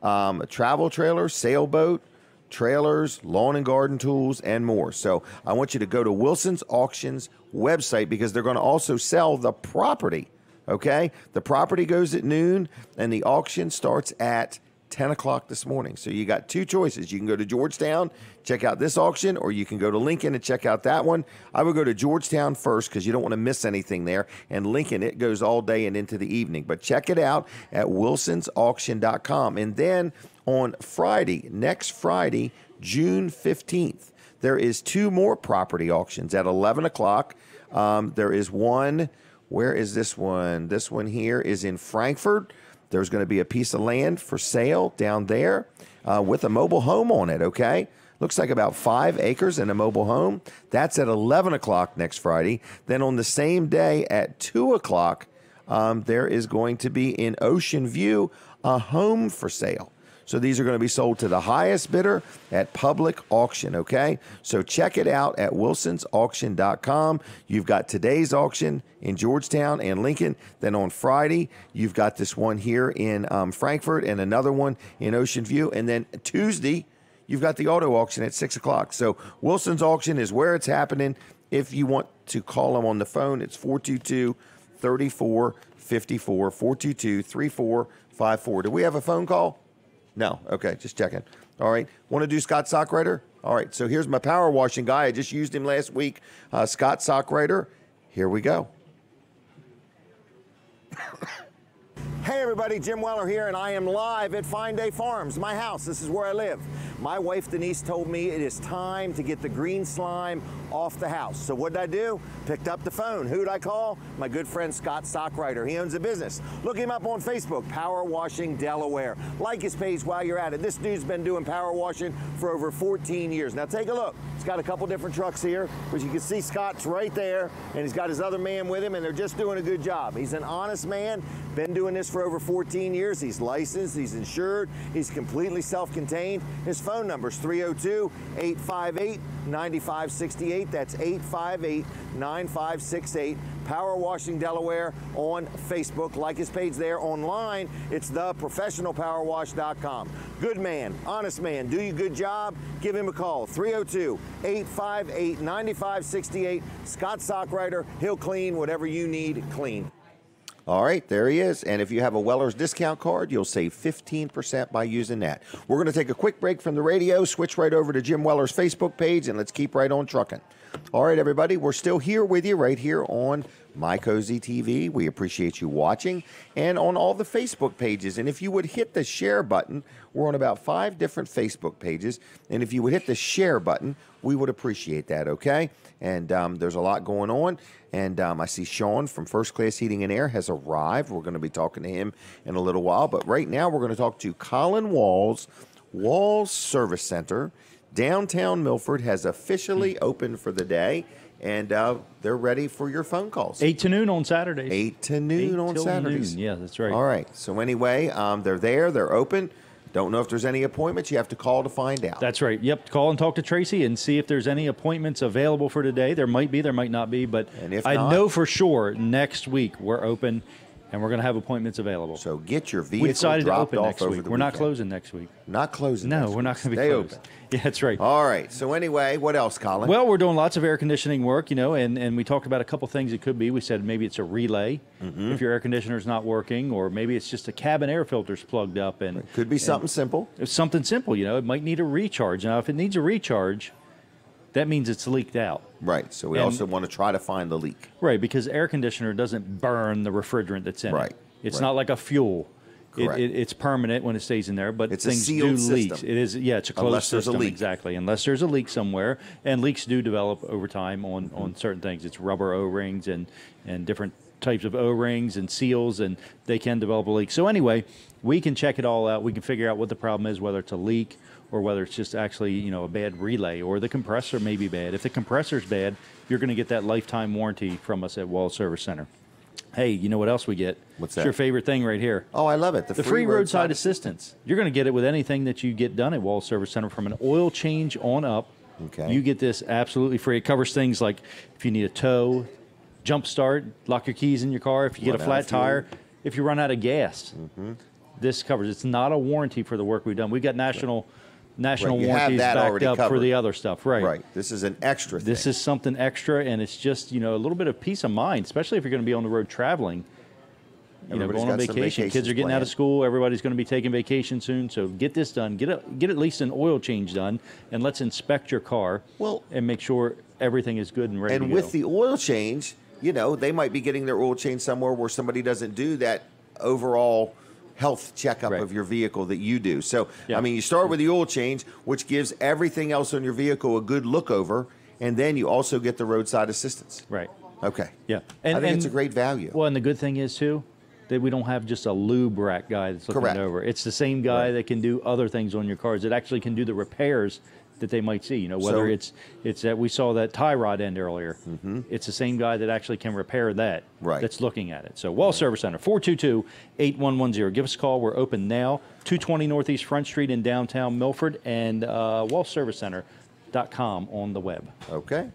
a travel trailer, sailboat, trailers, lawn and garden tools, and more. So I want you to go to Wilson's Auctions website because they're going to also sell the property, okay? The property goes at noon, and the auction starts at 10 o'clock this morning. So you got two choices. You can go to Georgetown, check out this auction, or you can go to Lincoln and check out that one. I would go to Georgetown first because you don't want to miss anything there. And Lincoln, it goes all day and into the evening. But check it out at wilsonsauction.com. And then on Friday, next Friday, June 15th, there is two more property auctions at 11 o'clock. There is one. Where is this one? This one here is in Frankfurt. There's going to be a piece of land for sale down there with a mobile home on it, okay? Looks like about 5 acres and a mobile home. That's at 11 o'clock next Friday. Then on the same day at 2 o'clock, there is going to be in Ocean View a home for sale. So these are going to be sold to the highest bidder at public auction, okay? So check it out at wilsonsauction.com. You've got today's auction in Georgetown and Lincoln. Then on Friday, you've got this one here in Frankfurt and another one in Ocean View. And then Tuesday, you've got the auto auction at 6 o'clock. So Wilson's auction is where it's happening. If you want to call them on the phone, it's 422-3454, 422-3454. Do we have a phone call? No. Okay, just checking. All right. Want to do Scott Sockrider? All right. So here's my power washing guy. I just used him last week. Scott Sockrider. Here we go. Hey everybody, Jim Weller here, and I am live at Fine Day Farms, my house. This is where I live. My wife Denise told me it is time to get the green slime off the house. So what did I do? Picked up the phone. Who'd I call? My good friend Scott Sockrider. He owns a business. Look him up on Facebook, Power Washing Delaware. Like his page while you're at it. This dude's been doing power washing for over 14 years. Now take a look. He's got a couple different trucks here, but you can see Scott's right there, and he's got his other man with him, and they're just doing a good job. He's an honest man, been doing this for over 14 years. He's licensed, he's insured, he's completely self-contained. His phone number is 302-858-9568. That's 858-9568. Power Washing Delaware on Facebook. Like his page there. Online, it's theprofessionalpowerwash.com. Good man, honest man, do you a good job? Give him a call. 302-858-9568. Scott Sockrider. He'll clean whatever you need clean. All right, there he is. And if you have a Weller's discount card, you'll save 15% by using that. We're going to take a quick break from the radio, switch right over to Jim Weller's Facebook page, and let's keep right on trucking. All right, everybody, we're still here with you right here on My Cozy TV. We appreciate you watching, and on all the Facebook pages. And if you would hit the share button, we're on about 5 different Facebook pages. And if you would hit the share button, we would appreciate that, okay? And there's a lot going on. And I see Sean from First Class Heating and Air has arrived. We're going to be talking to him in a little while. But right now, we're going to talk to Colin Walls Service Center. Downtown Milford has officially opened for the day. And they're ready for your phone calls. 8 to noon on Saturdays. 8 to noon on Saturdays. Noon. Yeah, that's right. All right. So anyway, they're there. They're open. Don't know if there's any appointments. You have to call to find out. That's right. Yep. Call and talk to Tracy and see if there's any appointments available for today. There might be. There might not be. But I know for sure next week we're open and we're going to have appointments available. So get your vehicle we decided dropped to open off next over week. the We're weekend. not closing next week. Not closing No, next we're week. not going to be Stay closed. Open. Yeah, that's right. All right. So anyway, what else, Colin? Well, we're doing lots of air conditioning work, and we talked about a couple things it could be. We said maybe it's a relay if your air conditioner's not working, or maybe it's just a cabin air filter's plugged up. And it could be something simple. It's something simple, It might need a recharge. Now, if it needs a recharge, that means it's leaked out. Right. So we also want to try to find the leak. Right, because air conditioner doesn't burn the refrigerant that's in it. It's not like a fuel. It's permanent when it stays in there, but it's things a sealed do leak. system. It is, it's a closed Unless there's system. a leak. Exactly, unless there's a leak somewhere, and leaks do develop over time on certain things. It's rubber O-rings and different types of O-rings and seals, and they can develop a leak. So anyway, we can check it all out. We can figure out what the problem is, whether it's a leak or whether it's just actually a bad relay, or the compressor may be bad. If the compressor's bad, you're going to get that lifetime warranty from us at Walls Service Center. Hey, you know what else we get? What's that? It's your favorite thing right here. Oh, I love it. The free roadside assistance. You're going to get it with anything that you get done at Walls Service Center, from an oil change on up. Okay. You get this absolutely free. It covers things like if you need a tow, jump start, lock your keys in your car, if you get a flat tire, if you run out of gas. This covers. It's not a warranty for the work we've done. We've got national warranties backed up for the other stuff. Right. This is an extra thing. This is something extra, and it's just, a little bit of peace of mind, especially if you're going to be on the road traveling. going on vacation. Kids are getting out of school. Everybody's going to be taking vacation soon. So get this done. Get at least an oil change done, and let's inspect your car and make sure everything is good and ready to go. And with the oil change, they might be getting their oil change somewhere where somebody doesn't do that overall health checkup of your vehicle that you do. So, you start with the oil change, which gives everything else on your vehicle a good look over, and then you also get the roadside assistance. Right. Okay. Yeah. I think it's a great value. Well, and the good thing is, too, that we don't have just a lube rack guy that's looking it over. It's the same guy that can do other things on your cars. That actually can do the repairs that they might see. Whether it's that we saw that tie rod end earlier. Mm-hmm. It's the same guy that actually can repair that. Right. That's looking at it. So Wall Service Center, 422-8110. Give us a call. We're open now, 220 Northeast Front Street in downtown Milford, and wallservicecenter.com on the web. Okay.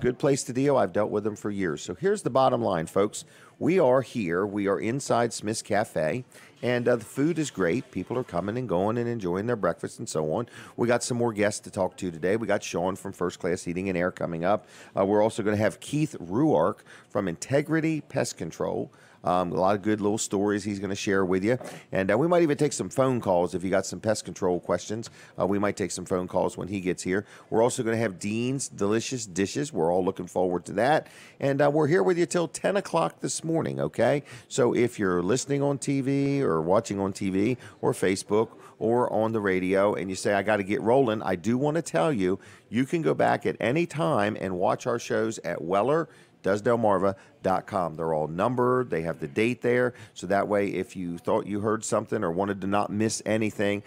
Good place to deal. I've dealt with them for years. So here's the bottom line, folks. We are here. We are inside Smith's Cafe, and the food is great. People are coming and going and enjoying their breakfast and so on. We got some more guests to talk to today. We got Sean from First Class Heating and Air coming up. We're also going to have Keith Ruark from Integrity Pest Control. A lot of good little stories he's going to share with you. And we might even take some phone calls if you got some pest control questions. We might take some phone calls when he gets here. We're also going to have Dean's Delicious Dishes. We're all looking forward to that. And we're here with you till 10 o'clock this morning, okay? So if you're listening on TV or watching on TV or Facebook or on the radio and you say, I got to get rolling, I do want to tell you, you can go back at any time and watch our shows at WellerDoesDelmarva.com. They're all numbered. They have the date there. So that way, if you thought you heard something or wanted to not miss anything,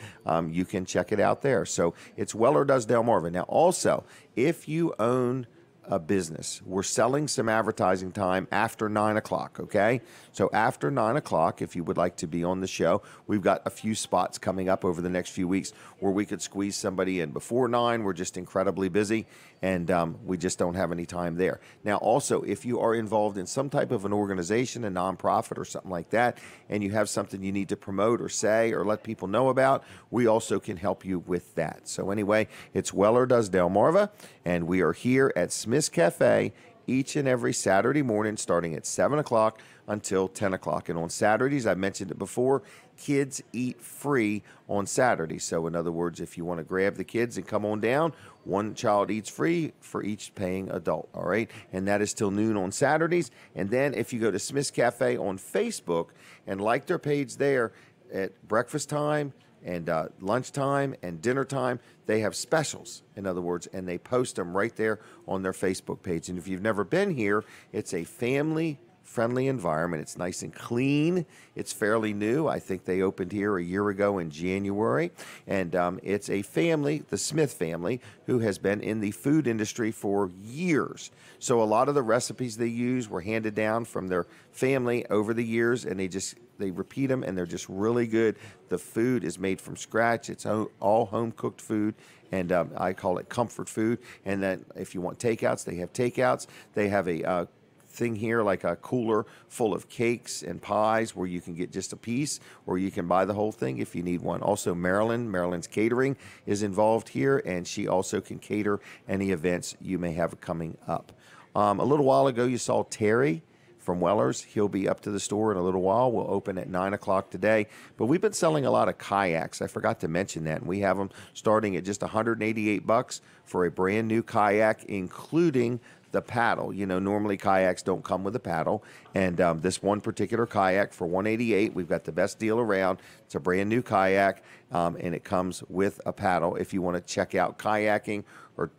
you can check it out there. So it's Weller Does Delmarva. Now, also, if you own a business, we're selling some advertising time after 9 o'clock, okay? So after 9 o'clock, if you would like to be on the show, we've got a few spots coming up over the next few weeks where we could squeeze somebody in. Before 9, we're just incredibly busy, and we just don't have any time there. Now, also, if you are involved in some type of an organization, a nonprofit or something like that, and you have something you need to promote or say or let people know about, we also can help you with that. So anyway, it's Weller Does Delmarva, and we are here at Smith's Cafe each and every Saturday morning starting at 7 o'clock until 10 o'clock. And on Saturdays, I mentioned it before, kids eat free on Saturdays. So in other words, if you want to grab the kids and come on down, one child eats free for each paying adult, all right? And that is till noon on Saturdays. And then if you go to Smith's Cafe on Facebook and like their page there at breakfast time and lunchtime and dinner time, they have specials, in other words, and they post them right there on their Facebook page. And if you've never been here, it's a family-friendly environment. It's nice and clean. It's fairly new. I think they opened here a year ago in January. And it's a family, the Smith family, who has been in the food industry for years. So a lot of the recipes they use were handed down from their family over the years, and they repeat them, and they're just really good. The food is made from scratch. It's all home-cooked food, and I call it comfort food. And then if you want takeouts, they have takeouts. They have a thing here like a cooler full of cakes and pies where you can get just a piece, or you can buy the whole thing if you need one. Also, Marilyn's Catering is involved here, and she also can cater any events you may have coming up. A little while ago, you saw Terry from Weller's. He'll be up to the store in a little while. We'll open at 9 o'clock today. But we've been selling a lot of kayaks. I forgot to mention that. And we have them starting at just $188 for a brand new kayak, including the paddle. Normally kayaks don't come with a paddle. And this one particular kayak for $188, we've got the best deal around. It's a brand new kayak, and it comes with a paddle if you want to check out kayaking or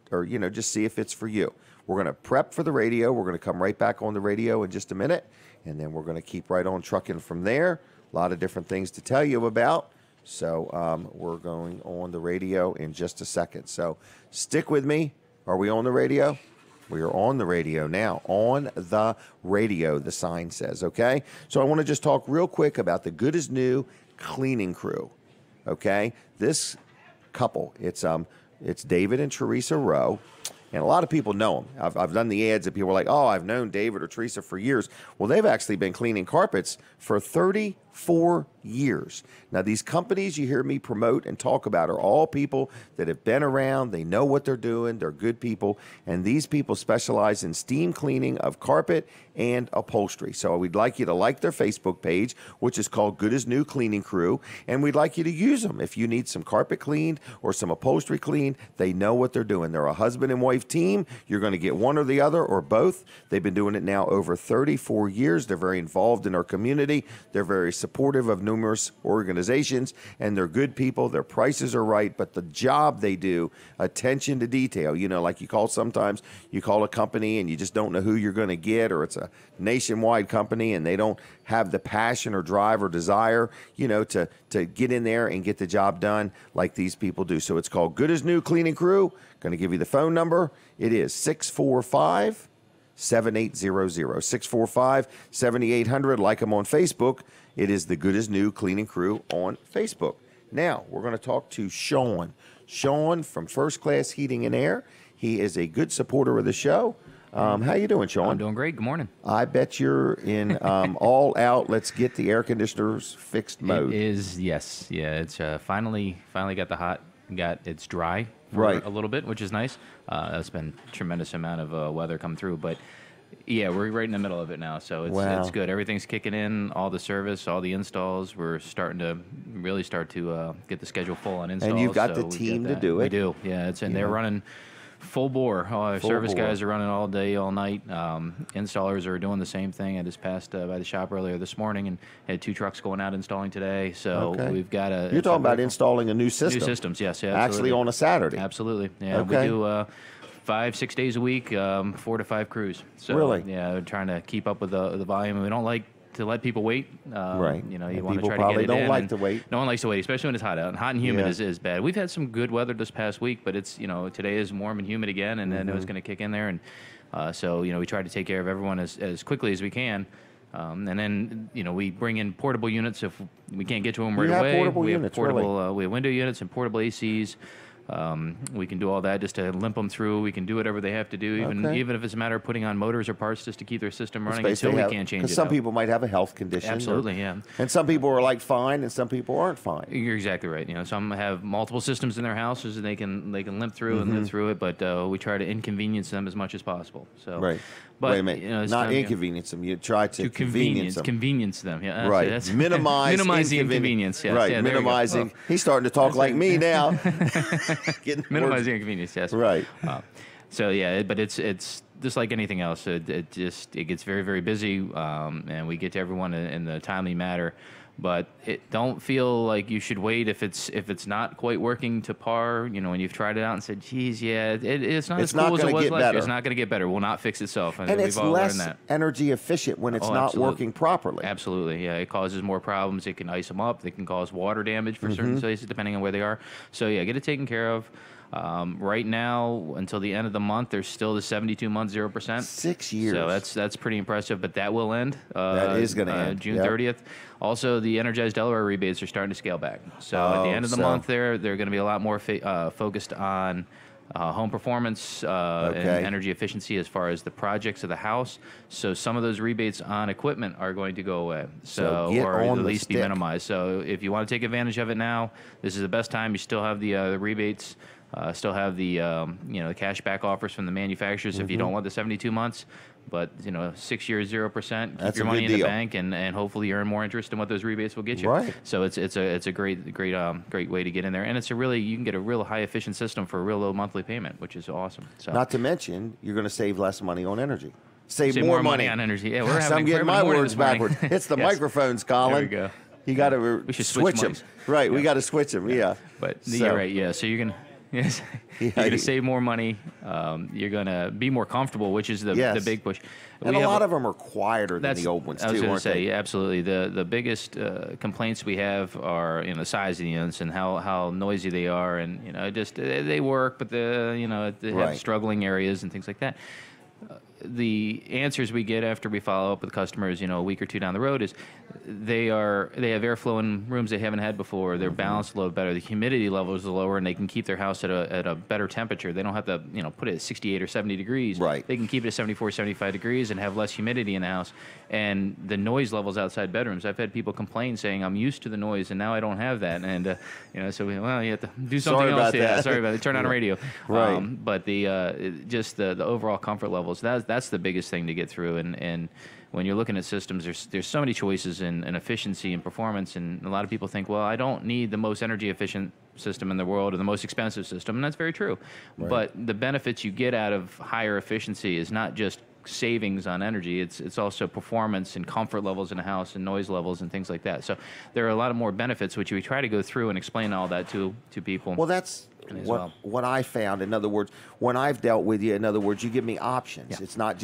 just see if it's for you. We're going to prep for the radio. We're going to come right back on the radio in just a minute, and then we're going to keep right on trucking from there. A lot of different things to tell you about. So we're going on the radio in just a second. So stick with me. Are we on the radio? We are on the radio now. On the radio, the sign says, okay? So I want to just talk real quick about the Good as New cleaning crew, okay? This couple, it's David and Teresa Rowe. And a lot of people know them. I've done the ads that people are like, oh, I've known David or Teresa for years. Well, they've actually been cleaning carpets for 30 34 years. Now, these companies you hear me promote and talk about are all people that have been around. They know what they're doing. They're good people. And these people specialize in steam cleaning of carpet and upholstery. So we'd like you to like their Facebook page, which is called Good as New Cleaning Crew. And we'd like you to use them. If you need some carpet cleaned or some upholstery cleaned, they know what they're doing. They're a husband and wife team. You're going to get one or the other or both. They've been doing it now over 34 years. They're very involved in our community. They're very supportive of numerous organizations, and they're good people. Their prices are right, but the job they do, attention to detail, you know, like you call a company and you just don't know who you're going to get, or it's a nationwide company and they don't have the passion or drive or desire, you know, to get in there and get the job done like these people do. So it's called Good as New Cleaning Crew. Going to give you the phone number. It is 645 7800 645 7800. Like them on Facebook. It is the Good as New Cleaning Crew on Facebook. Now, we're going to talk to Sean. Sean from First Class Heating and Air. He is a good supporter of the show. How you doing, Sean? I'm doing great. Good morning. I bet you're in all out, let's get the air conditioners fixed mode. It is, yes. Yeah, it's finally got it's dry for a little bit, which is nice. It's been a tremendous amount of weather come through, but yeah, we're right in the middle of it now, so it's good. Everything's kicking in, all the service, all the installs. We're starting to really get the schedule full on installs. And you've got the team to do it. We do, yeah. They're running full bore. All our service guys are running all day, all night. Installers are doing the same thing. I just passed by the shop earlier this morning and had 2 trucks going out installing today. So we've got You're talking about installing a new system. New systems, yes. Yeah, actually on a Saturday. Absolutely. Yeah, we do 5-6 days a week, 4 to 5 crews. So, really? Yeah, we're trying to keep up with the volume. We don't like to let people wait. Right. You know, you and want to try to get it in. People probably don't like to wait. No one likes to wait, especially when it's hot out. And hot and humid is bad. We've had some good weather this past week, but it's, today is warm and humid again, and then it was going to kick in there. And so, we try to take care of everyone as quickly as we can. And then, we bring in portable units if we can't get to them right away. We have window units and portable ACs. We can do all that just to limp them through. We can do whatever they have to do, even if it's a matter of putting on motors or parts just to keep their system running until we can't change it. Because some people might have a health condition. Absolutely, yeah. And some people are like fine, and some people aren't fine. You're exactly right. Some have multiple systems in their houses, and they can limp through and live through it. But we try to inconvenience them as much as possible. So right. But, wait a minute. Not inconvenience them. You try to convenience them. Convenience them. Yeah. Right. That's minimize the inconvenience. Yes. Right. Yeah, minimizing. He's starting to talk like me now. Minimize the inconvenience. Yes. Right. So yeah, but it's just like anything else. It gets very, very busy, and we get to everyone in the timely manner. But don't feel like you should wait if it's not quite working to par. When you've tried it out and said, "Geez, yeah, it's not as cool as it was last year. It's not going to get better. It will not fix itself." And it's less energy efficient when it's not working properly. Absolutely, yeah. It causes more problems. It can ice them up. It can cause water damage for certain places, depending on where they are. So yeah, get it taken care of. Right now, until the end of the month, there's still the 72-month 0%. 6 years. So that's pretty impressive, but that will end. That is going to end. June 30th. Also, the Energized Delaware rebates are starting to scale back. So at the end of the month, they're going to be a lot more focused on home performance and energy efficiency as far as the projects of the house. So some of those rebates on equipment are going to go away. Or at least be minimized. So if you want to take advantage of it now, this is the best time. You still have the rebates. Still have the the cash back offers from the manufacturers if you don't want the 72 months. But 6 years 0%, keep your money in the bank, and hopefully you earn more interest in what those rebates will get you. Right. So it's a great way to get in there, and you can get a real high efficient system for a real low monthly payment, which is awesome. So not to mention you're going to save less money on energy. Save more money on energy. Yeah, I'm getting my words backwards. It's the microphones, Colin. There we go. You got to switch them. Right, we got to switch them. Yeah. But you're right. Yeah. So you're going to. Yes, you're going to save more money. You're going to be more comfortable, which is the big push. And a lot of them are quieter than the old ones, too, I was going to say, absolutely. The biggest complaints we have are the size of the units and how noisy they are, and they work, but they have struggling areas and things like that. the answers we get after we follow up with customers, a week or two down the road is they have airflow in rooms they haven't had before. They're balanced a little better. The humidity levels are lower, and they can keep their house at a better temperature. They don't have to put it at 68 or 70 degrees. Right. They can keep it at 74, 75 degrees and have less humidity in the house. And the noise levels outside bedrooms, I've had people complain saying, I'm used to the noise, and now I don't have that. And so you have to do something else. Yeah, sorry about it. Turn on a radio. Right. But just the overall comfort levels, that's the biggest thing to get through. And when you're looking at systems, there's so many choices in efficiency and performance, and a lot of people think, well, I don't need the most energy efficient system in the world or the most expensive system, and that's very true. Right. But the benefits you get out of higher efficiency is not just savings on energy, it's also performance and comfort levels in a house and noise levels and things like that. So there are a lot of more benefits, which we try to go through and explain all that to people. Well, that's what I found. In other words, when I've dealt with you, in other words, you give me options. Yeah. It's not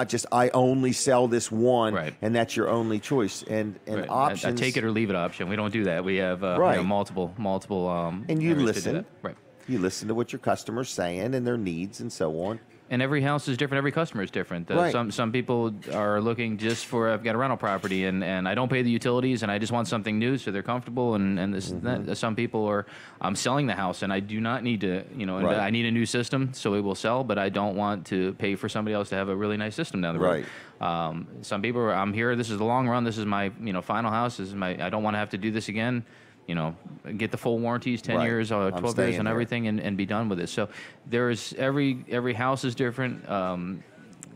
just I only sell this one, right, and that's your only choice. And right. options. A take it or leave it option. We don't do that. We have right, multiple. And you listen. Right. You listen to what your customer's saying and their needs and so on. And every house is different. Every customer is different. Right. Some people are looking just for, I've got a rental property and I don't pay the utilities and I just want something new so they're comfortable and this and that. Some people are, I'm selling the house and I do not need to, right, I need a new system so it will sell, but I don't want to pay for somebody else to have a really nice system down the road. Right. Some people are, I'm here, this is the long run, this is my final house, I don't want to have to do this again. Get the full warranties, 10 right, years, 12 years and everything here, and be done with it. So there's every house is different.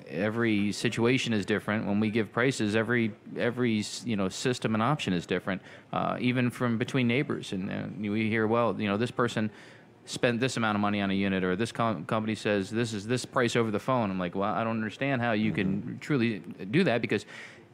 Every situation is different. When we give prices, every system and option is different, even from between neighbors. And we hear, well, this person spent this amount of money on a unit, or this company says this is this price over the phone. I'm like, well, I don't understand how you can truly do that, because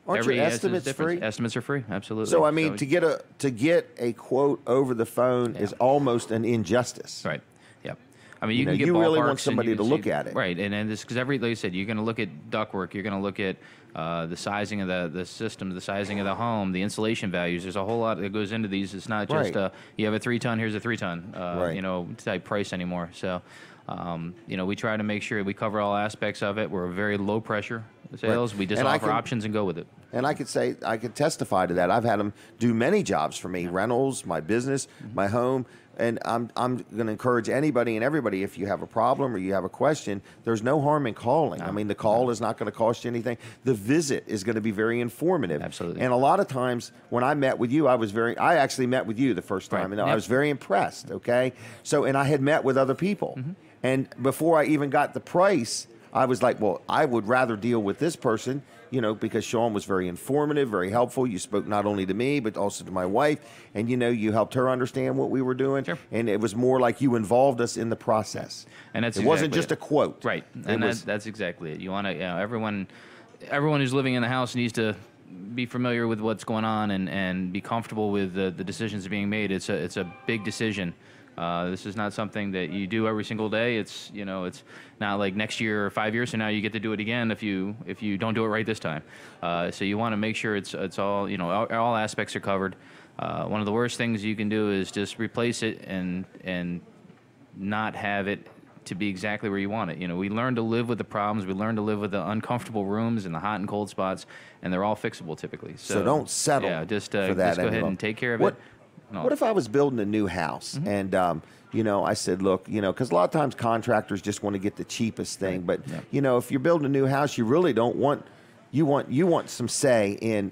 aren't your estimates free? Estimates are free, absolutely. So I mean, to get a quote over the phone is almost an injustice. Right. Yeah. I mean, you can get you really want somebody to look at it, right? And this, because like you said, you're going to look at ductwork, you're going to look at the sizing of the system, the sizing of the home, the insulation values. There's a whole lot that goes into these. It's not just you have a 3-ton, here's a 3-ton, type price anymore. So. We try to make sure we cover all aspects of it. We're a very low pressure sales. Right. We just offer options and go with it. And I could testify to that. I've had them do many jobs for me, rentals, my business, my home. And I'm going to encourage anybody and everybody, if you have a problem or you have a question, there's no harm in calling. No. I mean, the call is not going to cost you anything. The visit is going to be very informative. Absolutely. And a lot of times when I met with you, I actually met with you the first time, and I was very impressed, okay? And I had met with other people. And before I even got the price, I was like, well, I would rather deal with this person, because Sean was very informative, very helpful. You spoke not only to me, but also to my wife. And, you helped her understand what we were doing. Sure. And it was more like you involved us in the process. And it wasn't just a quote. Right. And that's exactly it. You want to, everyone who's living in the house needs to be familiar with what's going on and be comfortable with the decisions being made. It's a big decision. This is not something that you do every single day. It's it's not like next year or 5 years from now you get to do it again if you don't do it right this time. So you want to make sure it's all all aspects are covered. One of the worst things you can do is just replace it and not have it to be exactly where you want it. We learn to live with the problems. We learn to live with the uncomfortable rooms and the hot and cold spots, and they're all fixable typically. So don't settle. Yeah, just for that just go ahead and take care of it. What if I was building a new house and, I said, look, because a lot of times contractors just want to get the cheapest thing. But, if you're building a new house, you really don't want, you want some say in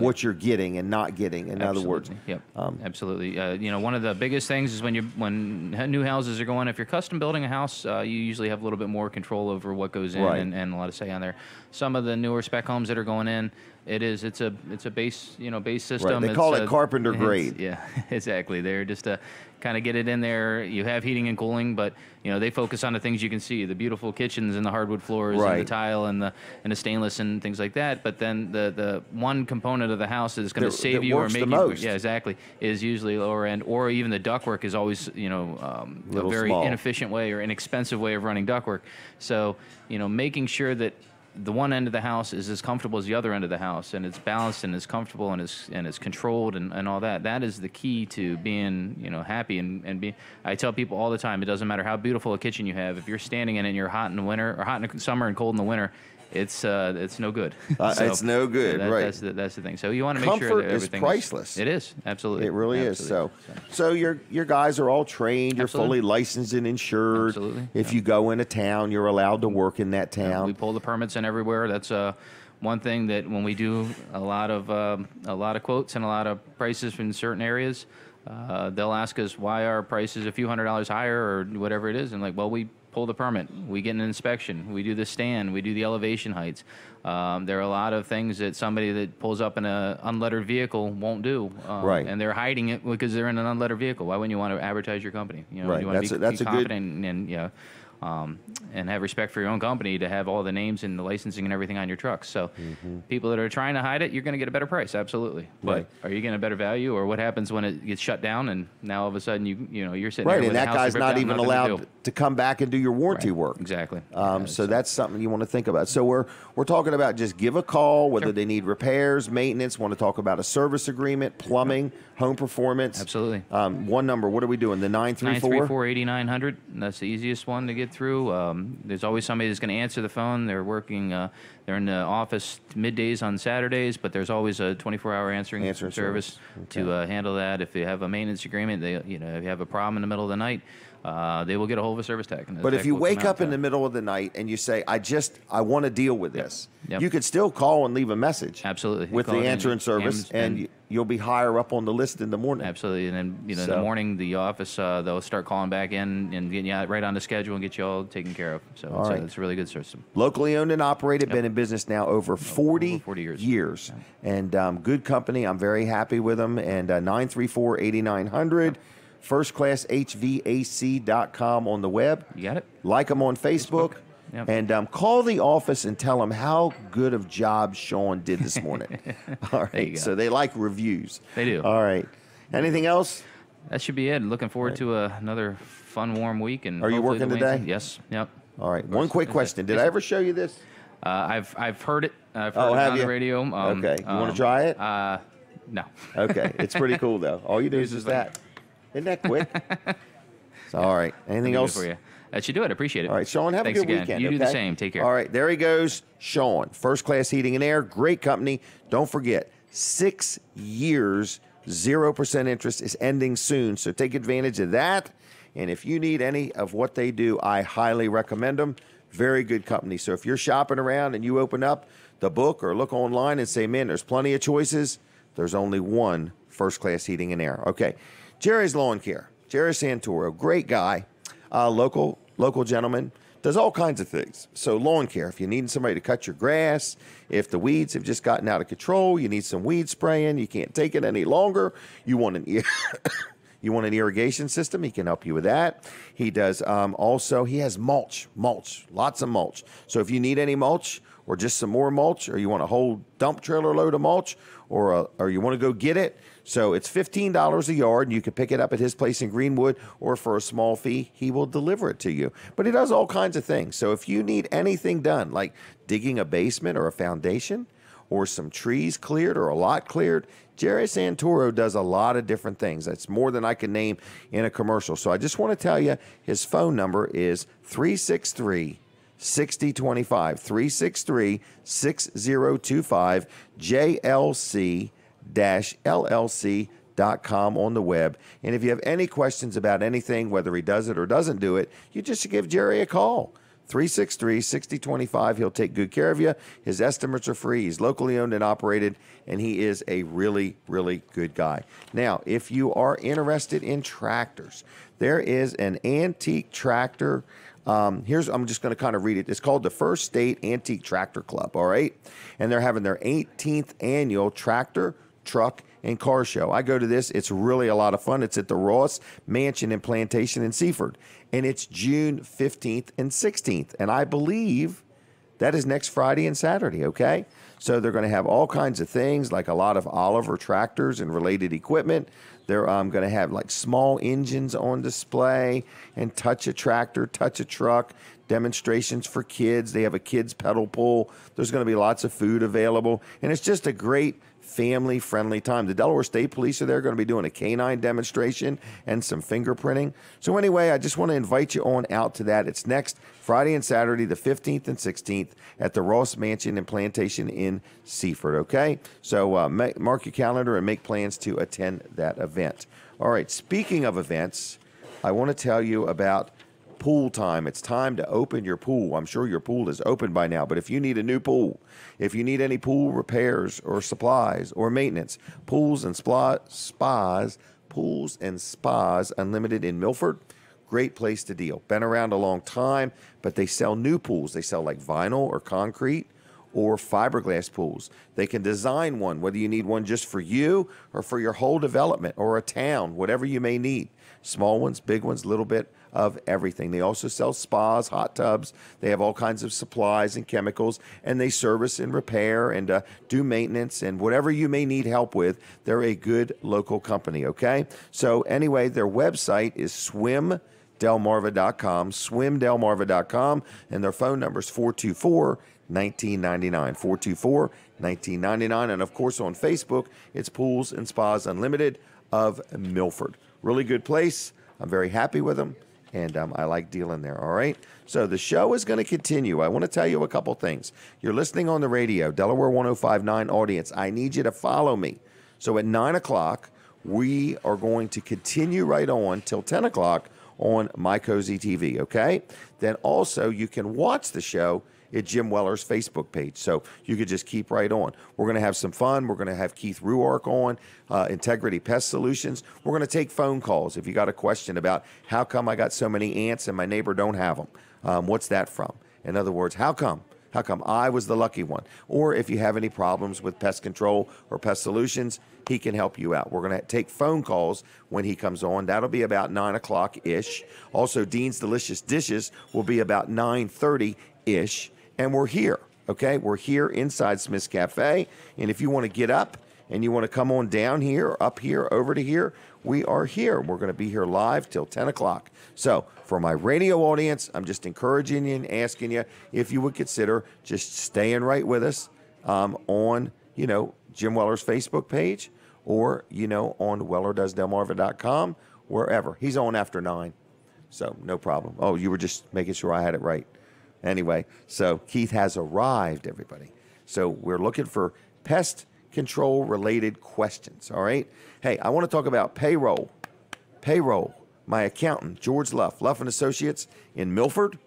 what you're getting and not getting, in other words. Yep. Absolutely. One of the biggest things is when new houses are going, if you're custom building a house, you usually have a little bit more control over what goes in and a lot of say on there. Some of the newer spec homes that are going in, it's a base system. Right. They call it carpenter grade. Yeah, exactly. They're just to kind of get it in there. You have heating and cooling, but they focus on the things you can see, the beautiful kitchens and the hardwood floors and the tile and the stainless and things like that. But then the one component of the house is going to save you or make you is usually lower end, or even the ductwork is always a very inefficient way or inexpensive way of running ductwork. So making sure that the one end of the house is as comfortable as the other end of the house, and it's balanced and it's comfortable and it's controlled and all that. That is the key to being, happy and be. I tell people all the time, it doesn't matter how beautiful a kitchen you have. If you're standing in it and you're hot in the winter or hot in the summer and cold in the winter, it's no good. It's no good, right? That's the thing. So you want to make sure that everything is priceless. It is, absolutely. It really is. So your guys are all trained. You're fully licensed and insured. Absolutely. If you go into town, you're allowed to work in that town. We pull the permits in everywhere. That's one thing that when we do a lot of quotes and a lot of prices from certain areas, they'll ask us why our price is a few $100s higher or whatever it is, and like, well, we pull the permit, we get an inspection, we do the stand, we do the elevation heights. There are a lot of things that somebody that pulls up in an unlettered vehicle won't do, right? And they're hiding it because they're in an unlettered vehicle. Why wouldn't you want to advertise your company? Right. You want to be confident and have respect for your own company to have all the names and the licensing and everything on your trucks. So people that are trying to hide it, you're going to get a better price, absolutely. But are you getting a better value, or what happens when it gets shut down and now all of a sudden you're sitting right, there and that guy's not even allowed to come back and do your warranty work. Exactly. So that's something you want to think about. So we're talking about just give a call whether they need repairs, maintenance, want to talk about a service agreement, plumbing, home performance. Absolutely. One number. What are we doing? The 934-8900. That's the easiest one to get through. There's always somebody that's going to answer the phone. They're working. They're in the office middays on Saturdays, but there's always a 24-hour answering service to handle that. If you have a maintenance agreement, if you have a problem in the middle of the night, they will get a hold of a service tech. But if you wake up in the middle of the night and you say, I want to deal with this, you could still call and leave a message. Absolutely. With the answering service, and you'll be higher up on the list in the morning. Absolutely. And then, in the morning, the office, they'll start calling back in and getting you right on the schedule and get you all taken care of. So it's a really good system. Locally owned and operated, been in business now over 40 years. And good company. I'm very happy with them. And 934-8900. FirstClassHVAC.com on the web. You got it. Like them on Facebook. Yep. And call the office and tell them how good of job Sean did this morning. All right. So they like reviews. They do. All right. Anything else? That should be it. Looking forward to another fun, warm week. And are you working today? Yes. Yep. All right. One quick question. Did I ever show you this? I've heard it. I've heard it on the radio. Okay. You want to try it? No. Okay. It's pretty cool, though. All you do is just that. Isn't that quick? All right. Anything else? For you. That should do it. I appreciate it. All right, Sean, have Thanks a good again. weekend. You do the same. Take care. All right, there he goes, Sean. First Class Heating and Air, great company. Don't forget, 6 years, 0% interest is ending soon, so take advantage of that. And if you need any of what they do, I highly recommend them. Very good company. So if you're shopping around and you open up the book or look online and say, man, there's plenty of choices, there's only one First Class Heating and Air. Okay, Jerry's Lawn Care. Jerry Santoro, great guy, local gentleman, does all kinds of things. So lawn care, if you need somebody to cut your grass, if the weeds have just gotten out of control, you need some weed spraying, you can't take it any longer, you want an irrigation system, he can help you with that. He does also, he has mulch, lots of mulch. So if you need any mulch or just some more mulch, or you want a whole dump trailer load of mulch, or you want to go get it, so it's $15 a yard, and you can pick it up at his place in Greenwood, or for a small fee, he will deliver it to you. But he does all kinds of things. So if you need anything done, like digging a basement or a foundation, or some trees cleared or a lot cleared, Jerry Santoro does a lot of different things. That's more than I can name in a commercial. So I just want to tell you, his phone number is 363-6025, 363-6025, JLC-LLC.com on the web. And if you have any questions about anything, whether he does it or doesn't do it, you just give Jerry a call. 363-6025. He'll take good care of you. His estimates are free. He's locally owned and operated, and he is a really, really good guy. Now, if you are interested in tractors, there is an antique tractor. I'm just going to kind of read it. It's called the First State Antique Tractor Club, all right? And they're having their 18th annual tractor, truck, and car show. I go to this. It's really a lot of fun. It's at the Ross Mansion and Plantation in Seaford. And it's June 15th and 16th. And I believe that is next Friday and Saturday, okay? So they're going to have all kinds of things, like a lot of Oliver tractors and related equipment. They're going to have like small engines on display and touch a tractor, touch a truck, demonstrations for kids. They have a kids pedal pool. There's going to be lots of food available. And it's just a great family-friendly time. The Delaware State Police are there, going to be doing a canine demonstration and some fingerprinting. So anyway, I just want to invite you on out to that. It's next Friday and Saturday, the 15th and 16th at the Ross Mansion and Plantation in Seaford, okay? So mark your calendar and make plans to attend that event. All right, speaking of events, I want to tell you about pool time. It's time to open your pool. I'm sure your pool is open by now, but if you need a new pool, if you need any pool repairs or supplies or maintenance, Pools and Spas Unlimited in Milford, great place to deal. Been around a long time, but they sell new pools. They sell like vinyl or concrete or fiberglass pools. They can design one, whether you need one just for you or for your whole development or a town, whatever you may need. Small ones, big ones, little bit of everything. They also sell spas, hot tubs. They have all kinds of supplies and chemicals, and they service and repair and do maintenance and whatever you may need help with. They're a good local company, okay? So anyway, their website is swimdelmarva.com, and their phone number is 424-1999, 424-1999. And of course on Facebook, it's Pools and Spas Unlimited of Milford. Really good place. I'm very happy with them, and I like dealing there, all right? So the show is going to continue. I want to tell you a couple things. You're listening on the radio, Delaware 105.9 audience. I need you to follow me. So at 9 o'clock, we are going to continue right on till 10 o'clock on My Cozy TV, okay? Then also you can watch the show at Jim Weller's Facebook page. So you could just keep right on. We're going to have some fun. We're going to have Keith Ruark on, Integrity Pest Solutions. We're going to take phone calls. If you got a question about how come I got so many ants and my neighbor don't have them, what's that from? In other words, how come? How come I was the lucky one? Or if you have any problems with pest control or pest solutions, he can help you out. We're going to take phone calls when he comes on. That'll be about 9 o'clock-ish. Also, Dean's Delicious Dishes will be about 9:30-ish. And we're here, okay? We're here inside Smith's Cafe. And if you want to get up and you want to come on down here, up here, over to here, we are here. We're going to be here live till 10 o'clock. So for my radio audience, I'm just encouraging you and asking you if you would consider just staying right with us on, Jim Weller's Facebook page or, on wellerdoesdelmarva.com, wherever. He's on after 9, so no problem. Oh, you were just making sure I had it right. Anyway, so Keith has arrived, everybody. So we're looking for pest control-related questions, all right? Hey, I want to talk about payroll. Payroll. My accountant, George Luff & Associates in Milford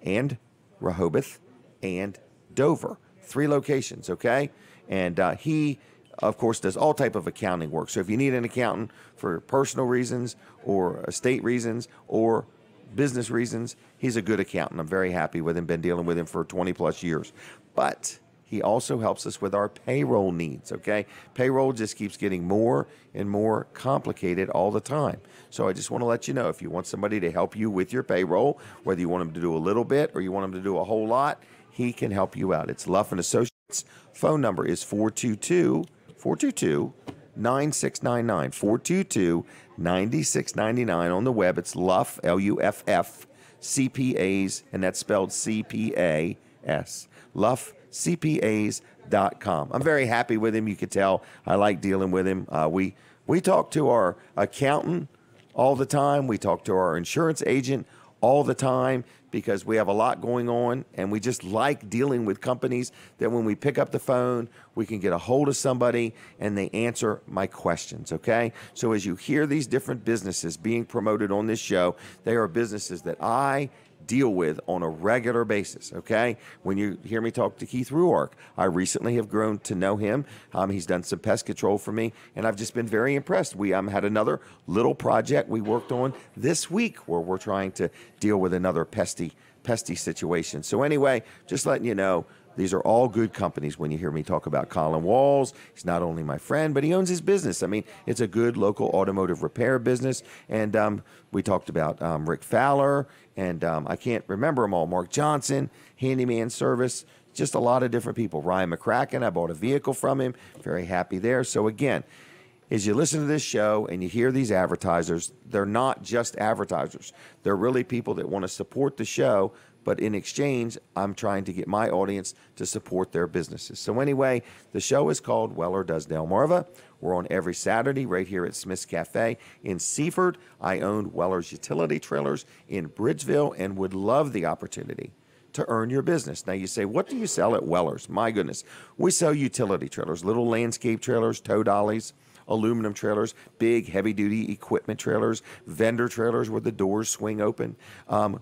and Rehoboth and Dover. 3 locations, okay? And he, of course, does all type of accounting work. So if you need an accountant for personal reasons or estate reasons or business reasons, he's a good accountant. I'm very happy with him, been dealing with him for 20 plus years. But he also helps us with our payroll needs, okay? Payroll just keeps getting more and more complicated all the time. So I just want to let you know, if you want somebody to help you with your payroll, whether you want him to do a little bit or you want him to do a whole lot, he can help you out. It's Luff & Associates. Phone number is 422-9699, 422-9699. On the web, it's Luff, L-U-F-F, CPAs, and that's spelled C-P-A-S. LuffCPAs.com. I'm very happy with him. You can tell I like dealing with him. We talk to our accountant all the time. We talk to our insurance agent all the time because we have a lot going on, and we just like dealing with companies that when we pick up the phone, we can get a hold of somebody and they answer my questions, okay? So as you hear these different businesses being promoted on this show, they are businesses that I deal with on a regular basis, okay? When you hear me talk to Keith Ruark, I recently have grown to know him. He's done some pest control for me, and I've just been very impressed. We had another little project we worked on this week where we're trying to deal with another pesty situation. So anyway, just letting you know, these are all good companies. When you hear me talk about Colin Walls, he's not only my friend, but he owns his business. I mean, it's a good local automotive repair business. And we talked about Rick Fowler, and I can't remember them all. Mark Johnson, Handyman Service, just a lot of different people. Ryan McCracken, I bought a vehicle from him. Very happy there. So again, is you listen to this show and you hear these advertisers. They're not just advertisers. They're really people that want to support the show, but in exchange, I'm trying to get my audience to support their businesses. So anyway, the show is called Weller Does Delmarva. We're on every Saturday right here at Smith's Cafe in Seaford. I own Weller's Utility Trailers in Bridgeville and would love the opportunity to earn your business. Now you say, what do you sell at Weller's? My goodness. We sell utility trailers, little landscape trailers, tow dollies, aluminum trailers, big heavy-duty equipment trailers, vendor trailers where the doors swing open.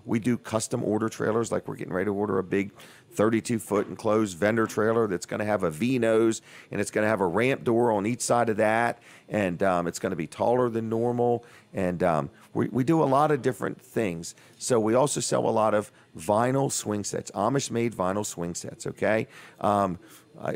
We do custom order trailers, like we're getting ready to order a big 32-foot enclosed vendor trailer that's going to have a V-nose, and it's going to have a ramp door on each side of that, and it's going to be taller than normal. And we do a lot of different things. So we also sell a lot of vinyl swing sets, Amish-made vinyl swing sets, okay?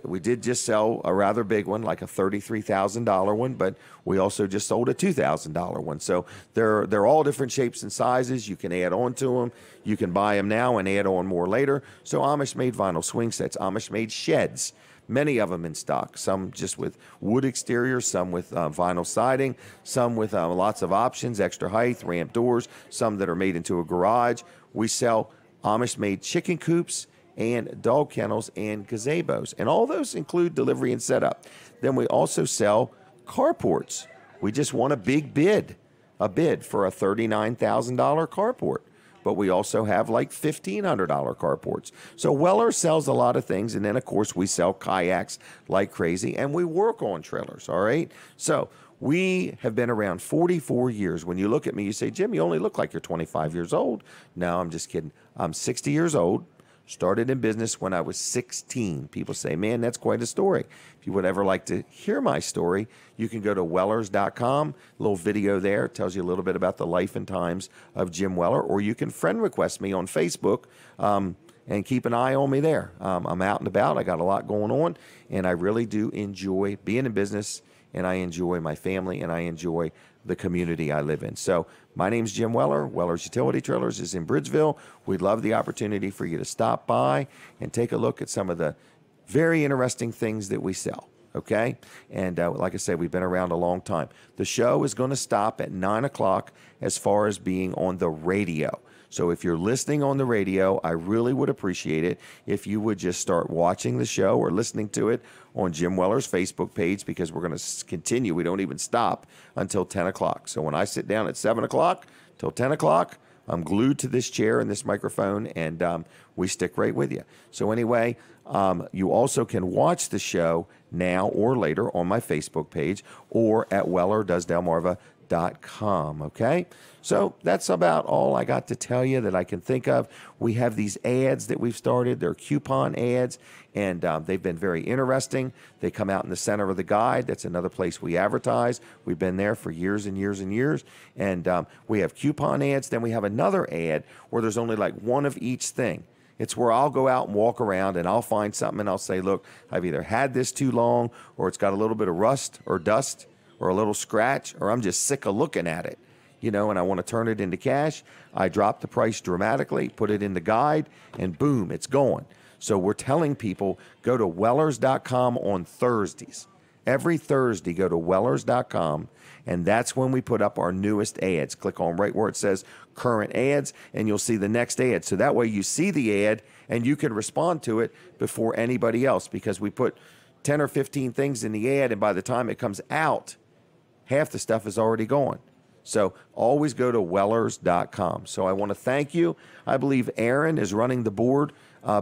We did just sell a rather big one, like a $33,000 one, but we also just sold a $2,000 one. So they're all different shapes and sizes. You can add on to them. You can buy them now and add on more later. So Amish-made vinyl swing sets, Amish-made sheds, many of them in stock, some just with wood exteriors, some with vinyl siding, some with lots of options, extra height, ramp doors, some that are made into a garage. We sell Amish-made chicken coops and dog kennels and gazebos. And all those include delivery and setup. Then we also sell carports. We just won a big bid for a $39,000 carport. But we also have like $1,500 carports. So Weller sells a lot of things. And then, of course, we sell kayaks like crazy. And we work on trailers, all right? So we have been around 44 years. When you look at me, you say, Jim, you only look like you're 25 years old. No, I'm just kidding. I'm 60 years old. Started in business when I was 16. People say, man, that's quite a story. If you would ever like to hear my story, you can go to wellers.com. A little video there tells you a little bit about the life and times of Jim Weller, or you can friend request me on Facebook and keep an eye on me there. I'm out and about. I got a lot going on, and I really do enjoy being in business, and I enjoy my family, and I enjoy the community I live in. So my name's Jim Weller. Weller's Utility Trailers is in Bridgeville. We'd love the opportunity for you to stop by and take a look at some of the very interesting things that we sell, okay? And like I said, we've been around a long time. The show is going to stop at 9 o'clock as far as being on the radio. So if you're listening on the radio, I really would appreciate it if you would just start watching the show or listening to it on Jim Weller's Facebook page, because we're going to continue. We don't even stop until 10 o'clock. So when I sit down at 7 o'clock till 10 o'clock, I'm glued to this chair and this microphone, and we stick right with you. So anyway, you also can watch the show now or later on my Facebook page or at wellerdoesdelmarva.com, okay? So that's about all I got to tell you that I can think of. We have these ads that we've started. They're coupon ads, and they've been very interesting. They come out in the center of the guide. That's another place we advertise. We've been there for years and years and years. And we have coupon ads. Then we have another ad where there's only like one of each thing. It's where I'll go out and walk around, and I'll find something, and I'll say, look, I've either had this too long, or it's got a little bit of rust or dust or a little scratch, or I'm just sick of looking at it, you know, and I want to turn it into cash. I drop the price dramatically, put it in the guide, and boom, it's going. So we're telling people, go to wellers.com on Thursdays. Every Thursday, go to wellers.com, and that's when we put up our newest ads. Click on right where it says current ads, and you'll see the next ad. So that way you see the ad, and you can respond to it before anybody else, because we put 10 or 15 things in the ad, and by the time it comes out, half the stuff is already gone. So always go to wellers.com. So I want to thank you. I believe Aaron is running the board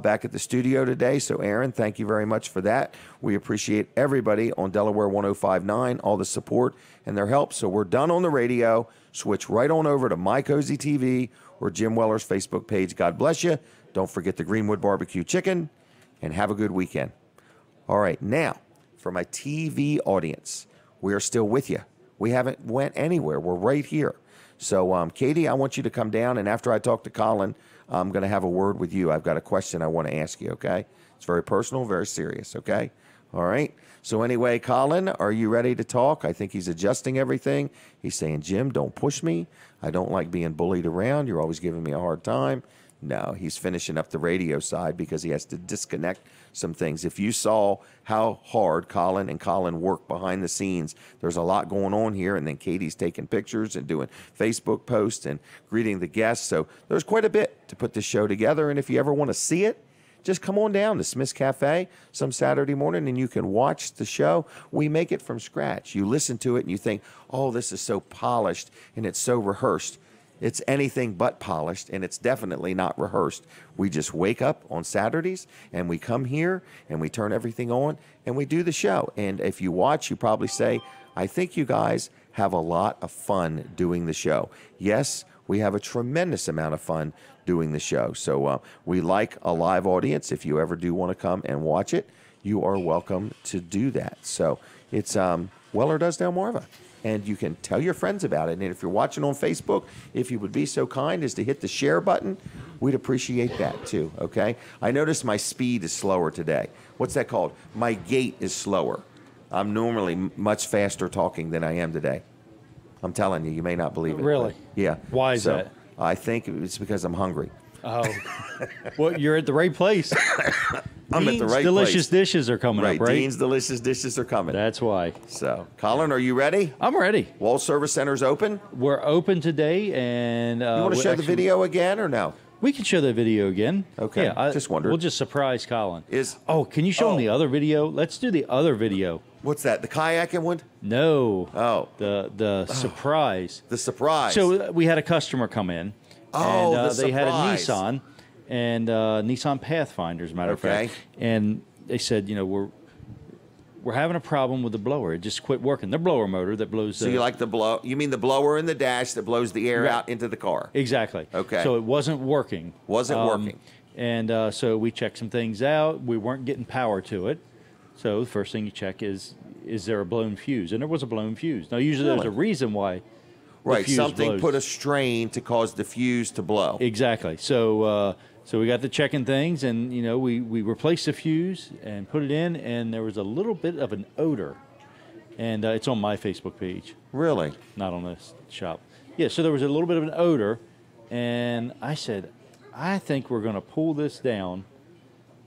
back at the studio today. So Aaron, thank you very much for that. We appreciate everybody on Delaware 105.9, all the support and their help. So we're done on the radio. Switch right on over to My Cozy TV or Jim Weller's Facebook page. God bless you. Don't forget the Greenwood Barbecue Chicken, and have a good weekend. All right, now for my TV audience, we are still with you. We haven't went anywhere. We're right here. So, Katie, I want you to come down, and after I talk to Colin, I'm going to have a word with you. I've got a question I want to ask you, okay? It's very personal, very serious, okay? All right? So anyway, Colin, are you ready to talk? I think he's adjusting everything. He's saying, Jim, don't push me. I don't like being bullied around. You're always giving me a hard time. No, he's finishing up the radio side because he has to disconnect some things. If you saw how hard Colin and Colin work behind the scenes, there's a lot going on here. And then Katie's taking pictures and doing Facebook posts and greeting the guests. So there's quite a bit to put this show together. And if you ever want to see it, just come on down to Smith's Cafe some Saturday morning and you can watch the show. We make it from scratch. You listen to it and you think, oh, this is so polished and it's so rehearsed. It's anything but polished, and it's definitely not rehearsed. We just wake up on Saturdays, and we come here, and we turn everything on, and we do the show. And if you watch, you probably say, I think you guys have a lot of fun doing the show. Yes, we have a tremendous amount of fun doing the show. So we like a live audience. If you ever do want to come and watch it, you are welcome to do that. So it's Weller Does Delmarva. And you can tell your friends about it. And if you're watching on Facebook, if you would be so kind as to hit the share button, we'd appreciate that too, okay? I noticed my speed is slower today. What's that called? My gait is slower. I'm normally much faster talking than I am today. I'm telling you, you may not believe it. Really? Yeah. Why is that? I think it's because I'm hungry. Oh, well, you're at the right place. I'm at the right Delicious place. Dishes are coming up, right? Dean's Delicious Dishes are coming. That's why. So, Colin, are you ready? I'm ready. Wall Service Center's open? We're open today, and you want to show the video again or no? We can show the video again. Okay, yeah, just wondered. We'll just surprise Colin. Oh, can you show him the other video? Let's do the other video. What's that? The kayaking one? No. Oh. The surprise. The surprise. So we had a customer come in. Oh, and, the they had a surprise. Nissan, and Nissan Pathfinder, as a matter of fact. And they said, you know, we're having a problem with the blower. It just quit working. The blower motor that blows. So you like the blow? You mean the blower in the dash that blows the air out into the car? Exactly. Okay. So it wasn't working. Wasn't working. And so we checked some things out. We weren't getting power to it. So the first thing you check is there a blown fuse? And there was a blown fuse. Now usually there's a reason why. Right, something put a strain to cause the fuse to blow. Exactly. So we got to checking things, and you know we replaced the fuse and put it in, and there was a little bit of an odor, and it's on my Facebook page. Really? Not on this shop. Yeah. So there was a little bit of an odor, and I said, I think we're going to pull this down,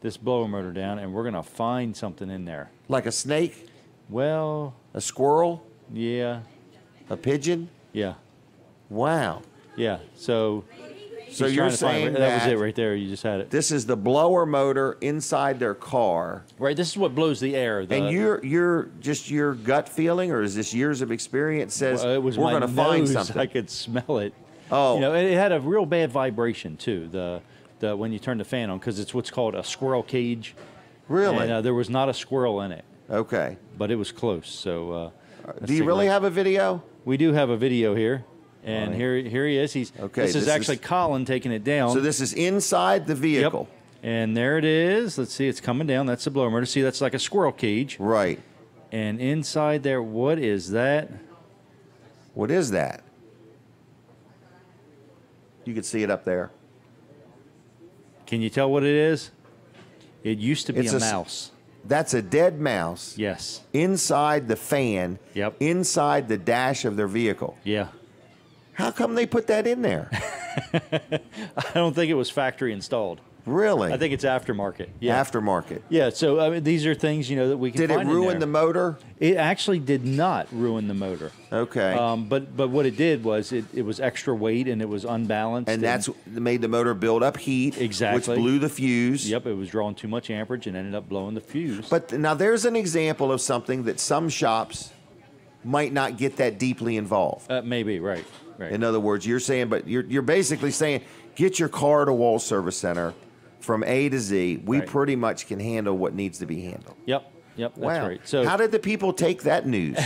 this blower motor down, and we're going to find something in there. Like a snake? Well, a squirrel? Yeah. A pigeon? Yeah. Wow. Yeah. So you're saying that was it right there. You just had it. This is the blower motor inside their car. Right. This is what blows the air. And you're just your gut feeling, or is this years of experience says it was we're my going to find nose. something? I could smell it. Oh. You know, it had a real bad vibration too. The when you turn the fan on, because it's what's called a squirrel cage. Really? And there was not a squirrel in it. Okay. But it was close. So. Do you really have a video? We do have a video here, and here he is. This is actually Colin taking it down. So this is inside the vehicle. Yep. And there it is. Let's see, it's coming down. That's the blower motor. See, that's like a squirrel cage. Right. And inside there, what is that? What is that? You can see it up there. Can you tell what it is? It used to be a mouse. That's a dead mouse. Yes. Inside the fan. Yep. Inside the dash of their vehicle. Yeah. How come they put that in there? I don't think it was factory installed. Really? I think it's aftermarket. Yeah. Aftermarket. Yeah. So I mean, these are things that we can. Did find it ruin the motor? It actually did not ruin the motor. Okay. But what it did was it was extra weight and it was unbalanced. And that's made the motor build up heat. Exactly. Which blew the fuse. Yep. It was drawing too much amperage and ended up blowing the fuse. But now there's an example of something that some shops might not get that deeply involved. Maybe right. Right. In other words, you're saying, but you're basically saying, get your car to Wall Service Center. From A to Z, we pretty much can handle what needs to be handled. Yep, that's wow. right. So how did the people take that news?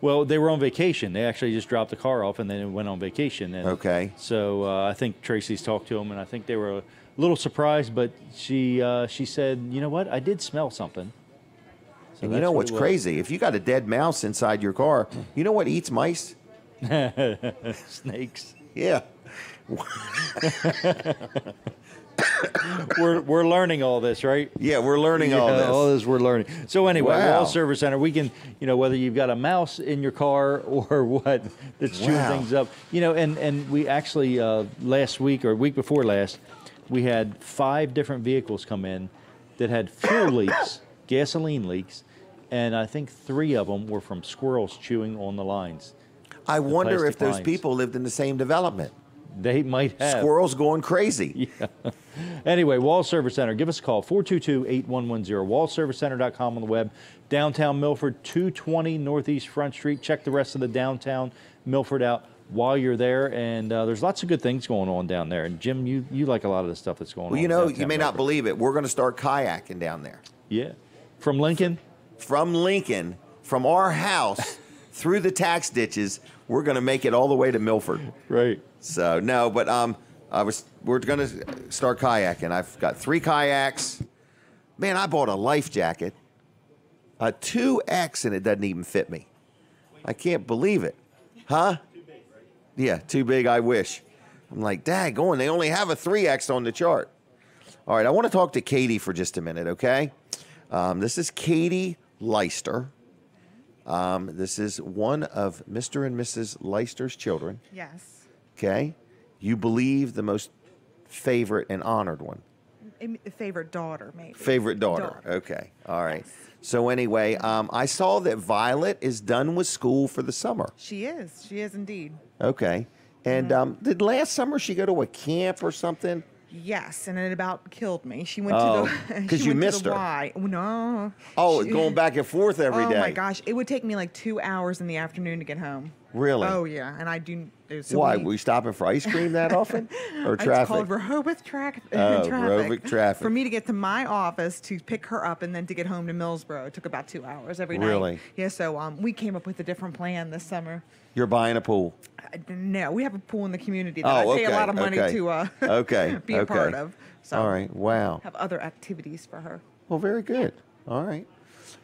Well, they were on vacation. They actually just dropped the car off and then went on vacation. And okay. So I think Tracy's talked to them, and I think they were a little surprised. But she said, you know what? I did smell something. So and you know what's crazy? If you got a dead mouse inside your car, you know what eats mice? Snakes. Yeah. we're learning all this, right? Yeah, we're learning all this. All this we're learning. So anyway, Wow. Wall Service Center, we can, whether you've got a mouse in your car or what, that's chewing things up. And we actually, last week or week before last, we had 5 different vehicles come in that had fuel leaks, gasoline leaks, and I think 3 of them were from squirrels chewing on the lines. I wonder if those lines. people lived in the same development. They might have. Squirrels going crazy. Yeah. Anyway, Wall Service Center, give us a call, 422-8110, wallservicecenter.com on the web. Downtown Milford, 220 Northeast Front Street. Check the rest of the downtown Milford out while you're there. And there's lots of good things going on down there. And Jim, you like a lot of the stuff that's going on. Well, you may not believe it. We're going to start kayaking down there. Yeah. From Lincoln? From Lincoln, from our house through the tax ditches, we're going to make it all the way to Milford. Right. So, no, but we're going to start kayaking. I've got 3 kayaks. Man, I bought a life jacket, a 2X, and it doesn't even fit me. I can't believe it. Huh? Too big, right? Yeah, too big, I wish. I'm like, daggone, they only have a 3X on the chart. All right, I want to talk to Katie for just a minute, okay? This is Katie Leister. This is one of Mr. and Mrs. Leister's children. Yes. Okay. You believe the most favorite and honored one. Favorite daughter, maybe. Favorite daughter. Okay. All right. Yes. So anyway, I saw that Violet is done with school for the summer. She is. She is indeed. Okay. And did last summer she go to a camp or something? Yes, and it about killed me. She went to the because you missed her. Y. No. Oh, going back and forth every day. Oh my gosh, it would take me like 2 hours in the afternoon to get home. Really? Oh yeah, and I do. So why? Were you stopping for ice cream that often, or traffic? It's called Rehoboth traffic. Rehoboth traffic. For me to get to my office to pick her up and then to get home to Millsboro, it took about 2 hours every night. Really? Yeah. So we came up with a different plan this summer. You're buying a pool? No, we have a pool in the community that I pay a lot of money to be a part of. So all right. Wow. Have other activities for her. Well, very good. All right.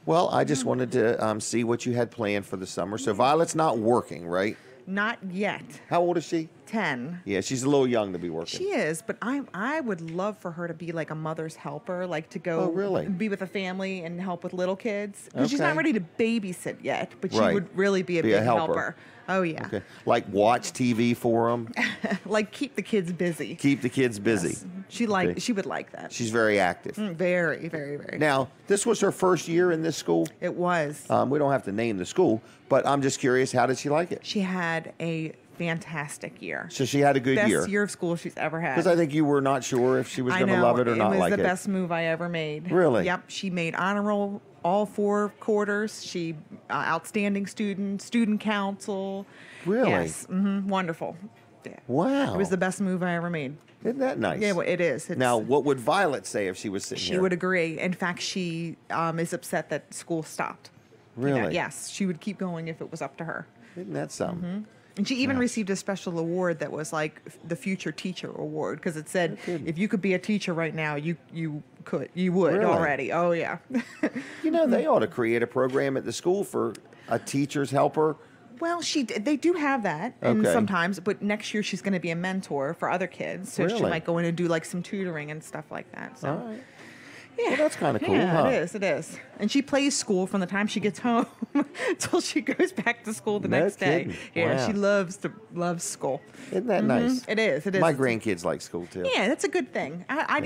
Well, I just wanted to see what you had planned for the summer. So Violet's not working, right? Not yet. How old is she? 10. Yeah, she's a little young to be working. She is, but I would love for her to be like a mother's helper, like to go be with a family and help with little kids. Because she's not ready to babysit yet, but she would really be a big helper. Oh, yeah. Okay. Like watch TV for them? Like keep the kids busy. Keep the kids busy. Yes. She would like that. She's very active. Very, very, very. Now, this was her first year in this school? It was. We don't have to name the school, but I'm just curious, how did she like it? She had a fantastic year. So she had a good year. Best year of school she's ever had. Because I think you were not sure if she was going to love it or not like it. It was the best move I ever made. Really? Yep. She made honor roll all 4 quarters. She outstanding student council. Really? Yes. Mm-hmm. Wonderful. Yeah. Wow. It was the best move I ever made. Isn't that nice? Yeah, well, it is. Now, what would Violet say if she was sitting here? She would agree. In fact, she is upset that school stopped. Really? Yes. She would keep going if it was up to her. Isn't that something? Mm-hmm. And she even received a special award that was like the Future Teacher Award, because it said if you could be a teacher right now, you would really? Already. Oh yeah. They ought to create a program at the school for a teacher's helper. Well, they do have that, and sometimes, but next year she's going to be a mentor for other kids, so she might go in and do like some tutoring and stuff like that. So. All right. Yeah, well, that's kind of cool, yeah, huh? It is. And she plays school from the time she gets home until she goes back to school the next day. Yeah, she loves school. Isn't that nice? It is. My grandkids like school too. Yeah, that's a good thing. I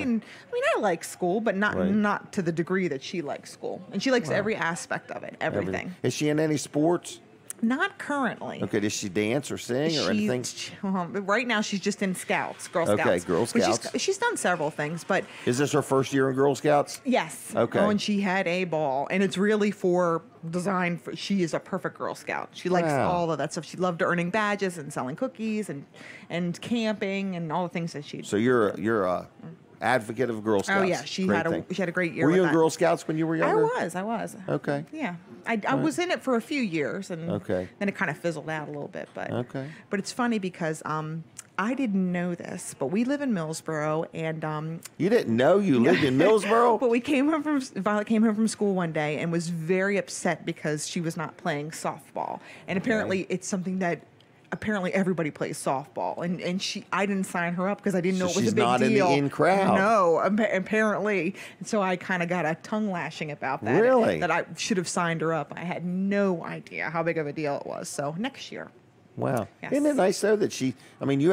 like school, but not to the degree that she likes school. And she likes every aspect of it, everything. Is she in any sports? Not currently. Okay, does she dance or sing or anything? Right now, she's just in Scouts, Girl Scouts. Okay, Girl Scouts. She's done several things, but... Is this her first year in Girl Scouts? Yes. Okay. Oh, and she had a ball, and it's really designed for... She is a perfect Girl Scout. She likes all of that stuff. She loved earning badges and selling cookies and camping and all the things that she... So you're a advocate of Girl Scouts. Oh yeah, she had a great year. Were you in Girl Scouts when you were younger? I was. Okay. Yeah, I was in it for a few years, and then it kind of fizzled out a little bit. But but it's funny because I didn't know this, but we live in Millsboro, and you didn't know you lived in Millsboro? But Violet came home from school one day and was very upset because she was not playing softball, and apparently it's something that apparently everybody plays softball, and I didn't sign her up because I didn't know it was a big deal. She's not in the in crowd. No, apparently, and so I kind of got a tongue lashing about that. Really? That I should have signed her up. I had no idea how big of a deal it was. So next year. Wow. Yes. Isn't it nice, though, that you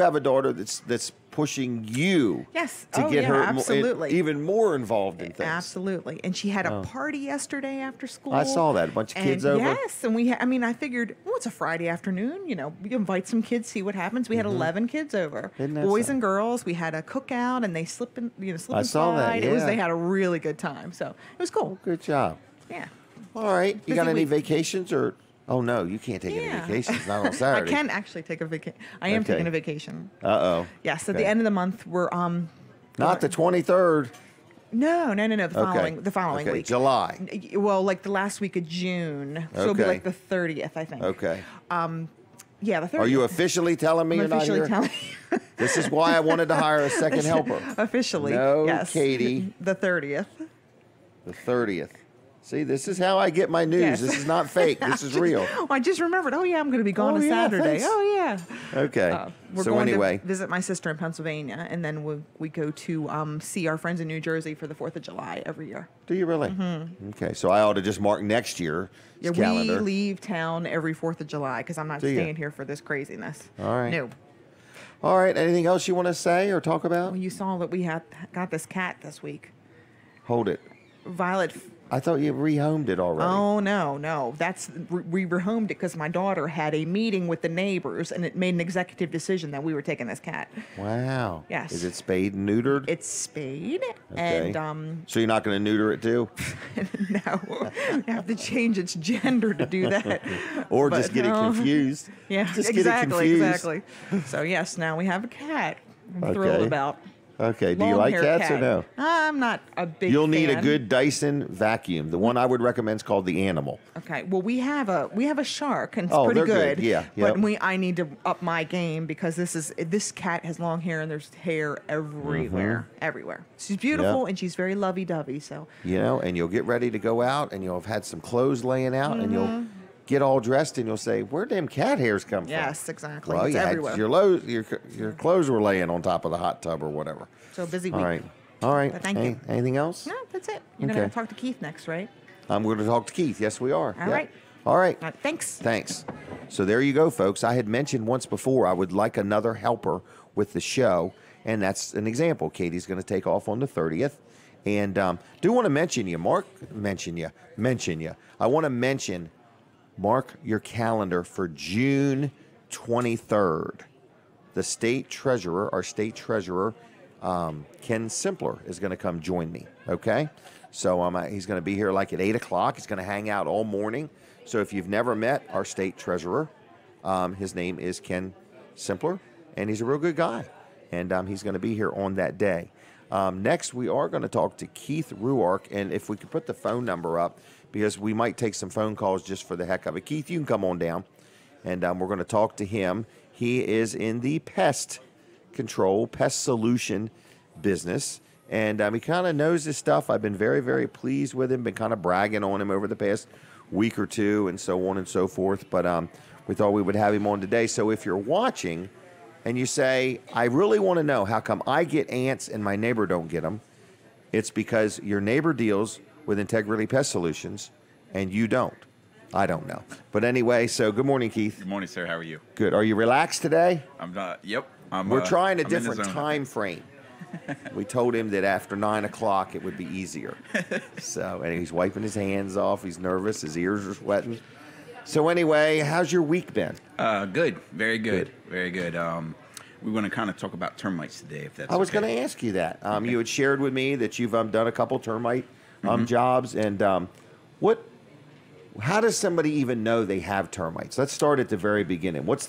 have a daughter that's pushing you to get her absolutely. even more involved in things. Absolutely. And she had a party yesterday after school. I saw that. A bunch of kids over. Yes. And I figured, it's a Friday afternoon. We invite some kids, see what happens. We had 11 kids over. Boys and girls. We had a cookout, and they slip and I saw that, yeah. They had a really good time. So it was cool. Good job. Yeah. All right. You got any vacations or... Oh, no, you can't take any vacations, not on Saturday. I can actually take a vacation. I am taking a vacation. Uh-oh. Yes, at the end of the month, we're... Not the 23rd. No, the following week. July. Well, like the last week of June. So it'll be like the 30th, I think. Okay. Yeah, the 30th. Are you officially telling me you're not here? Telling This is why I wanted to hire a second helper. Officially, no, yes. Katie. The 30th. The 30th. See, this is how I get my news. Yes. This is not fake. This is real. I just remembered. Oh, yeah, I'm going to be gone on Saturday. Thanks. Oh, yeah. Okay. We're going to visit my sister in Pennsylvania, and then we go to see our friends in New Jersey for the 4th of July every year. Do you really? Mm-hmm. Okay, so I ought to just mark next year's calendar. We leave town every 4th of July because I'm not staying here for this craziness. All right. No. All right. Anything else you want to say or talk about? Well, you saw that we got this cat this week. Hold it. Violet. I thought you rehomed it already. Oh, no. We rehomed it because my daughter had a meeting with the neighbors, and it made an executive decision that we were taking this cat. Wow. Yes. Is it spayed and neutered? It's spayed, okay. And so you're not going to neuter it too? No, you have to change its gender to do that. Or just get it confused. Yeah, just exactly. So yes, now we have a cat. I'm thrilled about. Okay. Do you like cats or no? I'm not a big You'll need fan. a good Dyson vacuum. The one I would recommend is called the Animal. Okay. Well, we have a Shark, and it's pretty good. Yeah. But I need to up my game because this cat has long hair and there's hair everywhere. Mm-hmm. Everywhere. She's beautiful and she's very lovey-dovey. So and you'll get ready to go out and you'll have had some clothes laying out and you'll get all dressed and you'll say, "Where'd them cat hairs come from?" Yes, exactly. Well, it's everywhere. Your clothes were laying on top of the hot tub or whatever. So busy week. All right. But thank you. Anything else? No, that's it. You're going to talk to Keith next, right? I'm going to talk to Keith. Yes, we are. All right. Thanks. So there you go, folks. I had mentioned once before I would like another helper with the show, and that's an example. Katie's going to take off on the 30th. And do want to mention you. I want to mention, mark your calendar for June 23rd. The our state treasurer, Ken Simpler, is going to come join me, okay? So he's going to be here like at 8 o'clock. He's going to hang out all morning. So if you've never met our state treasurer, his name is Ken Simpler, and he's a real good guy. And he's going to be here on that day. Next, we are going to talk to Keith Ruark, and if we could put the phone number up, because we might take some phone calls just for the heck of it. Keith, you can come on down, and we're going to talk to him. He is in the pest solution business, and he kind of knows his stuff. I've been very, very pleased with him, been kind of bragging on him over the past week or two, and so on and so forth. But we thought we would have him on today. So if you're watching and you say, I really want to know how come I get ants and my neighbor don't get them, it's because your neighbor deals with Integrity Pest Solutions and you don't. I don't know. But anyway, so good morning, Keith. Good morning, sir. How are you? Good. Are you relaxed today? I'm not. Yep. We're trying a different time frame. We told him that after 9 o'clock it would be easier. And he's wiping his hands off. He's nervous. His ears are sweating. So anyway, how's your week been? Good. Very good. Very good. We want to kind of talk about termites today, if that's I was okay. going to ask you that. You had shared with me that you've done a couple termite jobs. And how does somebody even know they have termites? Let's start at the very beginning. Is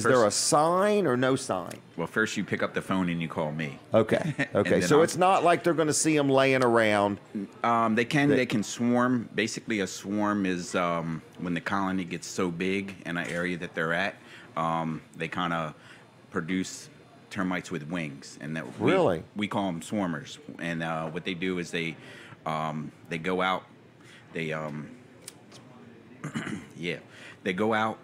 there a sign or no sign? Well, first you pick up the phone and you call me. Okay. So it's not like they're going to see them laying around. They can swarm. Basically, a swarm is when the colony gets so big in an area that they're at, they kind of produce termites with wings, and that we call them swarmers. And what they do is they go out. They go out.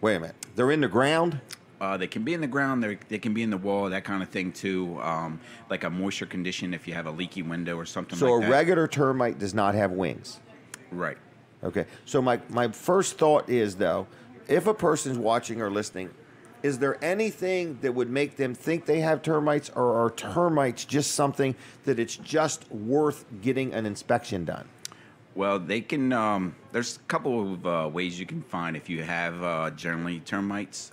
Wait a minute. They're in the ground? They can be in the ground. They can be in the wall, that kind of thing too. Like a moisture condition if you have a leaky window or something like that. So a regular termite does not have wings? Right. Okay. So my first thought is, though, if a person's watching or listening, is there anything that would make them think they have termites, or are termites just something that it's just worth getting an inspection done? Well, they can. There's a couple of ways you can find if you have generally termites.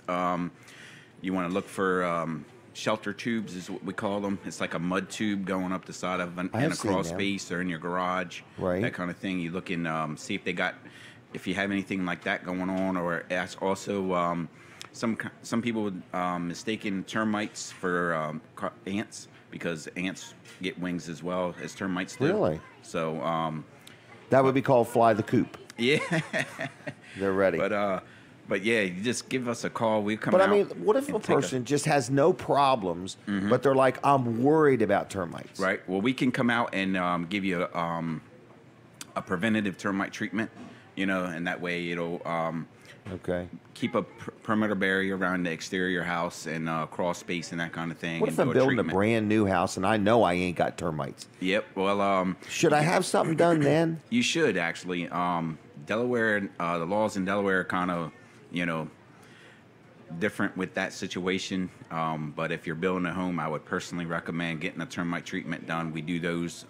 You want to look for shelter tubes, is what we call them. It's like a mud tube going up the side of in a crawl space or in your garage, right? That kind of thing. You look and see if you have anything like that going on, or ask also. Some people would mistaken termites for ants, because ants get wings as well as termites do. Really? So that would be called fly the coop. Yeah. They're ready. But yeah, you just give us a call. We come out. But I mean, what if a person just has no problems, but they're like, I'm worried about termites? Right. Well, we can come out and give you a preventative termite treatment, and that way it'll keep a perimeter barrier around the exterior house and crawl space and that kind of thing. What if I'm building a brand new house and I know I ain't got termites? Yep. Well, should I have something done then? You should actually. Delaware, the laws in Delaware are kind of, different with that situation. But if you're building a home, I would personally recommend getting a termite treatment done. We do those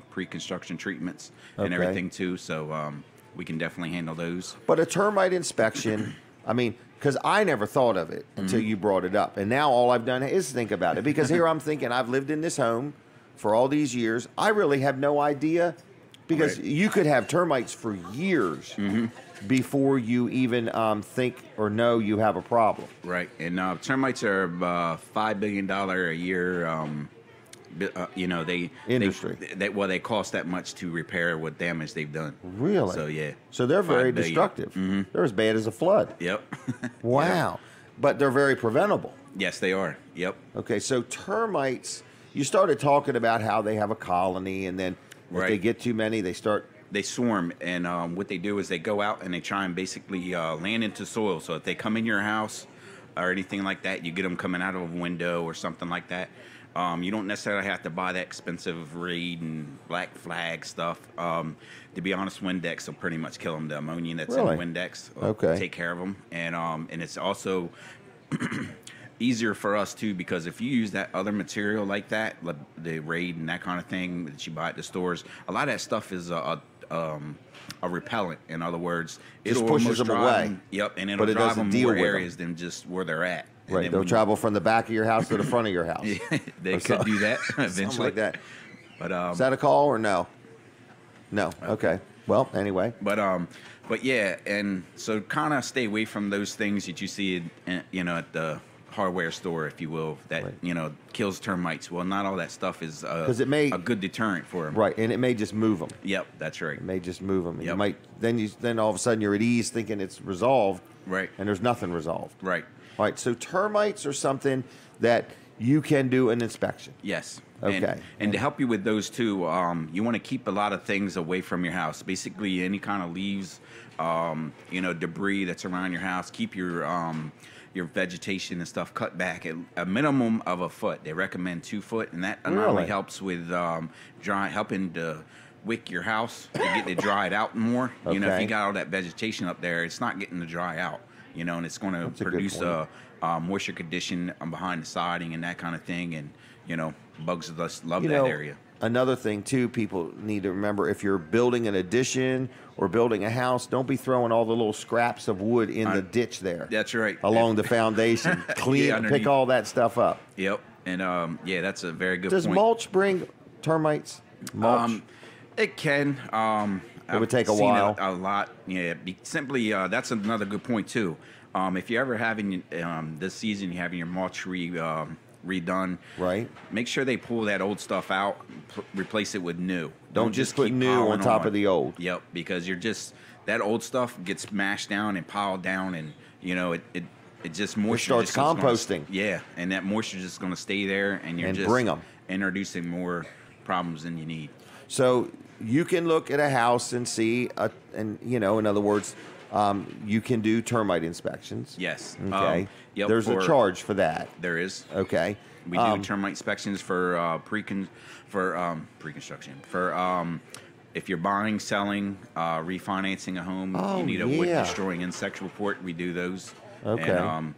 pre-construction treatments and everything too. So we can definitely handle those. But a termite inspection, I mean, because I never thought of it until you brought it up. And now all I've done is think about it. Because here I'm thinking, I've lived in this home for all these years. I really have no idea, because you could have termites for years before you even think or know you have a problem. Right. And termites are $5 billion a year. Industry. They cost that much to repair what damage they've done. Really? So yeah. So they're very destructive. They're as bad as a flood. Yep. Wow. Yeah. But they're very preventable. Yes, they are. Yep. Okay, so termites, you started talking about how they have a colony, and then if they get too many, they swarm, and what they do is they go out and they try and basically land into soil. So if they come in your house or anything like that, you get them coming out of a window or something like that. You don't necessarily have to buy that expensive Reed and Black Flag stuff. To be honest, Windex will pretty much kill them. The ammonia that's in Windex will take care of them. And it's also easier for us, too, because if you use that other material like that, the Raid and that kind of thing that you buy at the stores, a lot of that stuff is a repellent. In other words, it'll pushes them away. Yep, and it'll drive them more areas than just where they're at. Right, they'll travel from the back of your house to the front of your house. Yeah, they could do that eventually. Something like that. But is that a call or no? No. Okay. Well, anyway. But yeah, and so kind of stay away from those things that you see, at the hardware store, if you will, that kills termites. Well, not all that stuff is a good deterrent for them. Right, and it may just move them. Yep, that's right. It may just move them. Yep. You might then all of a sudden you're at ease thinking it's resolved. Right. And there's nothing resolved. Right. All right. So termites are something that you can do an inspection. Yes. Okay. And to help you with those too, you want to keep a lot of things away from your house. Basically, any kind of leaves, debris that's around your house. Keep your vegetation and stuff cut back at a minimum of a foot. They recommend 2 foot, and that not only helps with helping to wick your house to get it dried out more. Okay. If you got all that vegetation up there, it's not getting to dry out. And it's going to produce a moisture condition behind the siding and that kind of thing. And bugs just love that area. Another thing too, people need to remember: if you're building an addition or building a house, don't be throwing all the little scraps of wood in the ditch there. That's right. Along the foundation, pick all that stuff up. Yep, and that's a very good. Does point. mulch bring termites? Mulch. It can. It would take a while. A lot. Yeah. Simply, that's another good point too. If you're ever having this season, you're having your mulch redone. Right. Make sure they pull that old stuff out, replace it with new. Don't just put new on top of the old. Yep. Because that old stuff gets mashed down and piled down, and it just moisture. It starts composting. And that moisture is just going to stay there, and you're just bring them. Introducing more problems than you need. So you can look at a house and see, in other words, You can do termite inspections. Yes. Okay. Yep, There's a charge for that. There is. Okay. We do termite inspections for pre-construction. For if you're buying, selling, refinancing a home, you need a wood destroying insect report. We do those. Okay. And,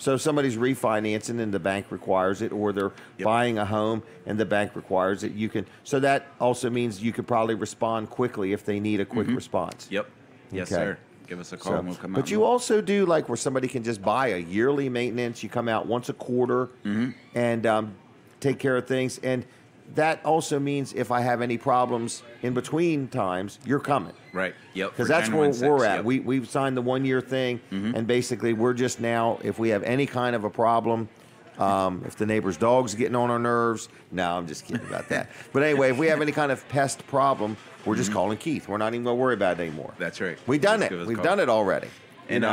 so if somebody's refinancing and the bank requires it, or they're buying a home and the bank requires it, you can. So that also means you could probably respond quickly if they need a quick response. Yep. Yes, Okay. sir. Give us a call and we'll come out. But you also do like where somebody can just buy a yearly maintenance. You come out once a quarter and take care of things. And that also means if I have any problems in between times, you're coming. Right. Yep. Because that's where we're at. Yep. We've signed the 1 year thing, and basically we're just now, if we have any kind of a problem, if the neighbor's dog's getting on our nerves, no, I'm just kidding about that. But anyway, if we have any kind of pest problem, we're just calling Keith. We're not even going to worry about it anymore. That's right. We've done it. We've done it already. And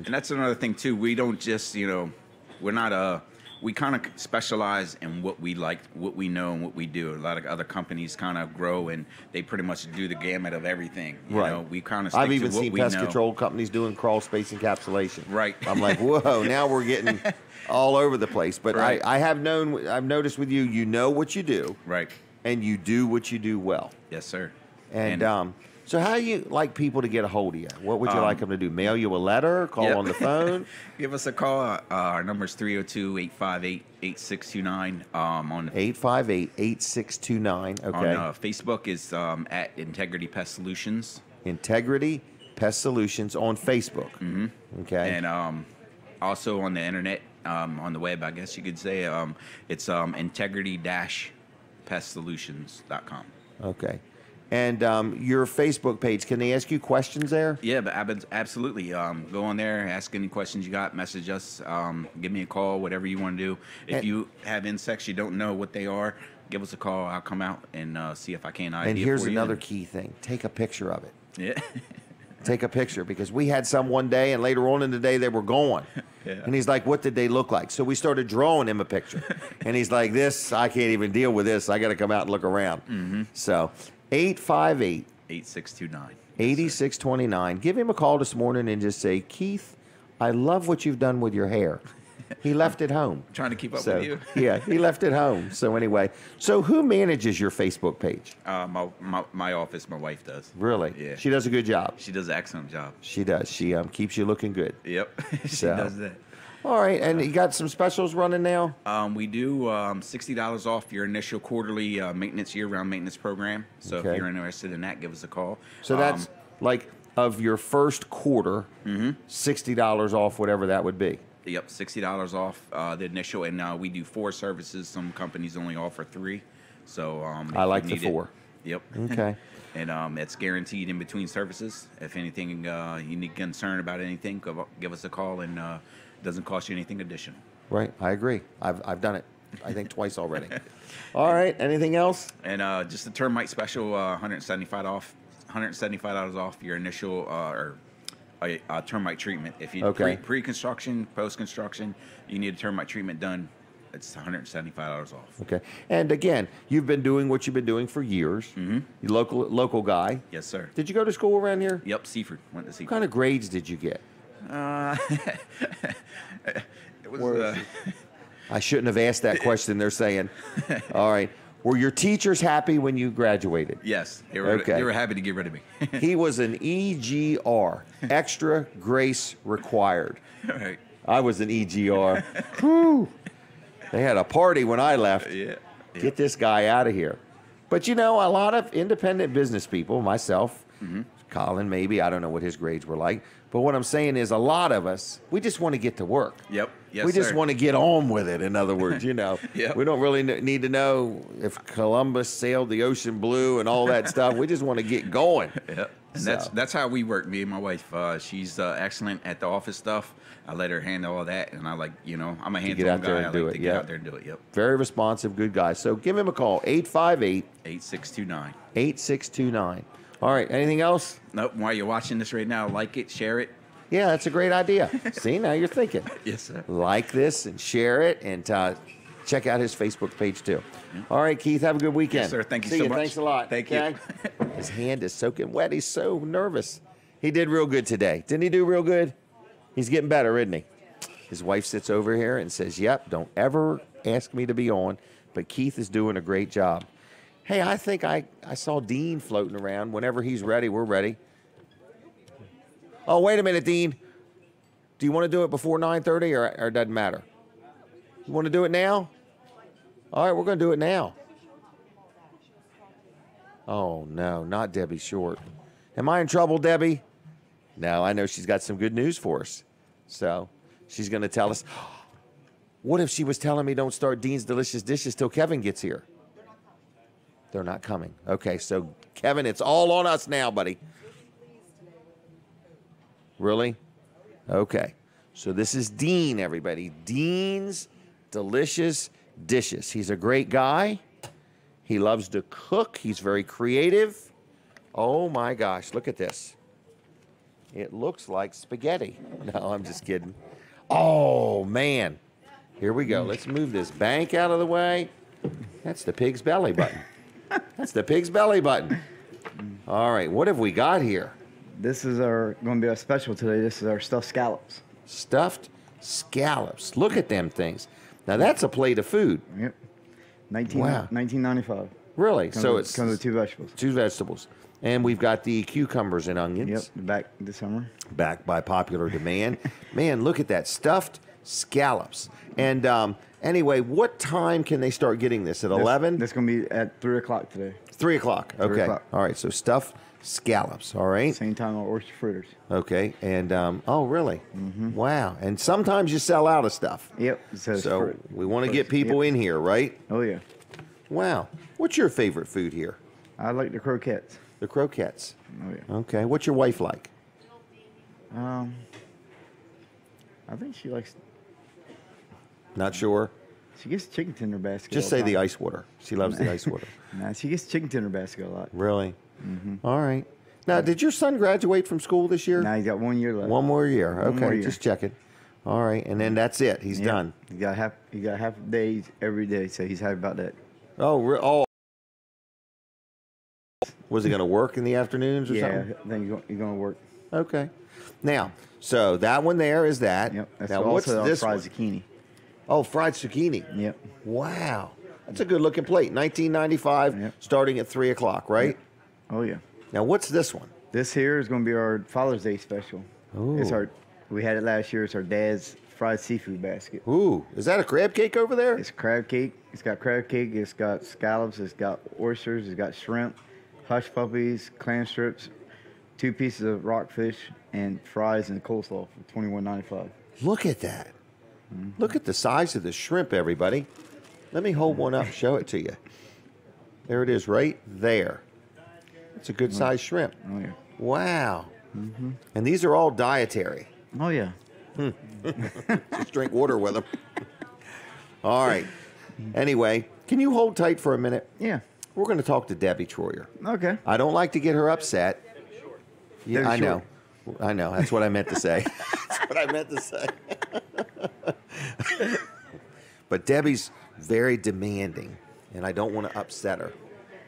that's another thing too. We don't just, we're not we kind of specialize in what we like, what we know, and what we do. A lot of other companies kind of grow and they pretty much do the gamut of everything. You know, we kind of stick I've even to what seen we pest know. control companies doing crawl space encapsulation. Right. I'm like, whoa, now we're getting all over the place. But Right. I've noticed with you, you know what you do. Right. And you do what you do well. Yes, sir. And so how do you like people to get a hold of you? What would you like them to do? Mail you a letter? Call on the phone? Give us a call. Our number is 302-858-8629. On 858-8629. Okay. On Facebook is at Integrity Pest Solutions. Integrity Pest Solutions on Facebook. Okay. And also on the internet, on the web, I guess you could say, it's integrity-pestsolutions.com. Okay. And your Facebook page, can they ask you questions there? Yeah, but absolutely. Go on there, ask any questions you got, message us, give me a call, whatever you want to do. If you have insects you don't know what they are, give us a call. I'll come out and see if I can ID And it here's for you. another key thing. Take a picture of it. Yeah. Take a picture, because we had some one day, and later on in the day they were gone. Yeah. And he's like, what did they look like? So we started drawing him a picture. And he's like, this, I can't even deal with this. I got to come out and look around. So 858-8629. 8629. Give him a call this morning and just say, Keith, I love what you've done with your hair. He left it home. Trying to keep up with you. Yeah, he left it home. So anyway, so who manages your Facebook page? My office, my wife does. Really? Yeah. She does a good job. She does an excellent job. She does. She keeps you looking good. Yep. She So. does that. All right, and you got some specials running now? We do $60 off your initial quarterly maintenance, year-round maintenance program. So Okay. if you're interested in that, give us a call. So that's like of your first quarter, $60 off, whatever that would be. Yep, $60 off the initial, and we do 4 services. Some companies only offer 3. So I like if the you need 4. It, yep. Okay. And it's guaranteed in between services. If anything you need concern about anything, give us a call, and it doesn't cost you anything additional. Right, I agree. I've done it, I think, twice already. All right, anything else? And just the termite special, $175 off your initial termite treatment. If you pre-construction, post-construction, you need a termite treatment done, it's $175 off. Okay. And again, you've been doing what you've been doing for years. You local guy. Yes, sir. Did you go to school around here? Yep, Seaford. Went to Seaford. What kind of grades did you get? It was. I shouldn't have asked that question. They're saying, all right. Were your teachers happy when you graduated? Yes, they were happy to get rid of me. He was an EGR, extra grace required. Right. I was an EGR. Whew. They had a party when I left. Yeah. Get this guy out of here. But you know, a lot of independent business people, myself, Colin maybe, I don't know what his grades were like, but what I'm saying is a lot of us, we just want to get to work. Yep. Yes, we just sir. want to get on with it, in other words, you know. Yep. We don't really need to know if Columbus sailed the ocean blue and all that stuff. We just want to get going. Yep. And So. that's how we work, me and my wife. She's excellent at the office stuff. I let her handle all that, and I'm a hands-on get out there guy. and do I like it, to get yeah. out there and do it. Yep. Very responsive, good guy. So give him a call, 858-8629. 8629. All right, anything else? Nope. While you're watching this right now, like it, share it. Yeah, that's a great idea. See, now you're thinking. Yes, sir. Like this and share it, and check out his Facebook page too. All right, Keith, have a good weekend. Yes, sir. Thank you See so you. much. Thanks a lot. Thank you. His hand is soaking wet. He's so nervous. He did real good today. Didn't he do real good? He's getting better, isn't he? His wife sits over here and says, yep, don't ever ask me to be on, but Keith is doing a great job. Hey, I think I saw Dean floating around. Whenever he's ready, we're ready. Oh, wait a minute, Dean. Do you want to do it before 9:30 or it doesn't matter? You want to do it now? All right, we're going to do it now. Oh, no, not Debbie Short. Am I in trouble, Debbie? No, I know she's got some good news for us. So she's going to tell us. What if she was telling me don't start Dean's Delicious Dishes till Kevin gets here? They're not coming. Okay, so Kevin, it's all on us now, buddy. Really? Okay. So this is Dean, everybody. Dean's Delicious Dishes. He's a great guy. He loves to cook. He's very creative. Oh, my gosh. Look at this. It looks like spaghetti. No, I'm just kidding. Oh, man. Here we go. Let's move this bank out of the way. That's the pig's belly button. That's the pig's belly button. All right. What have we got here? This is going to be our special today. This is our stuffed scallops. Stuffed scallops. Look at them things. Now, that's a plate of food. Yep. 1995. Really? So it comes with two vegetables. Two vegetables. And we've got the cucumbers and onions. Yep, back this summer. Back by popular demand. Man, look at that. Stuffed scallops. And anyway, what time can they start getting this? At 11? This is going to be at 3 o'clock today. 3 o'clock. Okay. 3 o'clock. All right, so stuffed scallops. All right. Same time on oyster fritters. Okay. And, oh, really? Mm-hmm. Wow. And sometimes you sell out of stuff. Yep. So we want to get people in here, right? Oh, yeah. Wow. What's your favorite food here? I like the croquettes. The croquettes. Oh, yeah. Okay. What's your wife like? I think she likes... Not sure? She gets chicken tender basket. Just say the ice water. She loves the ice water. Nah, she gets chicken tender basket a lot. Really? Mm-hmm. All right. Now, did your son graduate from school this year? No, he's got 1 year left. One more year. Okay, One more year. Just checking. All right, and then that's it. He's done. He got half days every day, so he's happy about that. Oh. Was he going to work in the afternoons or something? Yeah, I think he's going to work. Okay. Now, so that one there is that. Yep. That's now, also what's this fried one? zucchini. Oh, fried zucchini. Yep. Wow. That's a good looking plate. 1995, starting at 3 o'clock, right? Yep. Oh, yeah. Now, what's this one? This here is going to be our Father's Day special. Ooh. We had it last year. It's our dad's fried seafood basket. Ooh, is that a crab cake over there? It's crab cake. It's got crab cake. It's got scallops. It's got oysters. It's got shrimp, hush puppies, clam strips, 2 pieces of rockfish, and fries and coleslaw for $21.95. Look at that. Mm-hmm. Look at the size of the shrimp, everybody. Let me hold one up and show it to you. There it is right there. It's a good sized shrimp. Oh, yeah. Wow. Mm-hmm. And these are all dietary. Oh, yeah. Just drink water with them. All right. Anyway, can you hold tight for a minute? Yeah. We're going to talk to Debbie Troyer. Okay. I don't like to get her upset. Yeah, I know. I know. That's what I meant to say. That's what I meant to say. But Debbie's very demanding, and I don't want to upset her.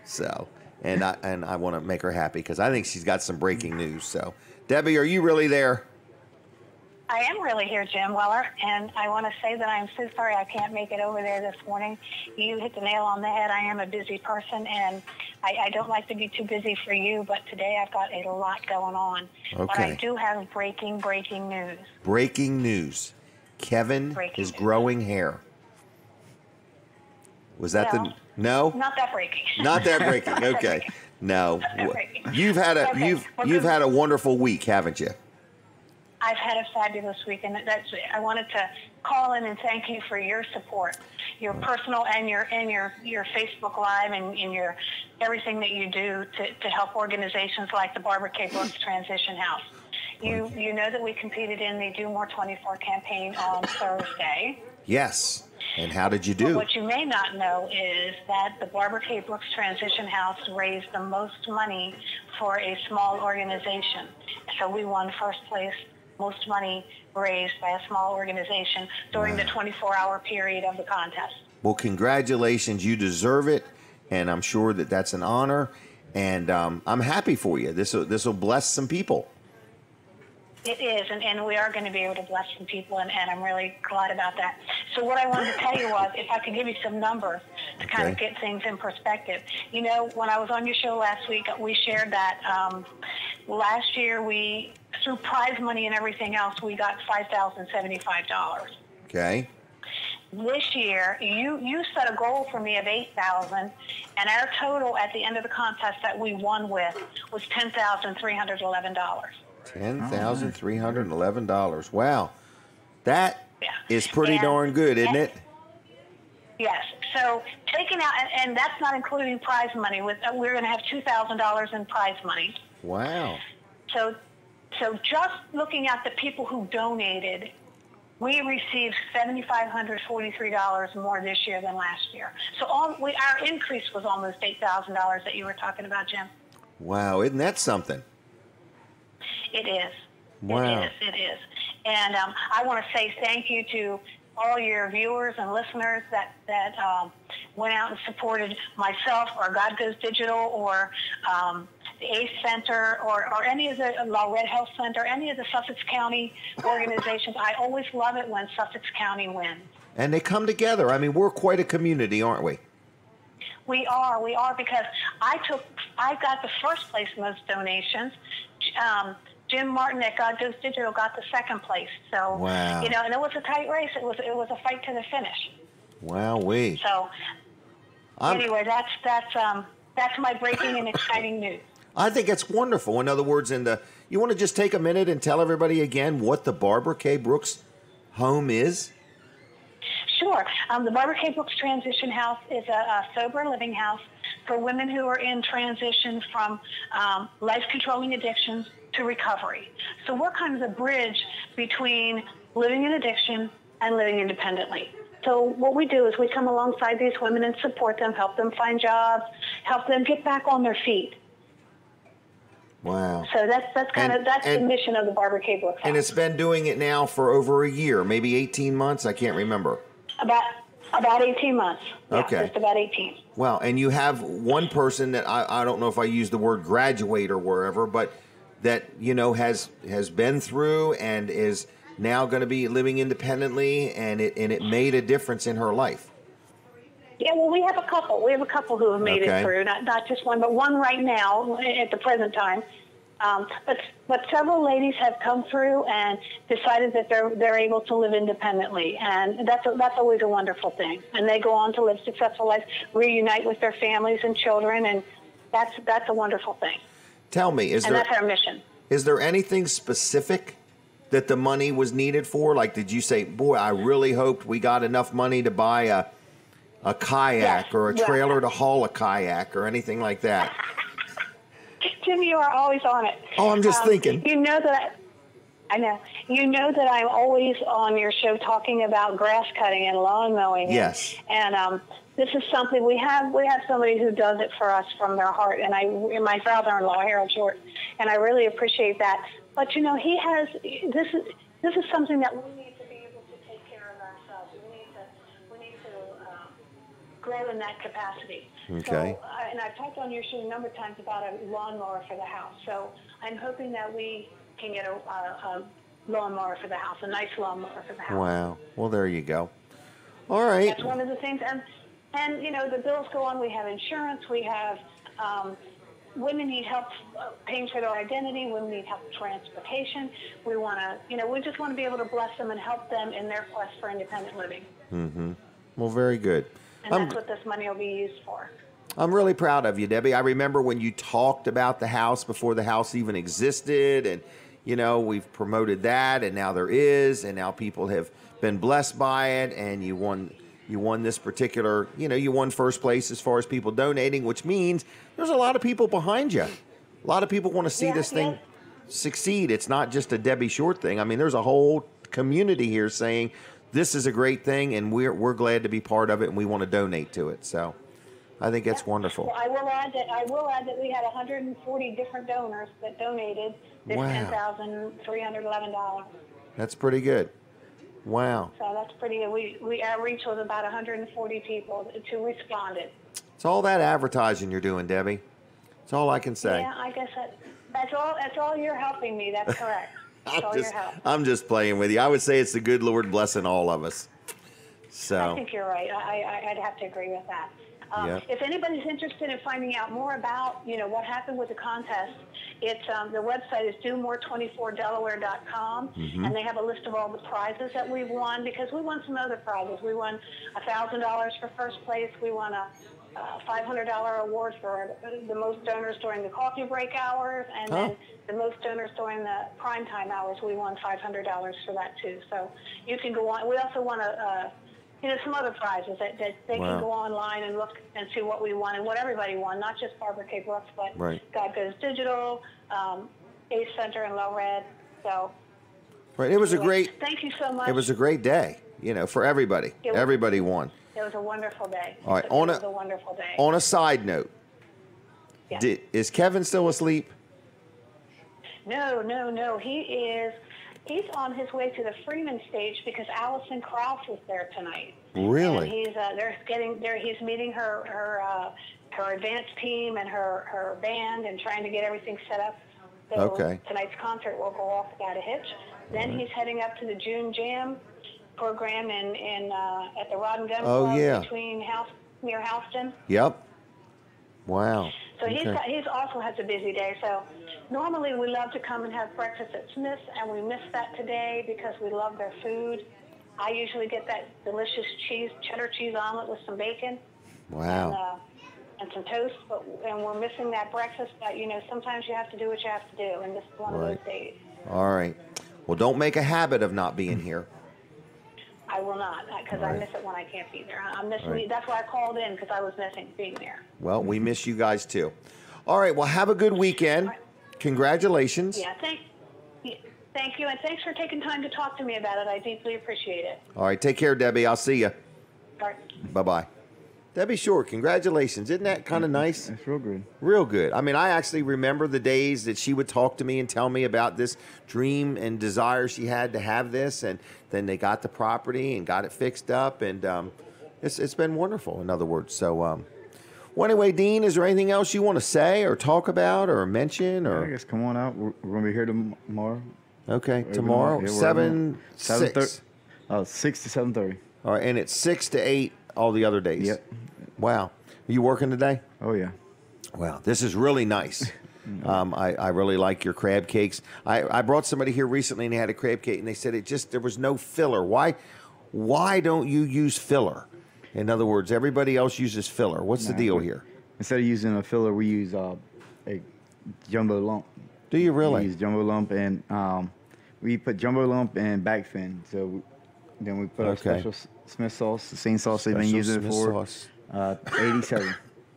So, and I want to make her happy because I think she's got some breaking news. So, Debbie, are you really there? I am really here, Jim Weller, and I want to say that I'm so sorry I can't make it over there this morning. You hit the nail on the head. I am a busy person, and I don't like to be too busy for you, but today I've got a lot going on. Okay. But I do have breaking news. Breaking news. Kevin is growing hair. Was that no? Not that breaking. Not that breaking. Okay. No. You've had a wonderful week, haven't you? I've had a fabulous week, and I wanted to call in and thank you for your support, your personal and your Facebook Live and in your everything that you do to help organizations like the Barbara K. Brooks Transition House. You know that we competed in the Do More 24 campaign on Thursday. Yes. And how did you do? But what you may not know is that the Barbara K. Brooks Transition House raised the most money for a small organization. So we won first place, most money raised by a small organization during the 24-hour period of the contest. Well, congratulations. You deserve it, and I'm sure that that's an honor, and I'm happy for you. This will bless some people. It is, and we are going to be able to bless some people, and I'm really glad about that. So what I wanted to tell you was, if I could give you some numbers to kind of get things in perspective. You know, when I was on your show last week, we shared that last year through prize money and everything else, we got $5,075. Okay. This year, you set a goal for me of $8,000, and our total at the end of the contest that we won with was $10,311. $10,311. Wow. That is pretty darn good, isn't it? Yes. So taking out, and that's not including prize money. We're going to have $2,000 in prize money. Wow. So just looking at the people who donated, we received $7,543 more this year than last year. So our increase was almost $8,000 that you were talking about, Jim. Wow. Isn't that something? It is. Wow. It is. And I want to say thank you to all your viewers and listeners that went out and supported myself or God Goes Digital or the ACE Center or any of the La Red Health Center, any of the Sussex County organizations. I always love it when Sussex County wins. And they come together. I mean, we're quite a community, aren't we? We are because I got the first place in those donations. Jim Martin at God Goes Digital got the second place. So, wow. You know, and it was a tight race. It was a fight to the finish. Wowee. So, anyway, that's my breaking and exciting news. I think it's wonderful. In other words, you want to just take a minute and tell everybody again what the Barbara K. Brooks home is? Sure. The Barbara K. Brooks Transition House is a sober living house for women who are in transition from life-controlling addictions to recovery. So we're kind of the bridge between living in addiction and living independently. So what we do is we come alongside these women and support them, help them find jobs, help them get back on their feet. Wow. So that's the mission of the Barbara K. Brooks House. And it's been doing it now for over a year, maybe 18 months. I can't remember. About 18 months. Yeah, okay. Just about 18. Well, and you have one person that I don't know if I use the word graduate or wherever, but that, you know, has been through and is now going to be living independently, and it made a difference in her life. Yeah, well, we have a couple. We have a couple who have made it through, not just one, but one right now at the present time. But several ladies have come through and decided that they're able to live independently, and that's always a wonderful thing. And they go on to live successful lives, reunite with their families and children, and that's a wonderful thing. Tell me, that's our mission. Is there anything specific that the money was needed for? Like, did you say, boy, I really hoped we got enough money to buy a kayak or a trailer to haul a kayak or anything like that? Jim, you are always on it. Oh, I'm just thinking. You know that I know. You know that I'm always on your show talking about grass cutting and lawn mowing. Yes. And this is something we have somebody who does it for us from their heart, and my father-in-law, Harold Short, and I really appreciate that. But you know, this is something that we need to be able to take care of ourselves. We need to grow in that capacity. Okay. So, and I've talked on your show a number of times about a lawnmower for the house. So I'm hoping that we can get a lawnmower for the house, a nice lawnmower for the house. Wow. Well, there you go. All right. That's one of the things. And you know, the bills go on. We have insurance. We have women need help paying for their identity. Women need help with transportation. We want to, you know, we just want to be able to bless them and help them in their quest for independent living. Mm-hmm. Well, very good. And that's what this money will be used for. I'm really proud of you, Debbie. I remember when you talked about the house before the house even existed, and you know, we've promoted that, and now there is, and now people have been blessed by it, and you won this particular, you know, you won first place as far as people donating, which means there's a lot of people behind you. A lot of people want to see this thing succeed. It's not just a Debbie Short thing. I mean, there's a whole community here saying this is a great thing, and we're glad to be part of it, and we want to donate to it. So I think that's wonderful. Well, I will add that we had 140 different donors that donated this $10,311. That's pretty good. Wow. So that's pretty good. Our reach was about 140 people who responded. It's all that advertising you're doing, Debbie. That's all I can say. Yeah, I guess that's all you're helping me. That's correct. I'm just playing with you. I would say it's the good Lord blessing all of us. So I think you're right. I'd have to agree with that. If anybody's interested in finding out more about, what happened with the contest, it's the website is domore24delaware.com, and they have a list of all the prizes that we've won, because we won some other prizes. We won $1,000 for first place. We won a $500 award for the most donors during the coffee break hours, and then the most donors during the prime time hours. We won $500 for that too. So you can go on. We also won some other prizes that they can go online and look and see what we won and what everybody won, not just Barbara K. Brooks, but God Goes Digital, Ace Center and Low Red. So, it was thank you so much. It was a great day, for everybody. Everybody won. It was a wonderful day. All right. It was a wonderful day. On a side note, is Kevin still asleep? No. He's on his way to the Freeman stage because Allison Krauss is there tonight. Really? And he's meeting her advance team and her band and trying to get everything set up. So tonight's concert will go off without a hitch. Then he's heading up to the June Jam program at the Rod and Gun Club near Houston. Yep. Wow. So he's also has a busy day. So normally we love to come and have breakfast at Smith's, and we missed that today because we love their food. I usually get that delicious cheddar cheese omelet with some bacon. Wow. And some toast, and we're missing that breakfast. But sometimes you have to do what you have to do, and this is one of those days. All right. Well, don't make a habit of not being here. I will not, because I miss it when I can't be there. I'm missing. That's why I called in, because I was missing being there. Well, we miss you guys too. All right. Well, have a good weekend. Congratulations. Yeah. Thank you, and thanks for taking time to talk to me about it. I deeply appreciate it. All right. Take care, Debbie. I'll see you. All right. Bye-bye. Debbie Shore, congratulations. Isn't that kind of nice? That's real good. Real good. I mean, I actually remember the days that she would talk to me and tell me about this dream and desire she had to have this, and then they got the property and got it fixed up, and it's been wonderful, in other words. So, well, anyway, Dean, is there anything else you want to say or talk about or mention? Or I guess come on out. We're going to be here tomorrow. Okay, tomorrow, 6. 6 to 7:30. All right, and it's 6 to 8 all the other days. Yep. Wow. Are you working today? Oh, yeah. Wow, this is really nice. I really like your crab cakes. I brought somebody here recently and they had a crab cake and they said there was no filler. Why don't you use filler? In other words, everybody else uses filler. What's the deal here? Instead of using a filler, we use a jumbo lump. Do you really? We use jumbo lump, and we put jumbo lump and back fin. So then we put our special Smith sauce, the same sauce they've been using it for. 87.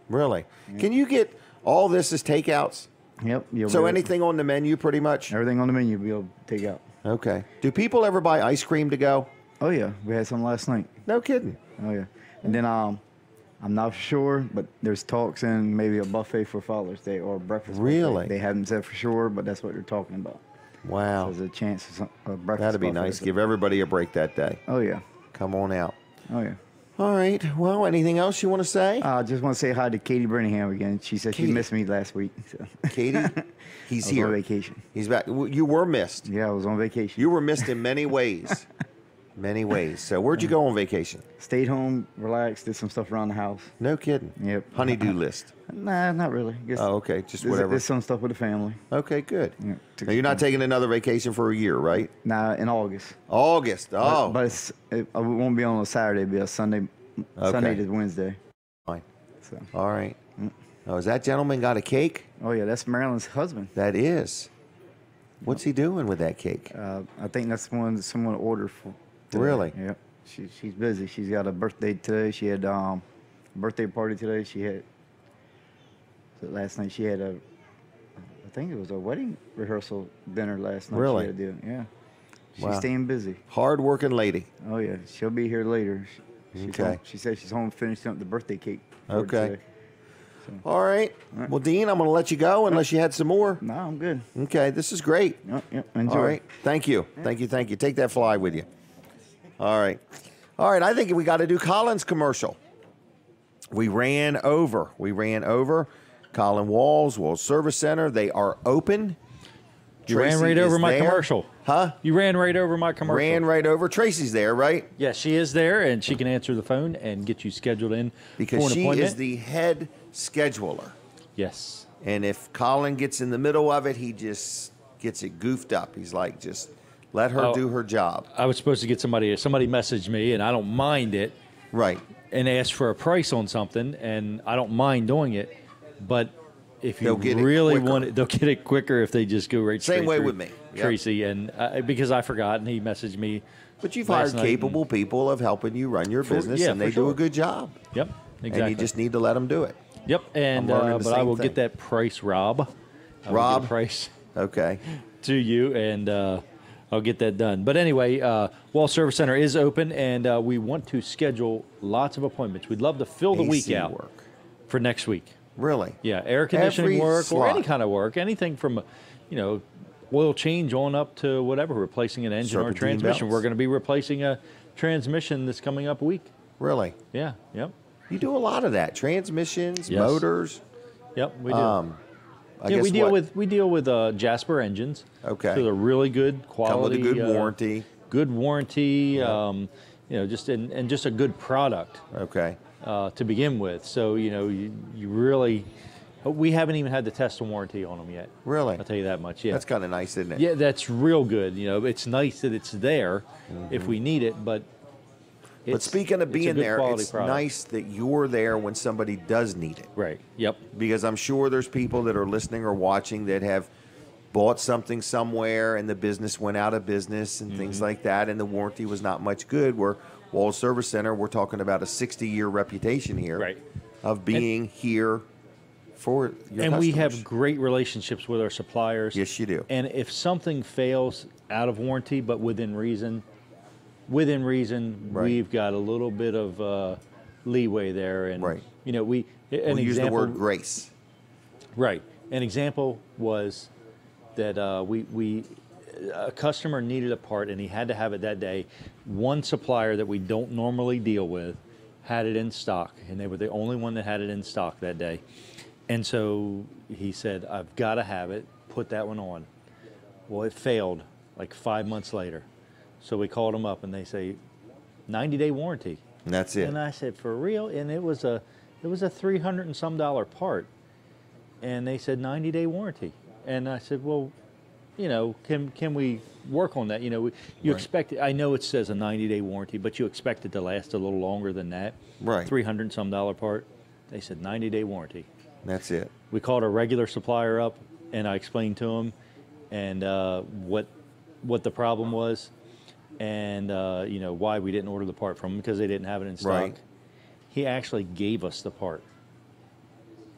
Really? Yeah. Can you get all this as takeouts? Yep. So anything on the menu, pretty much? Everything on the menu, we'll take out. Okay. Do people ever buy ice cream to go? Oh, yeah. We had some last night. No kidding. Oh, yeah. And then I'm not sure, but there's talks in maybe a buffet for Father's Day or breakfast. Really? Buffet. They haven't said for sure, but that's what they're talking about. Wow. So there's a chance of a breakfast. That'd be nice. Give everybody a break that day. Oh, yeah. Come on out. Oh, yeah. All right. Well, anything else you want to say? I just want to say hi to Katie Birmingham again. She said she missed me last week. So. Katie? He's here. On vacation. He's back. You were missed. Yeah, I was on vacation. You were missed in many ways. Many ways. So where'd you go on vacation? Stayed home, relaxed, did some stuff around the house. No kidding. Yep. Honey-do list. Nah, not really. Okay, just whatever. Did some stuff with the family. Okay, good. Yeah, now, you're not taking another vacation for a year, right? Nah, in August. August. Oh. But it won't be on a Saturday. It'll be a Sunday. Okay. Sunday to Wednesday. Fine. So. All right. Oh, has that gentleman got a cake? Oh, yeah, that's Marilyn's husband. That is. What's he doing with that cake? I think that's one someone ordered for. Today. Really? Yep. She's busy. She's got a birthday today. She had a birthday party today. Last night she had I think it was a wedding rehearsal dinner last night. Really? She had to do. Yeah. Wow. She's staying busy. Hard-working lady. Oh, yeah. She'll be here later. Okay. Home. She said she's home finishing up the birthday cake. Okay. So. All right. Well, Dean, I'm going to let you go unless you had some more. No, I'm good. Okay. This is great. Yep. Enjoy. All right. Thank you. Yeah. Thank you. Take that fly with you. All right. I think we got to do Colin's commercial. We ran over. Colin Walls Service Center. They are open. You ran right over my commercial. Huh? You ran right over my commercial. Ran right over. Tracy's there, right? Yeah, she is there, and she can answer the phone and get you scheduled in because for an appointment. She is the head scheduler. Yes. And if Colin gets in the middle of it, he just gets it goofed up. He's like, just let her do her job. I was supposed to get somebody messaged me, and I don't mind it. Right. And ask for a price on something, and I don't mind doing it. But if you really want it, they'll get it quicker if they just go right straight Same way through with me. Tracy, and because I forgot, and he messaged me. But you've hired capable people of helping you run your business, and they do a good job. Yep, exactly. And you just need to let them do it. Yep, and but I will get that price, Rob. Rob, price. Okay. To you, and I'll get that done. But anyway, Wall Service Center is open, and we want to schedule lots of appointments. We'd love to fill the week out for next week. Really? Yeah, air conditioning work or any kind of work, anything from, oil change on up to whatever, replacing an engine or a transmission. Belts. We're going to be replacing a transmission this coming up week. Really? Yeah, yep. You do a lot of that. Transmissions, motors. Yep, we do. We deal with Jasper engines. Okay. So they're really good quality. Come with a good warranty. Good warranty. Yeah. Just a good product. Okay. To begin with, so you really, we haven't even had the test and warranty on them yet. Really? I'll tell you that much. Yeah. That's kind of nice, isn't it? Yeah, that's real good. It's nice that it's there if we need it, but. But speaking of being there, it's nice that you're there when somebody does need it. Right. Yep. Because I'm sure there's people that are listening or watching that have bought something somewhere and the business went out of business and things like that, and the warranty was not much good. Where Wall Service Center, we're talking about a 60-year reputation here of being here for your customers. We have great relationships with our suppliers. Yes, you do. And if something fails out of warranty, but within reason, we've got a little bit of leeway there. And, we use the word grace. Right. An example was that a customer needed a part and he had to have it that day. One supplier that we don't normally deal with had it in stock, and they were the only one that had it in stock that day. And so he said, I've got to have it, put that one on. Well, it failed like 5 months later. So we called them up and they say, 90-day warranty. And that's it. And I said, for real? And it was a $300 and some part. And they said 90-day warranty. And I said, well, can we work on that? You expect it. I know it says a 90-day warranty, but you expect it to last a little longer than that. Right. $300 and some part. They said 90-day warranty. That's it. We called a regular supplier up, and I explained to him and what the problem was, and why we didn't order the part from him, because they didn't have it in stock. Right. He actually gave us the part.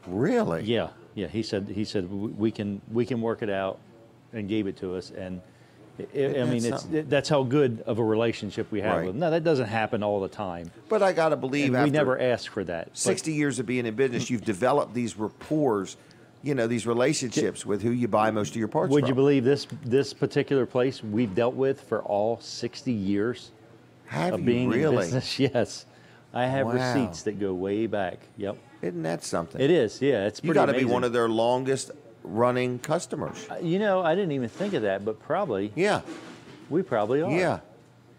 Really? Yeah. He said we can work it out, and gave it to us. And that's how good of a relationship we have with them. Now that doesn't happen all the time. But I got to believe we never ask for that. 60 years of being in business, you've developed these rapports, these relationships with who you buy most of your parts from. Would you believe this particular place we've dealt with for all 60 years of being in business? Yes. I have receipts that go way back. Yep. Isn't that something? It is, yeah. It's pretty You got to be amazing. one of their longest running customers. I didn't even think of that, but probably. Yeah. We probably are. Yeah.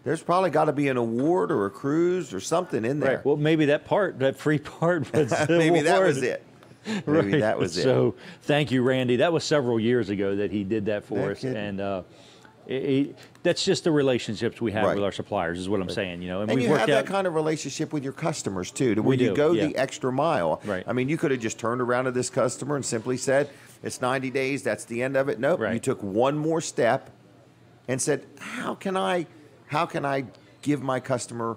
There's probably got to be an award or a cruise or something in there. Right. Well, maybe that free part was the maybe award. that was it. Maybe that was it. So thank you, Randy. That was several years ago that he did that for us. And that's just the relationships we have with our suppliers, is what I'm saying. And you have that kind of relationship with your customers, too, to where you go the extra mile. Right. I mean, you could have just turned around to this customer and simply said, it's 90 days, that's the end of it. Nope. You took one more step and said, how can I give my customer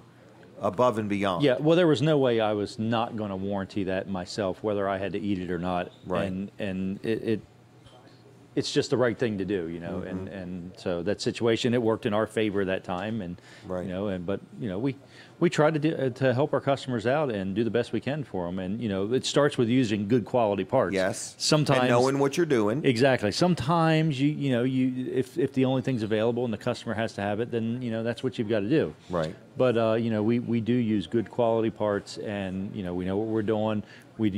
above and beyond? Yeah, well, there was no way I was not going to warranty that myself, whether I had to eat it or not. Right. And it's just the right thing to do, and so that situation, it worked in our favor that time, and but we try to help our customers out and do the best we can for them, and it starts with using good quality parts. Yes. Sometimes and knowing what you're doing. Exactly. Sometimes if the only thing's available and the customer has to have it, then that's what you've got to do. Right. But we do use good quality parts, and we know what we're doing. We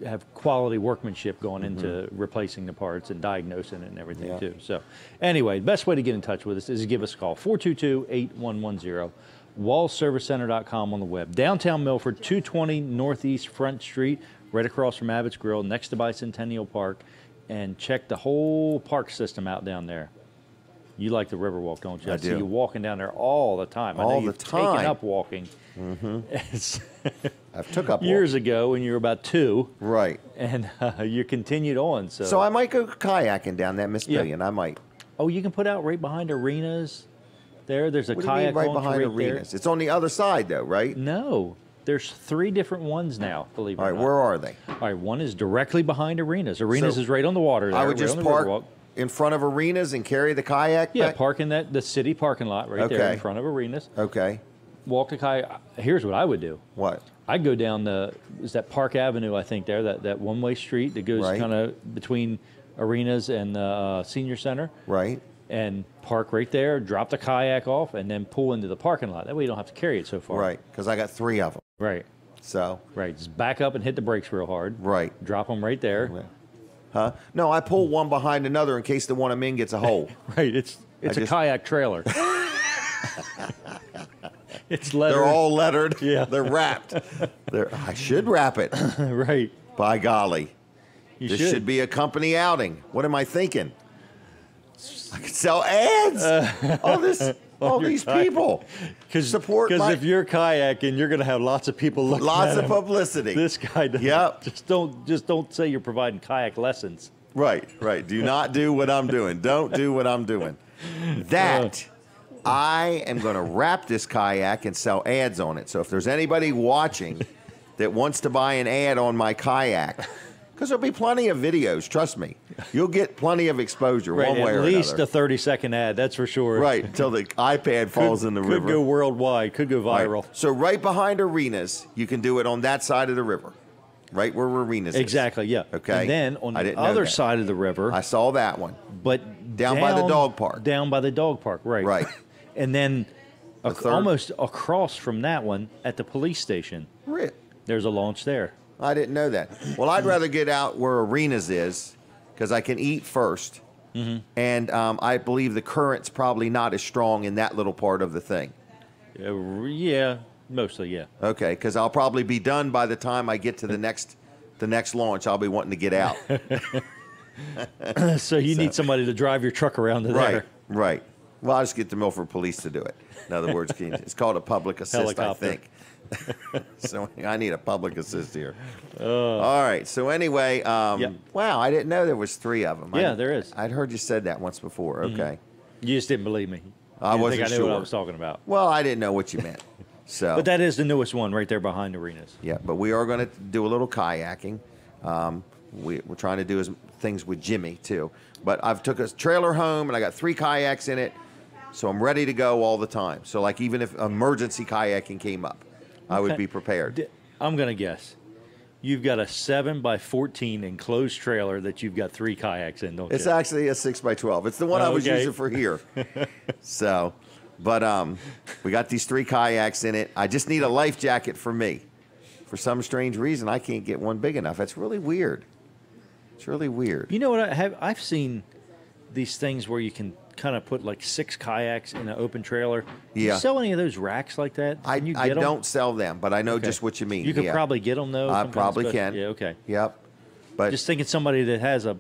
have quality workmanship going into replacing the parts and diagnosing it and everything too. So anyway, the best way to get in touch with us is to give us a call, 422-8110, wallservicecenter.com on the web. Downtown Milford, 220 Northeast Front Street, right across from Abbott's Grill, next to Bicentennial Park, and check the whole park system out down there. You like the Riverwalk, don't you? I do. See you walking down there all the time. All I know the you've time. taken up walking. I've took up years walking. ago when you were about 2. Right. And you continued on. So I might go kayaking down that Mississippian. I might. Oh, you can put out right behind arenas. There's a What do you mean kayak right launch behind right arenas? there. It's on the other side, though, right? No. There's 3 different ones now, believe it or All right, not. where are they? All right, one is directly behind arenas. Arenas So is right on the water there. I would right just on the park Riverwalk. in front of arenas and carry the kayak Yeah, back? park in the city parking lot right there in front of arenas. Okay. Walk the kayak. Here's what I would do. What? I'd go down is that Park Avenue, I think, there, that one-way street that goes Right. kind of between arenas and the senior center. Right. And park right there, drop the kayak off, and then pull into the parking lot. That way you don't have to carry it so far. Right, because I got 3 of them. Right. So. Right, just back up and hit the brakes real hard. Right. Drop them right there. Huh? No, I pull one behind another in case the one I'm in gets a hole. Right, it's a kayak trailer. It's lettered. They're all lettered. Yeah. They're wrapped. I should wrap it. Right. By golly. You This should be a company outing. What am I thinking? I could sell ads. All these people. Support Because my... if you're kayaking, you're going to have lots of people looking Lots at of him. publicity. This guy doesn't. Yep. Just don't say you're providing kayak lessons. Right. Do not do what I'm doing. Don't do what I'm doing. That... I am going to wrap this kayak and sell ads on it. So if there's anybody watching that wants to buy an ad on my kayak, because there'll be plenty of videos, trust me. You'll get plenty of exposure one way or another. At least a 30-second ad, that's for sure. Right, until the iPad falls in the river. Could go worldwide, could go viral. Right. So right behind arenas, you can do it on that side of the river. Right where arenas is. Exactly, yeah. Okay. And then on the other side of the river. I saw that one. But down by the dog park. Down by the dog park, right. Right. And then third? almost across from that one at the police station, there's a launch there. I didn't know that. Well, I'd rather get out where arenas is because I can eat first. And I believe the current's probably not as strong in that little part of the thing. Yeah, mostly, yeah. Okay, because I'll probably be done by the time I get to the next launch. I'll be wanting to get out. So you need somebody to drive your truck around to there. Right. Well, I'll just get the Milford Police to do it. In other words, it's called a public assist, Helicopter. I think. So I need a public assist here. All right. So anyway, wow, I didn't know there was 3 of them. Yeah, there is. I'd heard you said that once before. Okay. You just didn't believe me. I You didn't wasn't think I knew sure. what I was talking about. Well, I didn't know what you meant. So. But that is the newest one right there behind arenas. Yeah, but we are going to do a little kayaking. We're trying to do things with Jimmy, too. But I've took a trailer home, and I got 3 kayaks in it, so I'm ready to go all the time. So, like, even if emergency kayaking came up, I would be prepared. I'm going to guess. You've got a 7x14 enclosed trailer that you've got 3 kayaks in, don't you? It's actually a 6x12. It's the one I was using for here. So, but we got these 3 kayaks in it. I just need a life jacket for me. For some strange reason, I can't get one big enough. That's really weird. It's really weird. You know what? I've seen these things where you can kind of put like 6 kayaks in an open trailer. Do you sell any of those racks like that? I don't sell them, but I know just what you mean. You could probably get them though. I probably can. Yeah, okay. Yep. But just thinking somebody that has a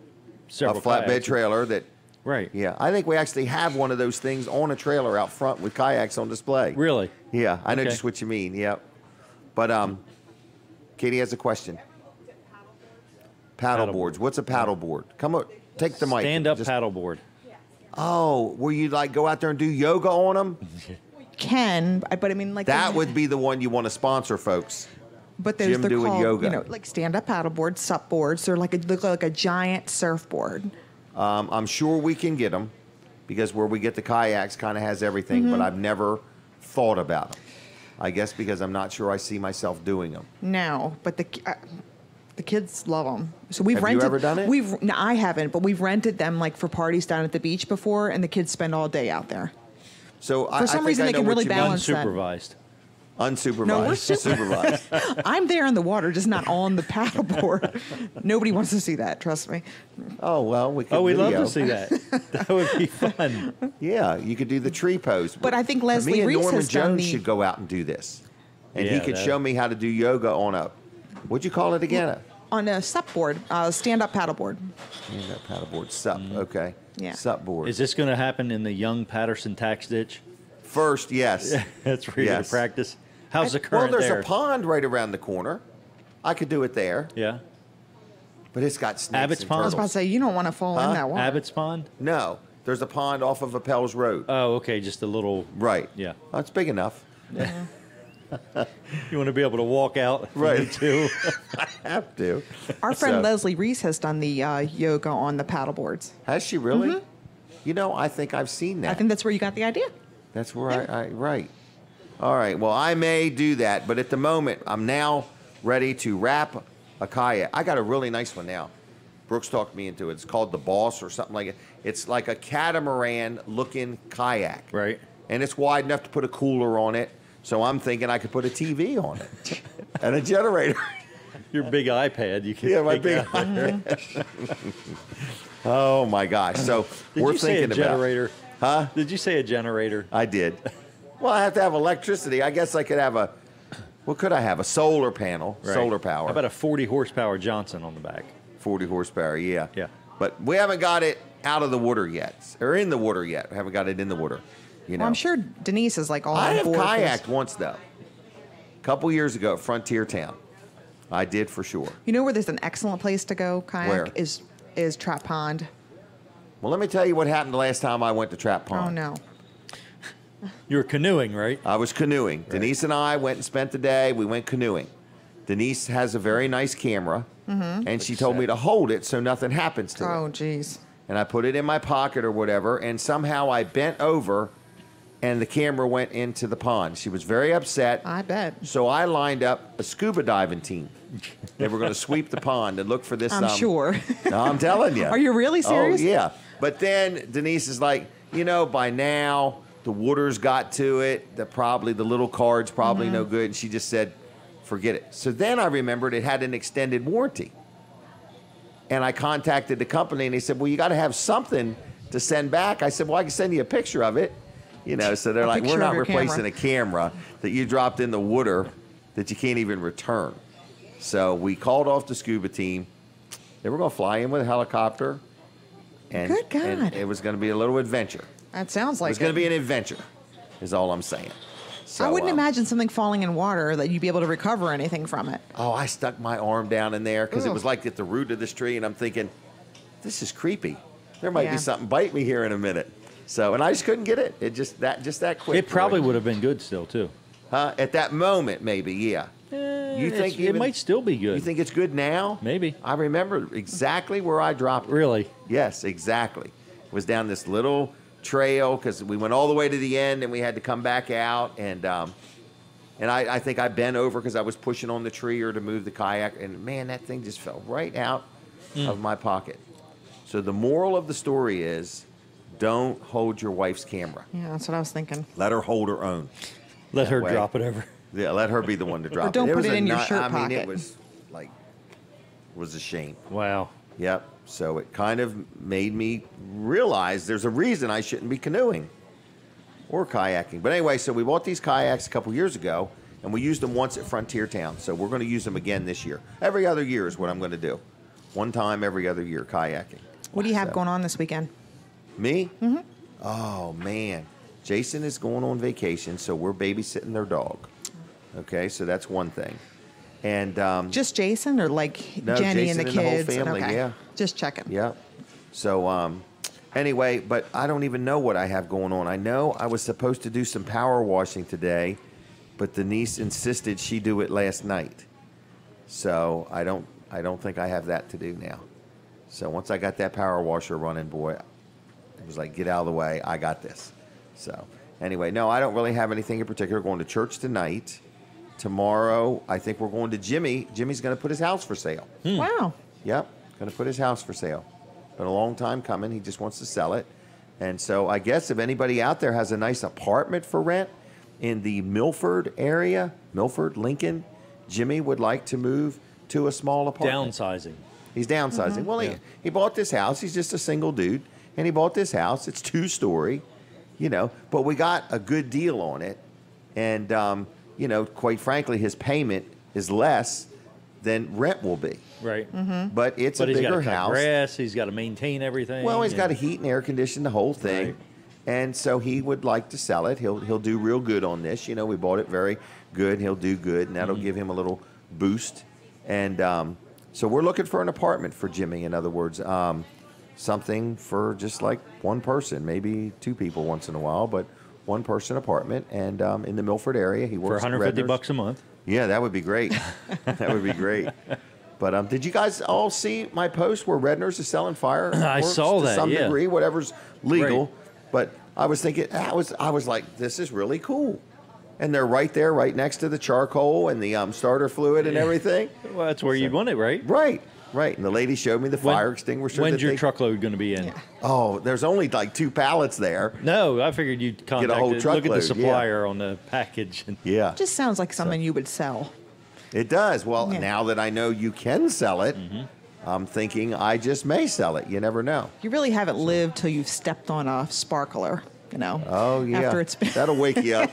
flatbed kayaks. trailer that. Right. Yeah, I think we actually have one of those things on a trailer out front with kayaks on display. Really? Yeah, I know just what you mean. Yep. But Katie has a question. Paddle boards. What's a paddle board? Come on, take the mic. Stand up paddle board. Oh, will you like go out there and do yoga on them? Can, but I mean, like that would be the one you want to sponsor, folks. But Jim they're doing called, yoga. you know, like stand-up paddle boards, sup boards. They're like look like a giant surfboard. I'm sure we can get them because where we get the kayaks kind of has everything, but I've never thought about them. I guess because I'm not sure I see myself doing them. No, but the kids love them. So we've Have rented. you ever done it? No, I haven't, but we've rented them like for parties down at the beach before, and the kids spend all day out there. So For some reason, they can really balance that. Unsupervised. Unsupervised. No, we're supervised. I'm there in the water, just not on the paddleboard. Nobody wants to see that. Trust me. Oh well, we could. Oh, we'd love to see that. That would be fun. Yeah, you could do the tree pose. But I think Leslie me and Reese Norman has done Jones the- should go out and do this, and he Yeah, could that- show me how to do yoga on a. What'd you call it again? On a sup board, stand-up paddleboard. That paddleboard sup. Okay. Yeah. Sup board. Is this going to happen in the Young Patterson tax ditch? First, yes. That's where you're going Yes. to practice. How's the current Well, there's there? a pond right around the corner. I could do it there, Yeah. but it's got snakes Abbott's and Pond? I was about to turtles. say, you don't want to fall in that water. Abbott's Pond? No, there's a pond off of Appels Road. Oh, okay. Just a little. Right. Yeah. Oh, it's big enough. You want to be able to walk out. Right. Too. I have to. Our friend So- Leslie Reese has done the yoga on the paddleboards. Has she really? You know, I think I've seen that. I think that's where you got the idea. That's where I right. All right. Well, I may do that, but at the moment, I'm now ready to wrap a kayak. I got a really nice one now. Brooks talked me into it. It's called the Boss or something like it. It's like a catamaran-looking kayak. Right. And it's wide enough to put a cooler on it. So I'm thinking I could put a TV on it and a generator. Your big iPad. You can. Yeah, my take big out. iPad. Oh my gosh! So Did we're you say thinking a generator? Huh? Did you say a generator? I did. Well, I have to have electricity. I guess I could have a. What could I have? A solar panel, Right. solar power. How about a 40 horsepower Johnson on the back? 40 horsepower? Yeah. Yeah. But we haven't got it out of the water yet, or in the water yet. We haven't got it in the water. You know. Well, I'm sure Denise is like all I on have board. for this. kayaked once though. A couple years ago at Frontier Town. I did for sure. You know where there's an excellent place to go kayak Where? is Trap Pond. Well, let me tell you what happened the last time I went to Trap Pond. Oh no. You were canoeing, right? I was canoeing. Right. Denise and I went and spent the day. We went canoeing. Denise has a very nice camera, and she told me to hold it so nothing happens to it. Oh geez. And I put it in my pocket or whatever, and somehow I bent over, and the camera went into the pond. She was very upset. I bet. So I lined up a scuba diving team. They were going to sweep the pond and look for this. I'm sure. No, I'm telling you. Are you really serious? Oh, yeah. But then Denise is like, by now the water's got to it. The little card's probably no good. And she just said, forget it. So then I remembered it had an extended warranty. And I contacted the company, and they said, well, you got to have something to send back. I said, well, I can send you a picture of it. So they're like, we're not replacing a camera that you dropped in the water that you can't even return. So we called off the scuba team. They were going to fly in with a helicopter. And, Good God. and it was going to be a little adventure. That sounds like It was going to be an adventure, is all I'm saying. So, I wouldn't imagine something falling in water that you'd be able to recover anything from it. Oh, I stuck my arm down in there because it Ugh. was like at the root of this tree, and I'm thinking, this is creepy. There might Yeah. be something bite me here in a minute. So, and I just couldn't get it. It just that quick. It probably would have been good still too. At that moment, maybe, yeah. You think it might still be good? You think it's good now? Maybe. I remember exactly where I dropped it. Really? Yes, exactly. It was down this little trail because we went all the way to the end and we had to come back out, and I think I bent over because I was pushing on the tree or to move the kayak, and man, that thing just fell right out of my pocket. So the moral of the story is, don't hold your wife's camera. Yeah, that's what I was thinking. Let her hold her own. Let her way. drop it over. Yeah, let her be the one to drop don't it. put was it a in your shirt I mean, it pocket. was like, it was a shame. Wow. Yep. So it kind of made me realize there's a reason I shouldn't be canoeing or kayaking. But anyway, so we bought these kayaks a couple years ago, and we used them once at Frontier Town. So we're going to use them again this year. Every other year is what I'm going to do. One time every other year kayaking. What do you have going on this weekend? Me? Mm-hmm. Oh, man. Jason is going on vacation, so we're babysitting their dog. Okay, so that's one thing. And Just Jason or like no, Jenny Jason and the and the whole kids? family, Okay. yeah. Just checking. yeah. So anyway, but I don't even know what I have going on. I know I was supposed to do some power washing today, but Denise insisted she do it last night. So I don't think I have that to do now. So once I got that power washer running, boy, it was like, get out of the way. I got this. So anyway, no, I don't really have anything in particular. Going to church tonight. Tomorrow, I think we're going to Jimmy. Jimmy's going to put his house for sale. Wow. Yep, going to put his house for sale. Been a long time coming. He just wants to sell it. And so I guess if anybody out there has a nice apartment for rent, in the Milford area, Milford, Lincoln, Jimmy would like to move to a small apartment. Downsizing. He's downsizing. Mm-hmm. Well, he bought this house. He's just a single dude, and he bought this house. It's 2-story, but we got a good deal on it. And, quite frankly, his payment is less than rent will be. Right. Mm-hmm. But it's a bigger house. Grass. He's got to maintain everything. Well, he's got to heat and air condition the whole thing. Right. And so he would like to sell it. He'll do real good on this. We bought it very good. He'll do good, and that'll give him a little boost. And so we're looking for an apartment for Jimmy, in other words. Something for just like one person, maybe 2 people once in a while, but one-person apartment. And in the Milford area, he works for $150 a month. Yeah, that would be great. That would be great. But did you guys all see my post where Redner's is selling fireworks I saw that, to some degree, whatever's legal? Right. But I was thinking, I was like, this is really cool. And they're right there, right next to the charcoal and the starter fluid and everything. Well, that's where you'd want it, right? Right. And the lady showed me the fire extinguisher. When's your truckload going to be in? Yeah. Oh, there's only like 2 pallets there. No, I figured you'd contact Get a whole truckload. Look at the supplier on the package. Yeah. Just sounds like something you would sell. It does. Well, now that I know you can sell it, I'm thinking I just may sell it. You never know. You really haven't lived till you've stepped on a sparkler. Oh, yeah. After it's been That'll wake you up.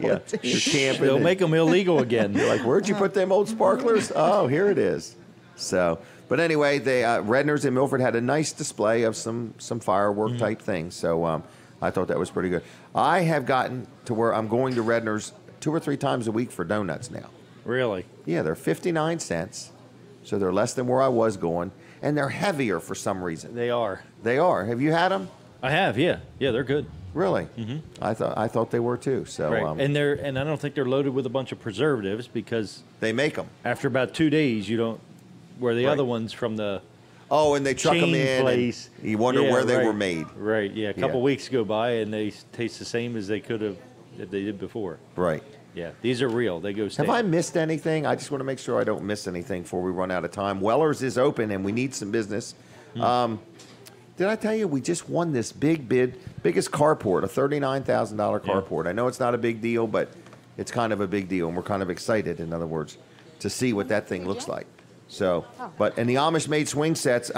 Yeah. You're camping. They'll make them illegal again. You're like, where'd you put them old sparklers? Oh, here it is. So, but anyway, they Redner's in Milford had a nice display of some firework type things. So I thought that was pretty good. I have gotten to where I'm going to Redner's 2 or 3 times a week for donuts now. Really? Yeah, they're 59 cents. So they're less than where I was going. And they're heavier for some reason. They are. They are. Have you had them? I have, yeah. Yeah, they're good. Really? Mm-hmm. I thought they were too. So, right. And I don't think they're loaded with a bunch of preservatives because they make them after about 2 days. You don't. Where the other ones from the and they truck them in. Place, you wonder where they were made. Right. Yeah. A couple weeks go by and they taste the same as they could have if they did before. Right. Yeah. These are real. They go. Have I missed anything? I just want to make sure I don't miss anything before we run out of time. Weller's is open and we need some business. Did I tell you we just won this biggest carport, a $39,000 carport? I know it's not a big deal, but it's kind of a big deal, and we're kind of excited, in other words, to see what that thing looks like. So, and the Amish made swing sets,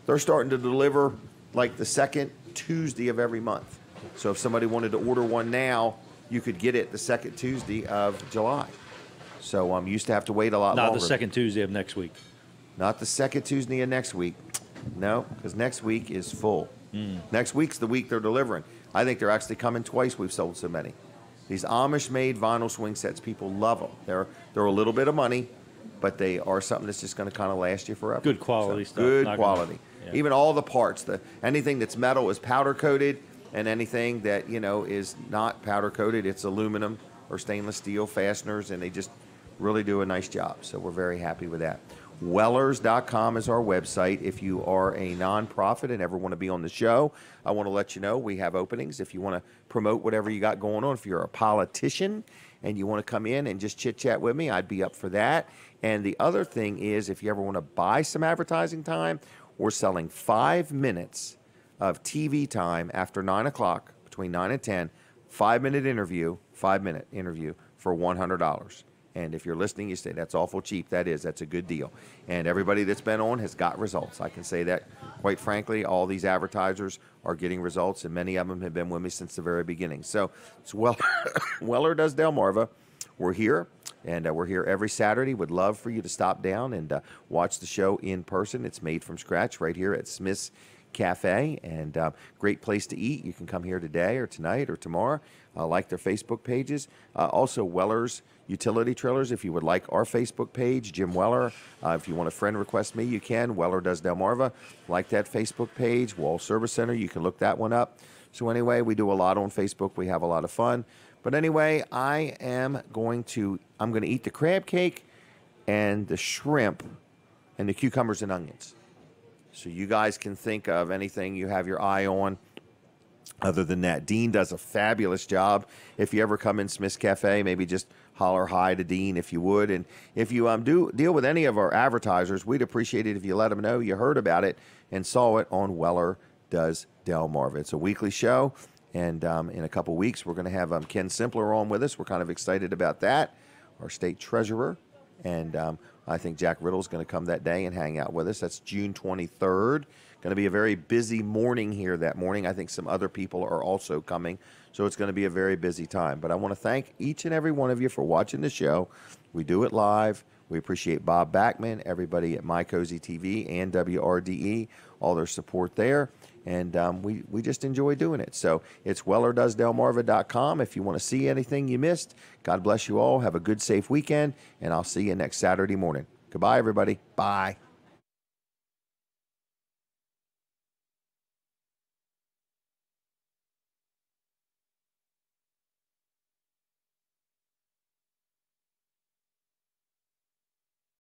they're starting to deliver like the second Tuesday of every month. So if somebody wanted to order one now, you could get it the second Tuesday of July. So you used to have to wait a lot longer. Not the second Tuesday of next week. Not the second Tuesday of next week. No, because next week is full. Next week's the week they're delivering. I think they're actually coming twice. We've sold so many. These Amish-made vinyl swing sets, people love them. They're a little bit of money, but they are something that's just going to kind of last you forever. Good quality stuff. Good quality. Even all the parts. Anything that's metal is powder coated, and anything that is not powder coated, it's aluminum or stainless steel fasteners, and they just really do a nice job. So we're very happy with that. Wellers.com is our website. If you are a nonprofit and ever want to be on the show, I want to let you know we have openings. If you want to promote whatever you got going on, if you're a politician and you want to come in and just chit-chat with me, I'd be up for that. And the other thing is, if you ever want to buy some advertising time, we're selling 5 minutes of TV time after 9 o'clock, between 9 and 10, 5-minute interview, 5-minute interview for $100. And if you're listening, you say, that's awful cheap. That's a good deal. And everybody that's been on has got results. I can say that, quite frankly, all these advertisers are getting results, and many of them have been with me since the very beginning. So it's Weller Does Delmarva. We're here, and we're here every Saturday. Would love for you to stop down and watch the show in person. It's made from scratch right here at Smith's Cafe, and great place to eat. You can come here today or tonight or tomorrow. Like their Facebook pages. Also, Weller's Utility Trailers, if you would like our Facebook page, Jim Weller. If you want a friend request me, you can. Weller Does Delmarva. Like that Facebook page. Wall Service Center, you can look that one up. So anyway, we do a lot on Facebook. We have a lot of fun. But anyway, I'm going to eat the crab cake and the shrimp and the cucumbers and onions. So you guys can think of anything you have your eye on. Other than that, Dean does a fabulous job. If you ever come in Smith's Cafe, maybe just holler hi to Dean if you would. And if you do deal with any of our advertisers, we'd appreciate it if you let them know you heard about it and saw it on Weller Does Delmarva. It's a weekly show, And in a couple weeks, we're going to have Ken Simpler on with us. We're kind of excited about that, our state treasurer. And I think Jack Riddle's going to come that day and hang out with us. That's June 23rd. Going to be a very busy morning here that morning. I think some other people are also coming. So it's going to be a very busy time. But I want to thank each and every one of you for watching the show. We do it live. We appreciate Bob Backman, everybody at My Cozy TV and WRDE, all their support there. And we just enjoy doing it. So it's wellerdoesdelmarva.com if you want to see anything you missed. God bless you all. Have a good, safe weekend. And I'll see you next Saturday morning. Goodbye, everybody. Bye.